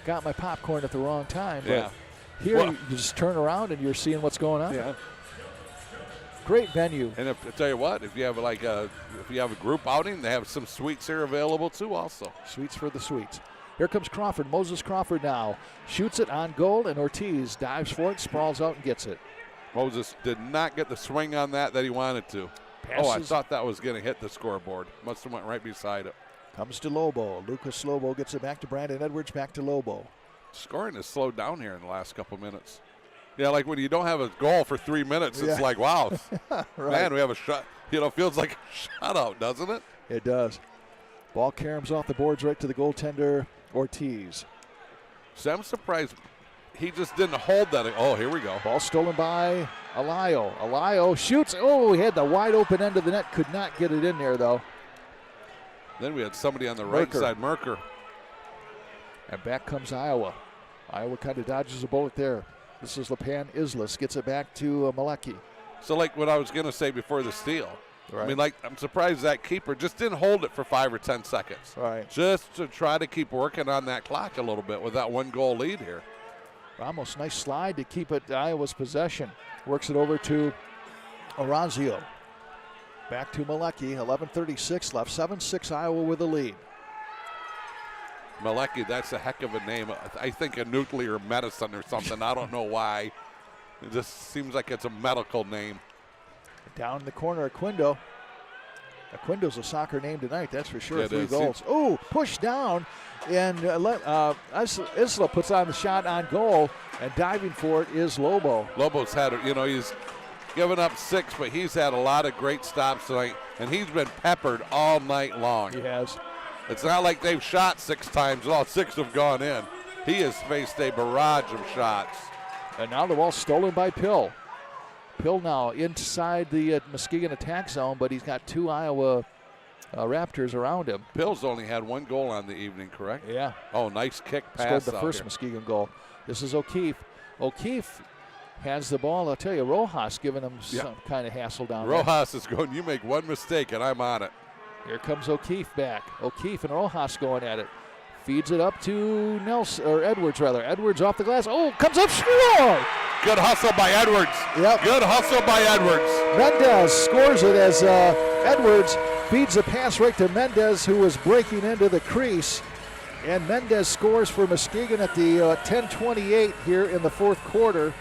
got my popcorn at the wrong time. But here you just turn around and you're seeing what's going on. Yeah. Great venue. And I tell you what, if you have a group outing, they have some suites here available too also. Suites for the suites. Here comes Crawford. Moses Crawford now shoots it on goal, and Ortiz dives for it, sprawls out and gets it. Moses did not get the swing on that he wanted to. Passes. Oh, I thought that was going to hit the scoreboard. Must have went right beside it. Comes to Lobo. Lucas Lobo gets it back to Brandon Edwards, back to Lobo. Scoring has slowed down here in the last couple minutes. Yeah, like when you don't have a goal for 3 minutes, it's like, wow, man, we have a shot. Feels like a shutout, doesn't it? It does. Ball caroms off the boards right to the goaltender, Ortiz. So I'm surprised he just didn't hold that. Oh, here we go. Ball stolen by Alayo. Alayo shoots. Oh, he had the wide open end of the net. Could not get it in there, though. Then we had somebody on the right side, Merker. And back comes Iowa. Iowa kind of dodges a bullet there. This is Lepan Islas. Gets it back to Malecki. So like what I was going to say before the steal. Right. I mean, I'm surprised that keeper just didn't hold it for 5 or 10 seconds. Right. Just to try to keep working on that clock a little bit with that 1-goal lead here. Ramos, nice slide to keep it Iowa's possession. Works it over to Orazio. Back to Malecki. 11:36 left. 7-6 Iowa with the lead. Malecki, that's a heck of a name. I think a nuclear medicine or something. I don't know why. It just seems like it's a medical name. Down in the corner, Arquindo. Arquindo's a soccer name tonight, that's for sure. Yeah, 3 goals. Oh, pushed down, and Isla puts on the shot on goal, and diving for it is Lobo. Lobo's had, he's given up 6, but he's had a lot of great stops tonight, and he's been peppered all night long. He has. It's not like they've shot 6 times, all 6 have gone in. He has faced a barrage of shots. And now the ball stolen by Pill. Pill now inside the Muskegon attack zone, but he's got 2 Iowa Raptors around him. Pill's only had 1 goal on the evening, correct? Yeah. Oh, nice kick pass. Scored the first here. Muskegon goal. This is O'Keefe. O'Keefe has the ball. I'll tell you, Rojas giving him some kind of hassle down there. Rojas is going, you make one mistake and I'm on it. Here comes O'Keefe back. O'Keefe and Rojas going at it. Feeds it up to Nelson, or Edwards rather. Edwards off the glass. Oh, comes up, score! Good hustle by Edwards. Yep. Good hustle by Edwards. Mendez scores it as Edwards feeds a pass right to Mendez, who was breaking into the crease. And Mendez scores for Muskegon at the 10:28 here in the fourth quarter.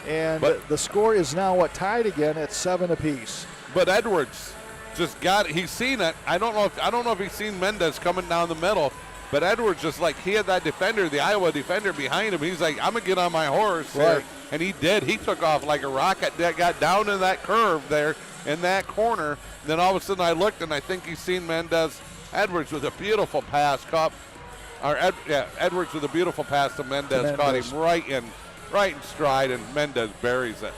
And the score is now tied again at 7 apiece. But Edwards just got it. He's seen it. I don't know if he's seen Mendez coming down the middle. But Edwards just like he had that defender, the Iowa defender behind him. He's like, I'm gonna get on my horse here. And he did. He took off like a rocket. That got down in that curve there in that corner. And then all of a sudden I looked and I think he's seen Mendez. Edwards with a beautiful pass Edwards with a beautiful pass to Mendez. Caught him right in stride, and Mendez buries it.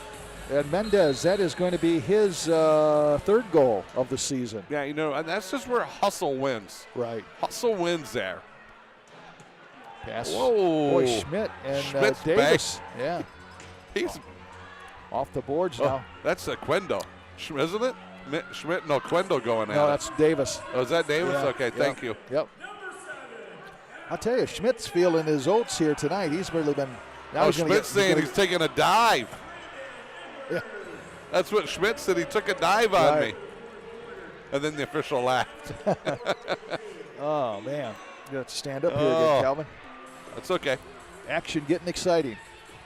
And Mendez, that is going to be his third goal of the season. Yeah, and that's just where hustle wins. Right. Hustle wins there. Pass. Whoa. Boy, Schmidt and Davis. Yeah. He's off the boards now. That's a Quendo, isn't it? Schmidt, no, Quendo going at it. No, that's Davis. Oh, is that Davis? Yeah. Okay, thank you. Yep. I'll tell you, Schmidt's feeling his oats here tonight. He's really been. Schmidt's saying he's taking a dive. Yeah. That's what Schmidt said. He took a dive on me. And then the official laughed. Oh, man. You have to stand up here again, Calvin. That's okay. Action getting exciting.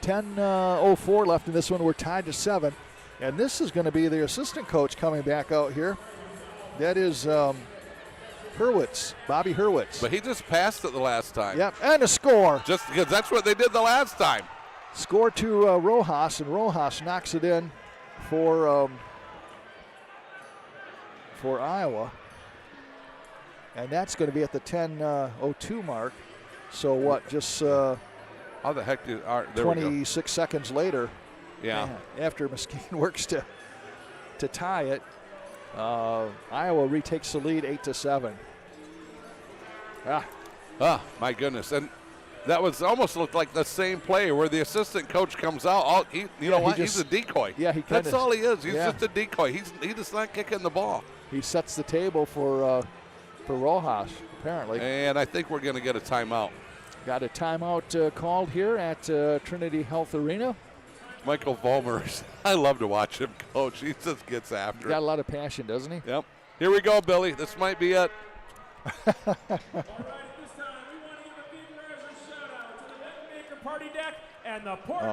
10:04 left in this one. We're tied to 7. And this is going to be the assistant coach coming back out here. That is Hurwitz, Bobby Hurwitz. But he just passed it the last time. Yep, and a score. Just because that's what they did the last time. Score to Rojas, and Rojas knocks it in for Iowa. And that's going to be at the 10:02 mark. So what, just how the heck did 26 seconds later. Yeah. Man, after Muskegon works to tie it, Iowa retakes the lead 8-7. My goodness. And that was almost looked like the same play where the assistant coach comes out. He's a decoy. Yeah, that's all he is. He's just a decoy. He just not kicking the ball. He sets the table for Rojas, apparently. And I think we're going to get a timeout. Got a timeout called here at Trinity Health Arena. Michael Vollmer, I love to watch him coach. He just gets after it. Got a lot of passion, doesn't he? Yep. Here we go, Billy. This might be it.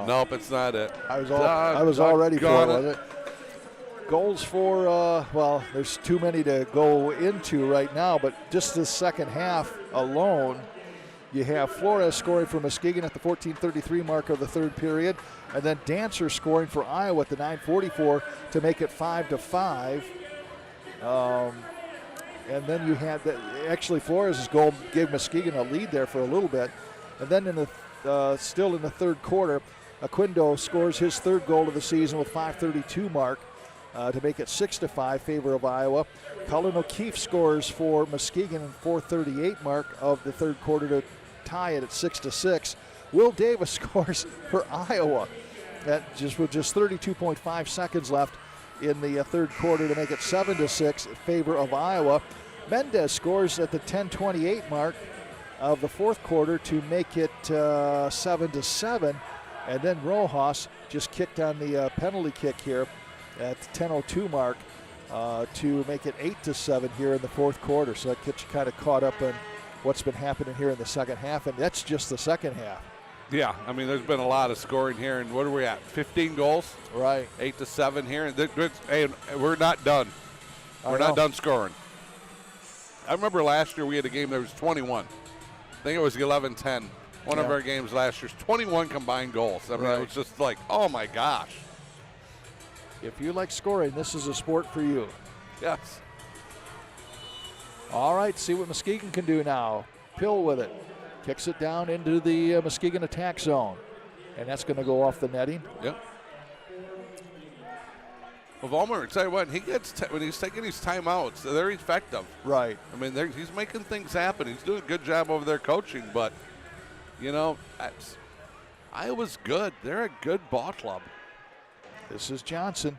Nope, it's not it. I was all ready for it, wasn't it? Goals for, there's too many to go into right now, but just the second half alone, you have Flores scoring for Muskegon at the 14:33 mark of the third period, and then Dancer scoring for Iowa at the 9:44 to make it 5-5. And then you had actually Flores' goal gave Muskegon a lead there for a little bit, and then still in the third quarter, Aquindo scores his third goal of the season with 5:32 mark to make it 6-5 favor of Iowa. Cullen O'Keefe scores for Muskegon in 4:38 mark of the third quarter to tie it at 6-6. Will Davis scores for Iowa with just 32.5 seconds left in the third quarter to make it 7-6 in favor of Iowa. Mendez scores at the 10:28 mark of the fourth quarter to make it 7-7, and then Rojas just kicked on the penalty kick here at the 10:02 mark to make it 8-7 here in the fourth quarter. So that gets you kind of caught up on what's been happening here in the second half, and that's just the second half. Yeah, I mean, there's been a lot of scoring here, and what are we at? 15 goals? Right. 8-7 here. Hey, we're not done. We're not done scoring. I remember last year we had a game that was 21. I think it was 11-10. One of our games last year's 21 combined goals. I mean, it was just like, oh my gosh. If you like scoring, this is a sport for you. Yes. All right, see what Muskegon can do now. Pill with it. Kicks it down into the Muskegon attack zone. And that's going to go off the netting. Yep. Well, Vollmer, tell you what, when he's taking these timeouts, they're effective. Right. I mean, he's making things happen. He's doing a good job over there coaching, but, Iowa's good. They're a good ball club. This is Johnson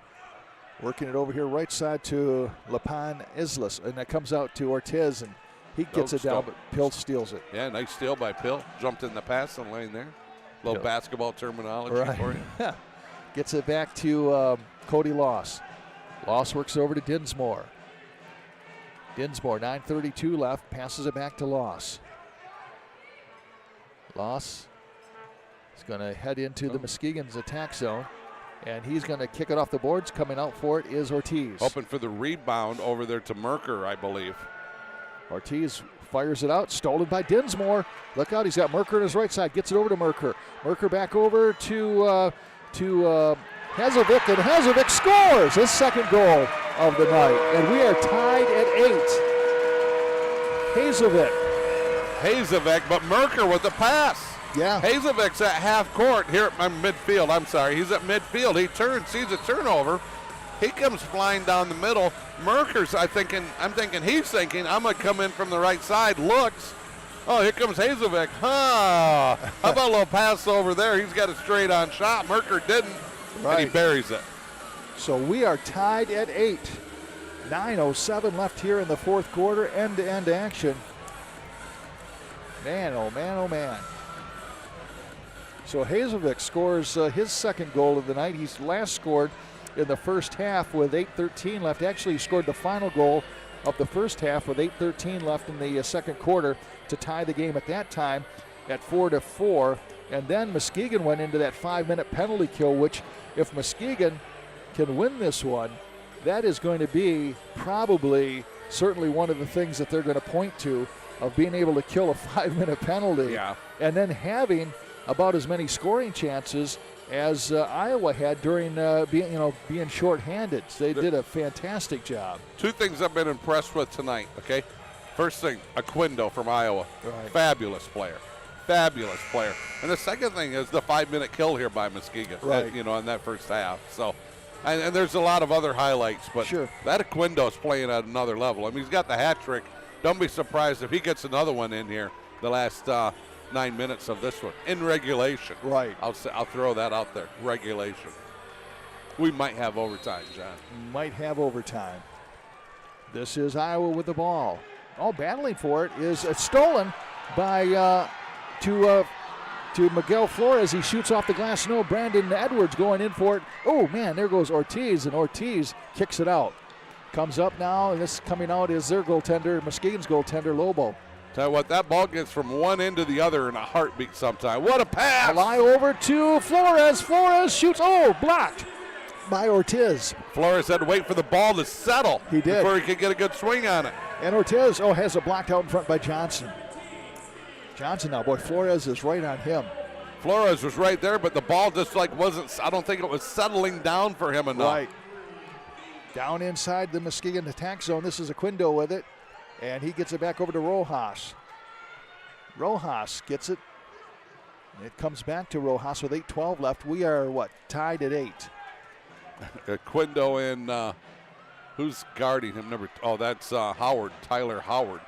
working it over here right side to Lapan Islas, and that comes out to Ortiz, and He gets it down, but Pill steals it. Yeah, nice steal by Pill. Jumped in the passing lane there. Little basketball terminology for you. Gets it back to Cody Loss. Loss works over to Dinsmore. Dinsmore, 9:32 left, passes it back to Loss. Loss is going to head into the Muskegon's attack zone, and he's going to kick it off the boards. Coming out for it is Ortiz. Hoping for the rebound over there to Merker, I believe. Ortiz fires it out, stolen by Dinsmore. Look out, he's got Merker on his right side, gets it over to Merker. Merker back over to Hazovic, and Hazovic scores his second goal of the night, and we are tied at 8. Hazovic, but Merker with the pass. Yeah. Hazovic's at half court here at midfield. I'm sorry, he's at midfield. He turns, sees a turnover. He comes flying down the middle. Merker's, I'm thinking he's thinking, I'm going to come in from the right side. Looks. Oh, here comes Hazovic. How about a little pass over there? He's got a straight on shot. Merker didn't, and he buries it. So we are tied at 8. 9:07 left here in the fourth quarter. End-to-end action. Man, oh man, oh man. So Hazovic scores his second goal of the night. He's last scored in the first half with 8:13 left. Actually, he scored the final goal of the first half with 8:13 left in the second quarter to tie the game at that time at 4-4. And then Muskegon went into that 5-minute penalty kill, which if Muskegon can win this one, that is going to be probably certainly one of the things that they're going to point to, of being able to kill a 5-minute penalty. Yeah. And then having about as many scoring chances as Iowa had during being shorthanded. They did a fantastic job. Two things I've been impressed with tonight, okay? First thing, Aquindo from Iowa. Right. Fabulous player. Fabulous player. And the second thing is the 5-minute kill here by Muskegon, right. In that first half. So, and there's a lot of other highlights, but sure. That Aquindo's playing at another level. I mean, he's got the hat trick. Don't be surprised if he gets another one in here the last 9 minutes of this one in regulation. Right. I'll throw that out there. Regulation. We might have overtime, John. Might have overtime. This is Iowa with the ball. Oh, battling for it is stolen by to Miguel Flores. He shoots off the glass. No, Brandon Edwards going in for it. Oh man, there goes Ortiz, and Ortiz kicks it out. Comes up now, and this coming out is their goaltender, Muskegon's goaltender, Lobo. Tell you what, that ball gets from one end to the other in a heartbeat sometime. What a pass! Fly over to Flores. Flores shoots. Oh, blocked by Ortiz. Flores had to wait for the ball to settle. He did. Before he could get a good swing on it. And Ortiz, has it blocked out in front by Johnson. Johnson now, boy, Flores is right on him. Flores was right there, but the ball just wasn't, I don't think it was settling down for him enough. Right. Down inside the Muskegon attack zone. This is Aquindo with it. And he gets it back over to Rojas. Rojas gets it. It comes back to Rojas with 8:12 left. We are, tied at 8. Aquindo and who's guarding him? That's Howard, Tyler Howard.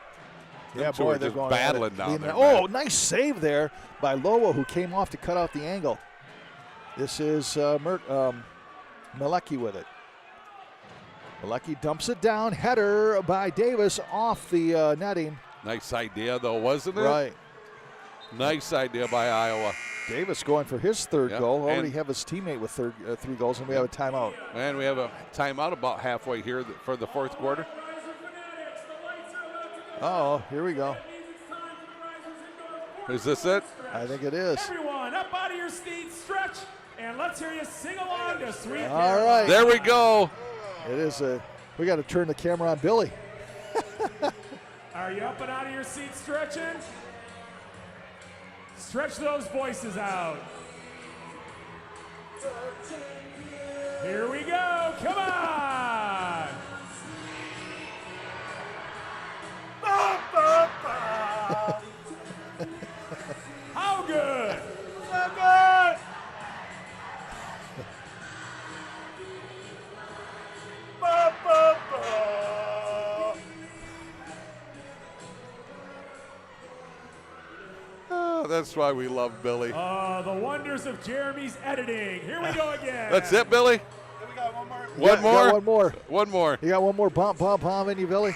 Yeah, boy, they're going battling down there. Oh, nice save there by Loa, who came off to cut out the angle. This is Malecki with it. Malecki dumps it down. Header by Davis off the netting. Nice idea, though, wasn't it? Right. Nice idea by Iowa. Davis going for his third goal. Already and have his teammate with 3 goals, and we have a timeout. And we have a timeout about halfway here for the fourth quarter. Oh, here we go. Is this it? I think it is. Everyone, up out of your seats, stretch, and let's hear you sing along to Sweet All right. There we go. It is we got to turn the camera on Billy. Are you up and out of your seat stretching? Stretch those voices out. Here we go. Come on. How good? So good. Oh, that's why we love Billy. The wonders of Jeremy's editing. Here we go again. That's it, Billy? One more. One more. You got one more bump in you, Billy?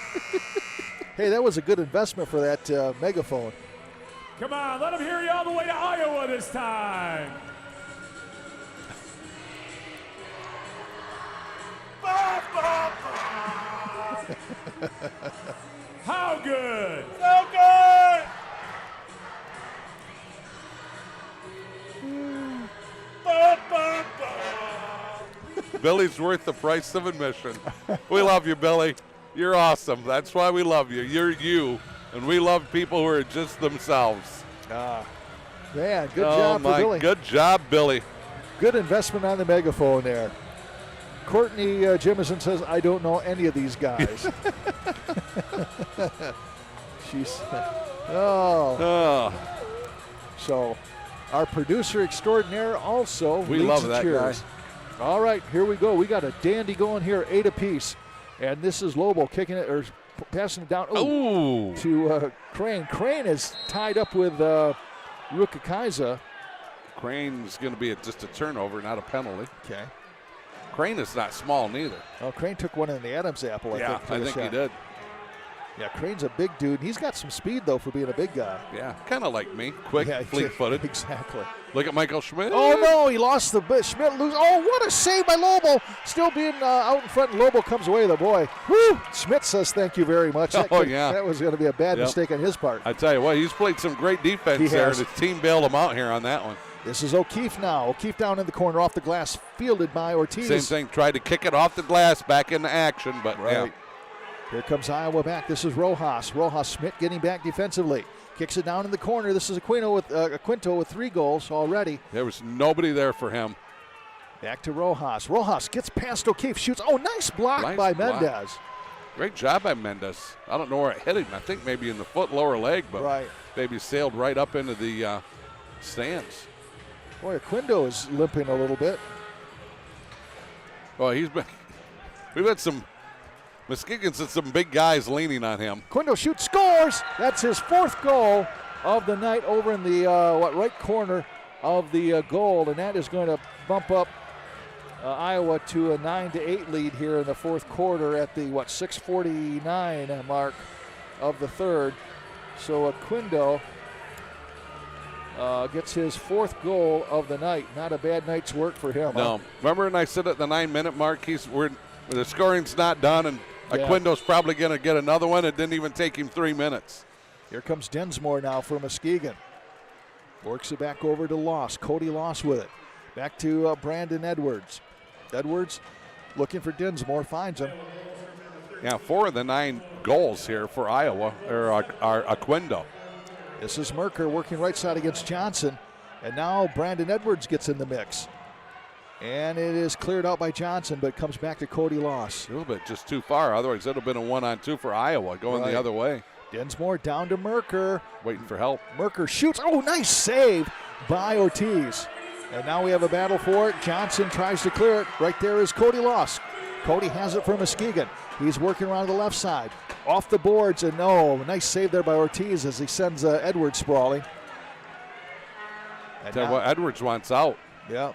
Hey, that was a good investment for that megaphone. Come on, let them hear you all the way to Iowa this time. How good? So good! Billy's worth the price of admission. We love you, Billy. You're awesome. That's why we love you. You're you, and we love people who are just themselves. Man, good job for Billy. Good job, Billy. Good investment on the megaphone there. Courtney Jimison says, I don't know any of these guys. She's, So our producer extraordinaire also We leads love the that cheers. guy. All right, here we go. We got a dandy going here, 8 apiece. And this is Lobo kicking it, or passing it down to Crane. Crane is tied up with Rukakaiza. Crane's going to be just a turnover, not a penalty. Okay. Crane is not small neither. Oh, Crane took one in the Adam's apple, I think. I think he did. Yeah, Crane's a big dude. He's got some speed, though, for being a big guy. Yeah, kind of like me. Quick, fleet-footed. Exactly. Look at Michael Schmidt. Oh, no, he lost the bit. Schmidt lose. Oh, what a save by Lobo. Still being out in front, and Lobo comes away with the boy. Whew. Schmidt says thank you very much. That was going to be a bad mistake on his part. I tell you what, he's played some great defense there, and his team bailed him out here on that one. This is O'Keefe now. O'Keefe down in the corner off the glass, fielded by Ortiz. Same thing, tried to kick it off the glass back into action, but yeah. Here comes Iowa back. This is Rojas. Schmidt getting back defensively. Kicks it down in the corner. This is Quinto with 3 goals already. There was nobody there for him. Back to Rojas. Rojas gets past O'Keefe, shoots. Oh, nice block by Mendez. Great job by Mendez. I don't know where it hit him. I think maybe in the foot, lower leg, but maybe sailed right up into the stands. Boy, Quinto is limping a little bit. Well, we've had some, Muskegon's had some big guys leaning on him. Quinto shoots, scores! That's his 4th goal of the night over in the right corner of the goal, and that is going to bump up Iowa to a 9-8 lead here in the 4th quarter at the 6:49 mark of the 3rd. So Quinto gets his 4th goal of the night. Not a bad night's work for him. No. Remember when I said at the 9-minute mark, the scoring's not done, and Quinto's probably going to get another one. It didn't even take him 3 minutes. Here comes Densmore now for Muskegon. Works it back over to Loss. Cody Loss with it. Back to Brandon Edwards. Edwards looking for Densmore, finds him. Yeah, 4 of the 9 goals here for Iowa are Quinto. This is Merker working right side against Johnson. And now Brandon Edwards gets in the mix. And it is cleared out by Johnson, but comes back to Cody Loss. A little bit just too far. Otherwise, it would have been a 1-on-2 for Iowa going the other way. Densmore down to Merker. Waiting for help. Merker shoots. Oh, nice save by Ortiz. And now we have a battle for it. Johnson tries to clear it. Right there is Cody Loss. Cody has it for Muskegon. He's working around the left side. Off the boards, and nice save there by Ortiz as he sends Edwards sprawling. Edwards wants out. Yeah.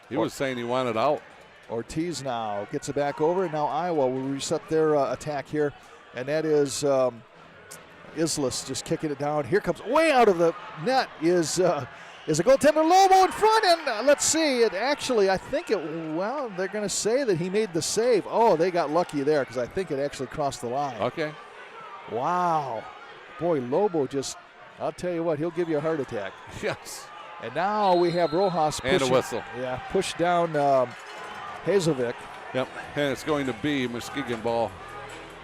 He was saying he wanted out. Ortiz now gets it back over, and now Iowa will reset their attack here. And that is Islas just kicking it down. Here comes, way out of the net is a goaltender, Lobo in front, and let's see. It actually, I think they're going to say that he made the save. Oh, they got lucky there because I think it actually crossed the line. Okay. Wow. Boy, Lobo I'll tell you what, he'll give you a heart attack. Yes. And now we have Rojas and a whistle. Yeah, push down Hazelvik. Yep, and it's going to be Muskegon ball.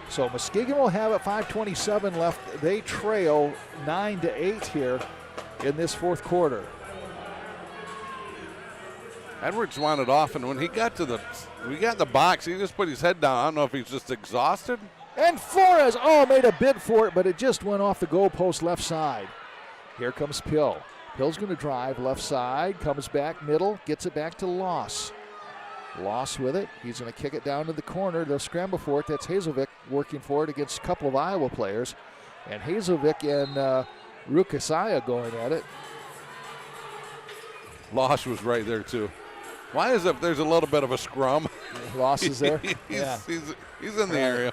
So Muskegon will have it, 5:27 left. They trail 9-8 here in this 4th quarter. Edwards wanted off, and when he got in the box, he just put his head down. I don't know if he's just exhausted. And Flores, made a bid for it, but it just went off the goalpost left side. Here comes Pill. Pill's going to drive left side, comes back middle, gets it back to Loss. Loss with it. He's going to kick it down to the corner. They'll scramble for it. That's Hazelvik working for it against a couple of Iowa players. And Hazelvik and Rukasaya going at it. Loss was right there, too. Why is it there's a little bit of a scrum? Loss is there? He's in the area.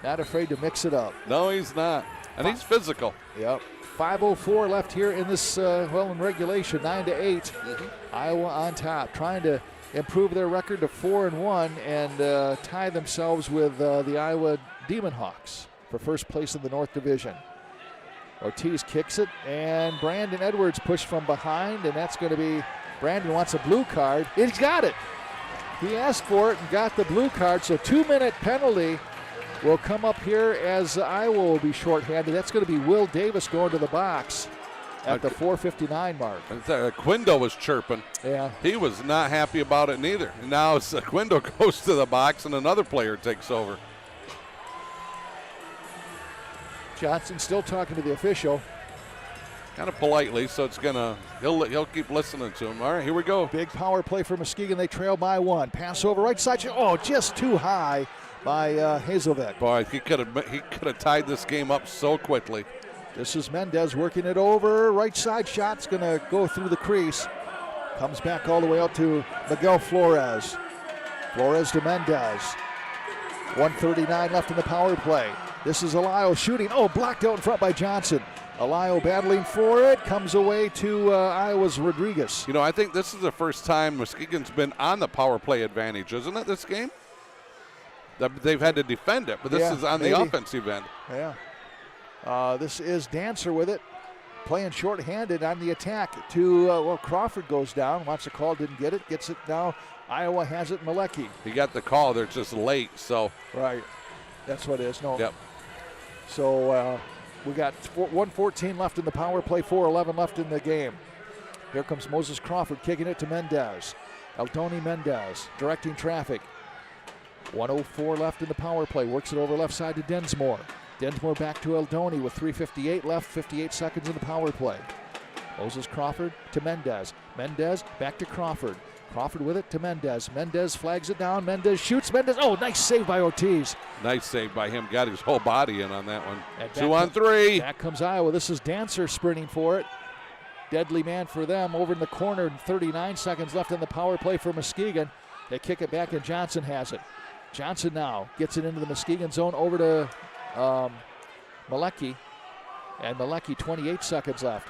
Not afraid to mix it up. No, he's not. And he's physical. Yep. 5:04 left here in this, in regulation, 9-8. Iowa on top, trying to improve their record to 4-1 and tie themselves with the Iowa Demon Hawks for first place in the North Division. Ortiz kicks it, and Brandon Edwards pushed from behind, and that's going to be, Brandon wants a blue card. He's got it. He asked for it and got the blue card, so 2-minute penalty will come up here as Iowa will be shorthanded. That's going to be Will Davis going to the box at the 4:59 mark. Quindo was chirping. Yeah. He was not happy about it neither. And now Quindo goes to the box and another player takes over. Johnson still talking to the official. Kind of politely, so it's gonna, he'll keep listening to him. All right, here we go. Big power play for Muskegon. They trail by 1. Pass over right side. Oh, just too high by Hazelvik. Boy, he could have tied this game up so quickly. This is Mendez working it over. Right side shot's going to go through the crease. Comes back all the way out to Miguel Flores. Flores to Mendez. 1:39 left in the power play. This is Alayo shooting. Oh, blocked out in front by Johnson. Alayo battling for it. Comes away to Iowa's Rodriguez. You know, I think this is the first time Muskegon's been on the power play advantage, isn't it, this game? They've had to defend it, but this is on the offensive end. Yeah. This is Dancer with it. Playing short-handed on the attack to, Crawford goes down. Wants a call, didn't get it. Gets it now. Iowa has it, Malecki. He got the call. They're just late, so. Right. That's what it is. No. Yep. So we got 1:14 left in the power play, 4:11 left in the game. Here comes Moses Crawford kicking it to Mendez. Eldoni Mendez directing traffic. 1:04 left in the power play. Works it over left side to Densmore. Densmore back to Eldoni with 3:58 left, 58 seconds in the power play. Moses Crawford to Mendez. Mendez back to Crawford. Crawford with it to Mendez. Mendez flags it down. Mendez shoots. Mendez. Oh, nice save by Ortiz. Nice save by him. Got his whole body in on that one. 2 on 3. Back comes Iowa. This is Dancer sprinting for it. Deadly man for them over in the corner. 39 seconds left in the power play for Muskegon. They kick it back and Johnson has it. Johnson now gets it into the Muskegon zone over to Malecki. And Malecki, 28 seconds left.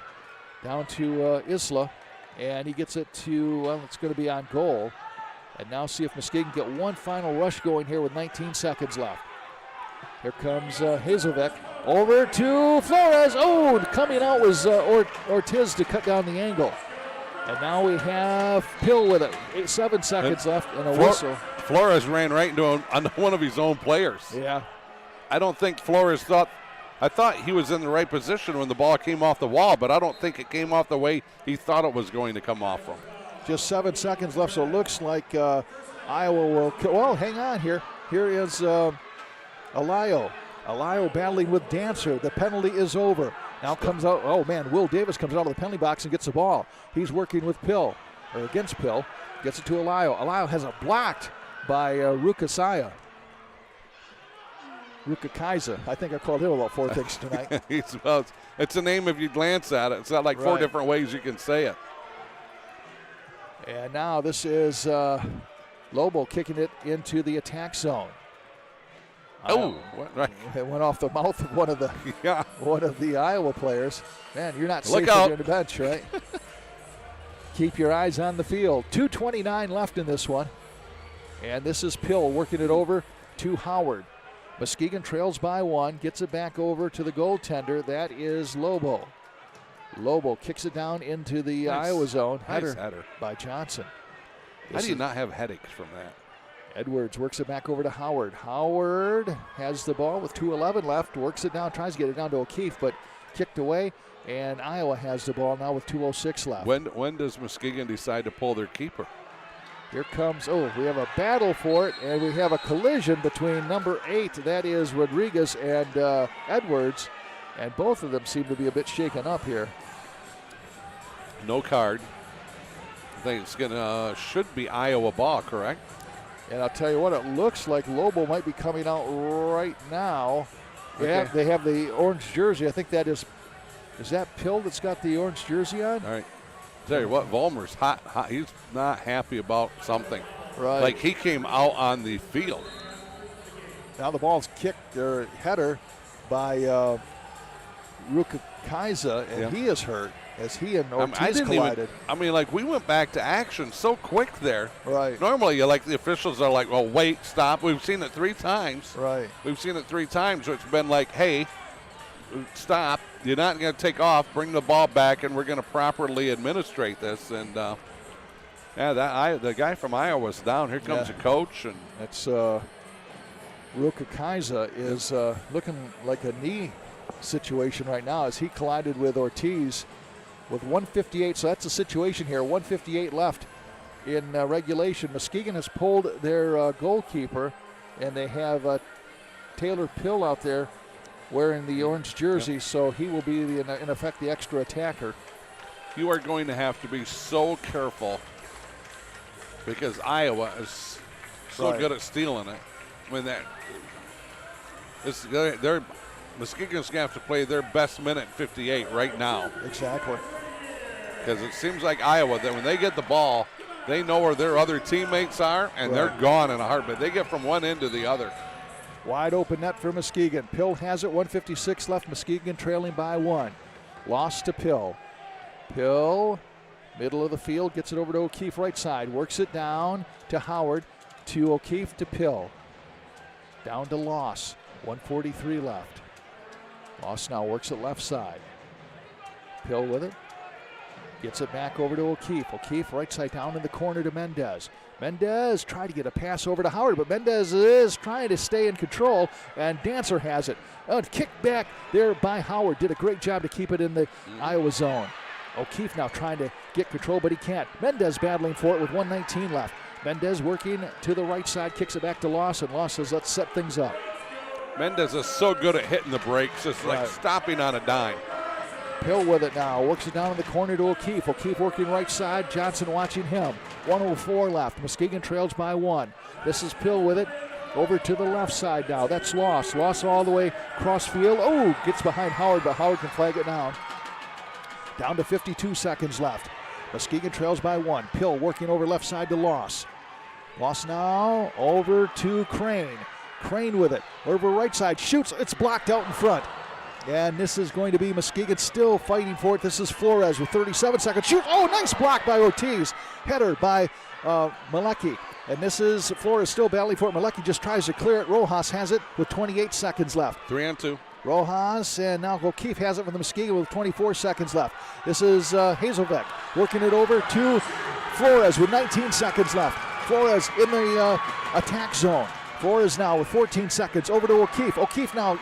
Down to Isla. And he gets it to, it's going to be on goal. And now see if Muskegon get one final rush going here with 19 seconds left. Here comes Hazelvik over to Flores. Oh, coming out was Ortiz to cut down the angle. And now we have Pill with it. 7 seconds left and a whistle. Flores ran right into one of his own players. Yeah. I don't think Flores I thought he was in the right position when the ball came off the wall, but I don't think it came off the way he thought it was going to come off from. Just 7 seconds left, so it looks like Iowa will. Well, hang on here. Here is Alayo. Alayo battling with Dancer. The penalty is over. Now comes out. Oh man, Will Davis comes out of the penalty box and gets the ball. He's working with Pill, or against Pill. Gets it to Alayo. Alayo has it blocked by Rukasaya. Rukakaiza. I think I called him about 4 things tonight. It's a name if you glance at it. It's not like 4 different ways you can say it. And now this is Lobo kicking it into the attack zone. Oh, it went off the mouth of one of the Iowa players. Man, you're not safe Look out. on the bench, right? Keep your eyes on the field. 2:29 left in this one. And this is Pill working it over to Howard. Muskegon trails by 1, gets it back over to the goaltender. That is Lobo. Lobo kicks it down into the Iowa zone. Header by Johnson. How do you not have headaches from that? Edwards works it back over to Howard. Howard has the ball with 2:11 left, works it down, tries to get it down to O'Keefe, but kicked away. And Iowa has the ball now with 2:06 left. When does Muskegon decide to pull their keeper? Here comes, we have a battle for it, and we have a collision between number 8, that is Rodriguez, and Edwards, and both of them seem to be a bit shaken up here. No card. I think it's should be Iowa ball, correct? And I'll tell you what, it looks like Lobo might be coming out right now. Okay. They have the orange jersey. I think that is that Pill that's got the orange jersey on? All right. Tell you what, Vollmer's hot. He's not happy about something. Right. Like he came out on the field. Now the ball's kicked, or header, by Rukakaisa, and he is hurt as he and Ortiz collided. We went back to action so quick there. Right. Normally, the officials are like, well, wait, stop. We've seen it 3 times. Right. We've seen it 3 times, so it's been like, hey, stop. You're not going to take off. Bring the ball back, and we're going to properly administrate this. And, the guy from Iowa's down. Here comes the coach. And that's Rukakaisa is looking like a knee situation right now as he collided with Ortiz with 1:58. So that's the situation here. 1:58 left in regulation. Muskegon has pulled their goalkeeper, and they have Taylor Pill out there wearing the orange jersey, so he will be, in effect, the extra attacker. You are going to have to be so careful because Iowa is so good at stealing it. Muskegon's going to have to play their best minute 58 right now. Exactly. Because it seems like Iowa, that when they get the ball, they know where their other teammates are, and they're gone in a heartbeat. They get from one end to the other. Wide open net for Muskegon. Pill has it, 1:56 left. Muskegon trailing by 1. Lost to Pill. Pill, middle of the field, gets it over to O'Keefe right side. Works it down to Howard, to O'Keefe, to Pill. Down to Loss, 1:43 left. Loss now works it left side. Pill with it. Gets it back over to O'Keefe. O'Keefe right side down in the corner to Mendez. Mendez tried to get a pass over to Howard, but Mendez is trying to stay in control, and Dancer has it. Kicked back there by Howard. Did a great job to keep it in the Iowa zone. O'Keefe now trying to get control, but he can't. Mendez battling for it with 1:19 left. Mendez working to the right side, kicks it back to Loss, and Loss says, let's set things up. Mendez is so good at hitting the brakes, just like stopping on a dime. Pill with it now, works it down in the corner to O'Keefe. O'Keefe working right side, Johnson watching him. 1:04 left, Muskegon trails by 1. This is Pill with it, over to the left side now. That's Loss. Loss all the way cross field. Oh, gets behind Howard, but Howard can flag it down. Down to 52 seconds left. Muskegon trails by 1. Pill working over left side to Loss. Loss now over to Crane. Crane with it, over right side, shoots, it's blocked out in front. And this is going to be Muskegon still fighting for it. This is Flores with 37 seconds. Shoot, oh, nice block by Ortiz. Header by Malecki. And this is Flores still battling for it. Malecki just tries to clear it. Rojas has it with 28 seconds left. 3-2. Rojas, and now O'Keefe has it from the Muskegon with 24 seconds left. This is Hazelbeck working it over to Flores with 19 seconds left. Flores in the attack zone. Flores now with 14 seconds over to O'Keefe. O'Keefe now,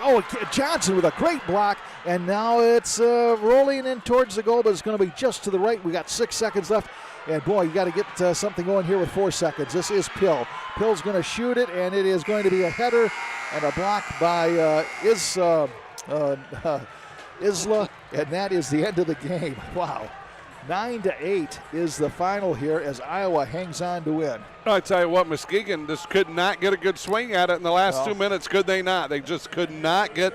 Johnson with a great block, and now it's rolling in towards the goal, but it's going to be just to the right. We got 6 seconds left, and boy, you got to get something going here with 4 seconds. This is Pill. Pill's going to shoot it, and it is going to be a header and a block by Isla, and that is the end of the game. Wow. 9-8 is the final here as Iowa hangs on to win. I tell you what, Muskegon just could not get a good swing at it in the last 2 minutes, could they not? They just could not get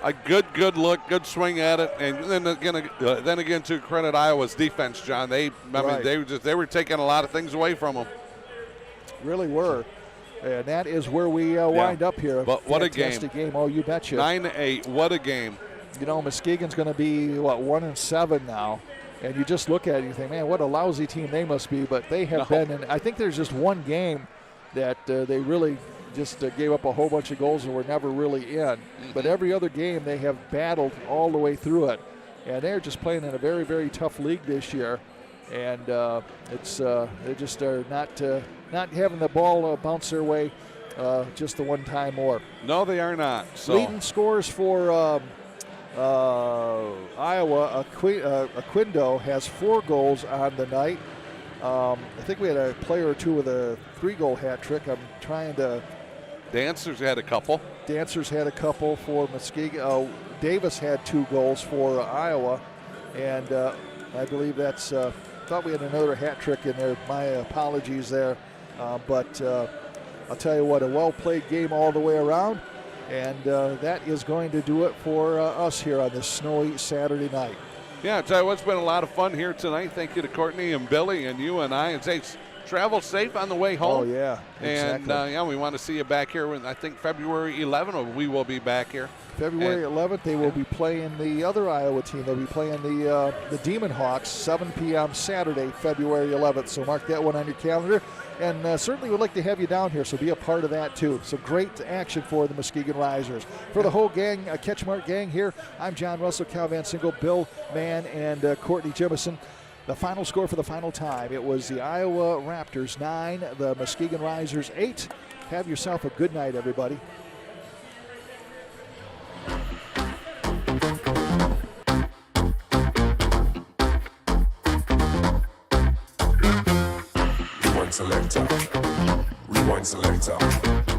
a good look, good swing at it. And then again, to credit Iowa's defense, John, they were taking a lot of things away from them. Really were. And that is where we wind up here. But what a game. Fantastic game. Oh, you betcha. 9-8, what a game. You know, Muskegon's going to be, 1-7 now. And you just look at it and you think, man, what a lousy team they must be. But they have been, and I think there's just one game that they really just gave up a whole bunch of goals and were never really in. But every other game they have battled all the way through it. And they're just playing in a very, very tough league this year. And they just are not having the ball bounce their way just the one time more. No, they are not. So. Leading scores for Iowa, Aquindo has 4 goals on the night. I think we had a player or two with a 3-goal hat trick. I'm trying to. Dancers had a couple. Dancers had a couple for Muskegon. Davis had 2 goals for Iowa, and I believe that's. Thought we had another hat trick in there. My apologies there, but I'll tell you what, a well-played game all the way around. And that is going to do it for us here on this snowy Saturday night. Yeah, I tell you what, it's been a lot of fun here tonight. Thank you to Courtney and Billy and you and I. And travel safe on the way home. Oh, yeah, exactly. And, yeah, we want to see you back here when I think February 11th, we will be back here. February 11th, they will be playing the other Iowa team. They'll be playing the Demon Hawks, 7 p.m. Saturday, February 11th. So mark that one on your calendar. And certainly would like to have you down here, so be a part of that too. So great action for the Muskegon Risers. For the whole gang, CatchMark gang here, I'm John Russell, Cal Van Single, Bill Mann, and Courtney Jemison. The final score for the final time, it was the Iowa Raptors 9, the Muskegon Risers 8. Have yourself a good night, everybody. Rewind selector.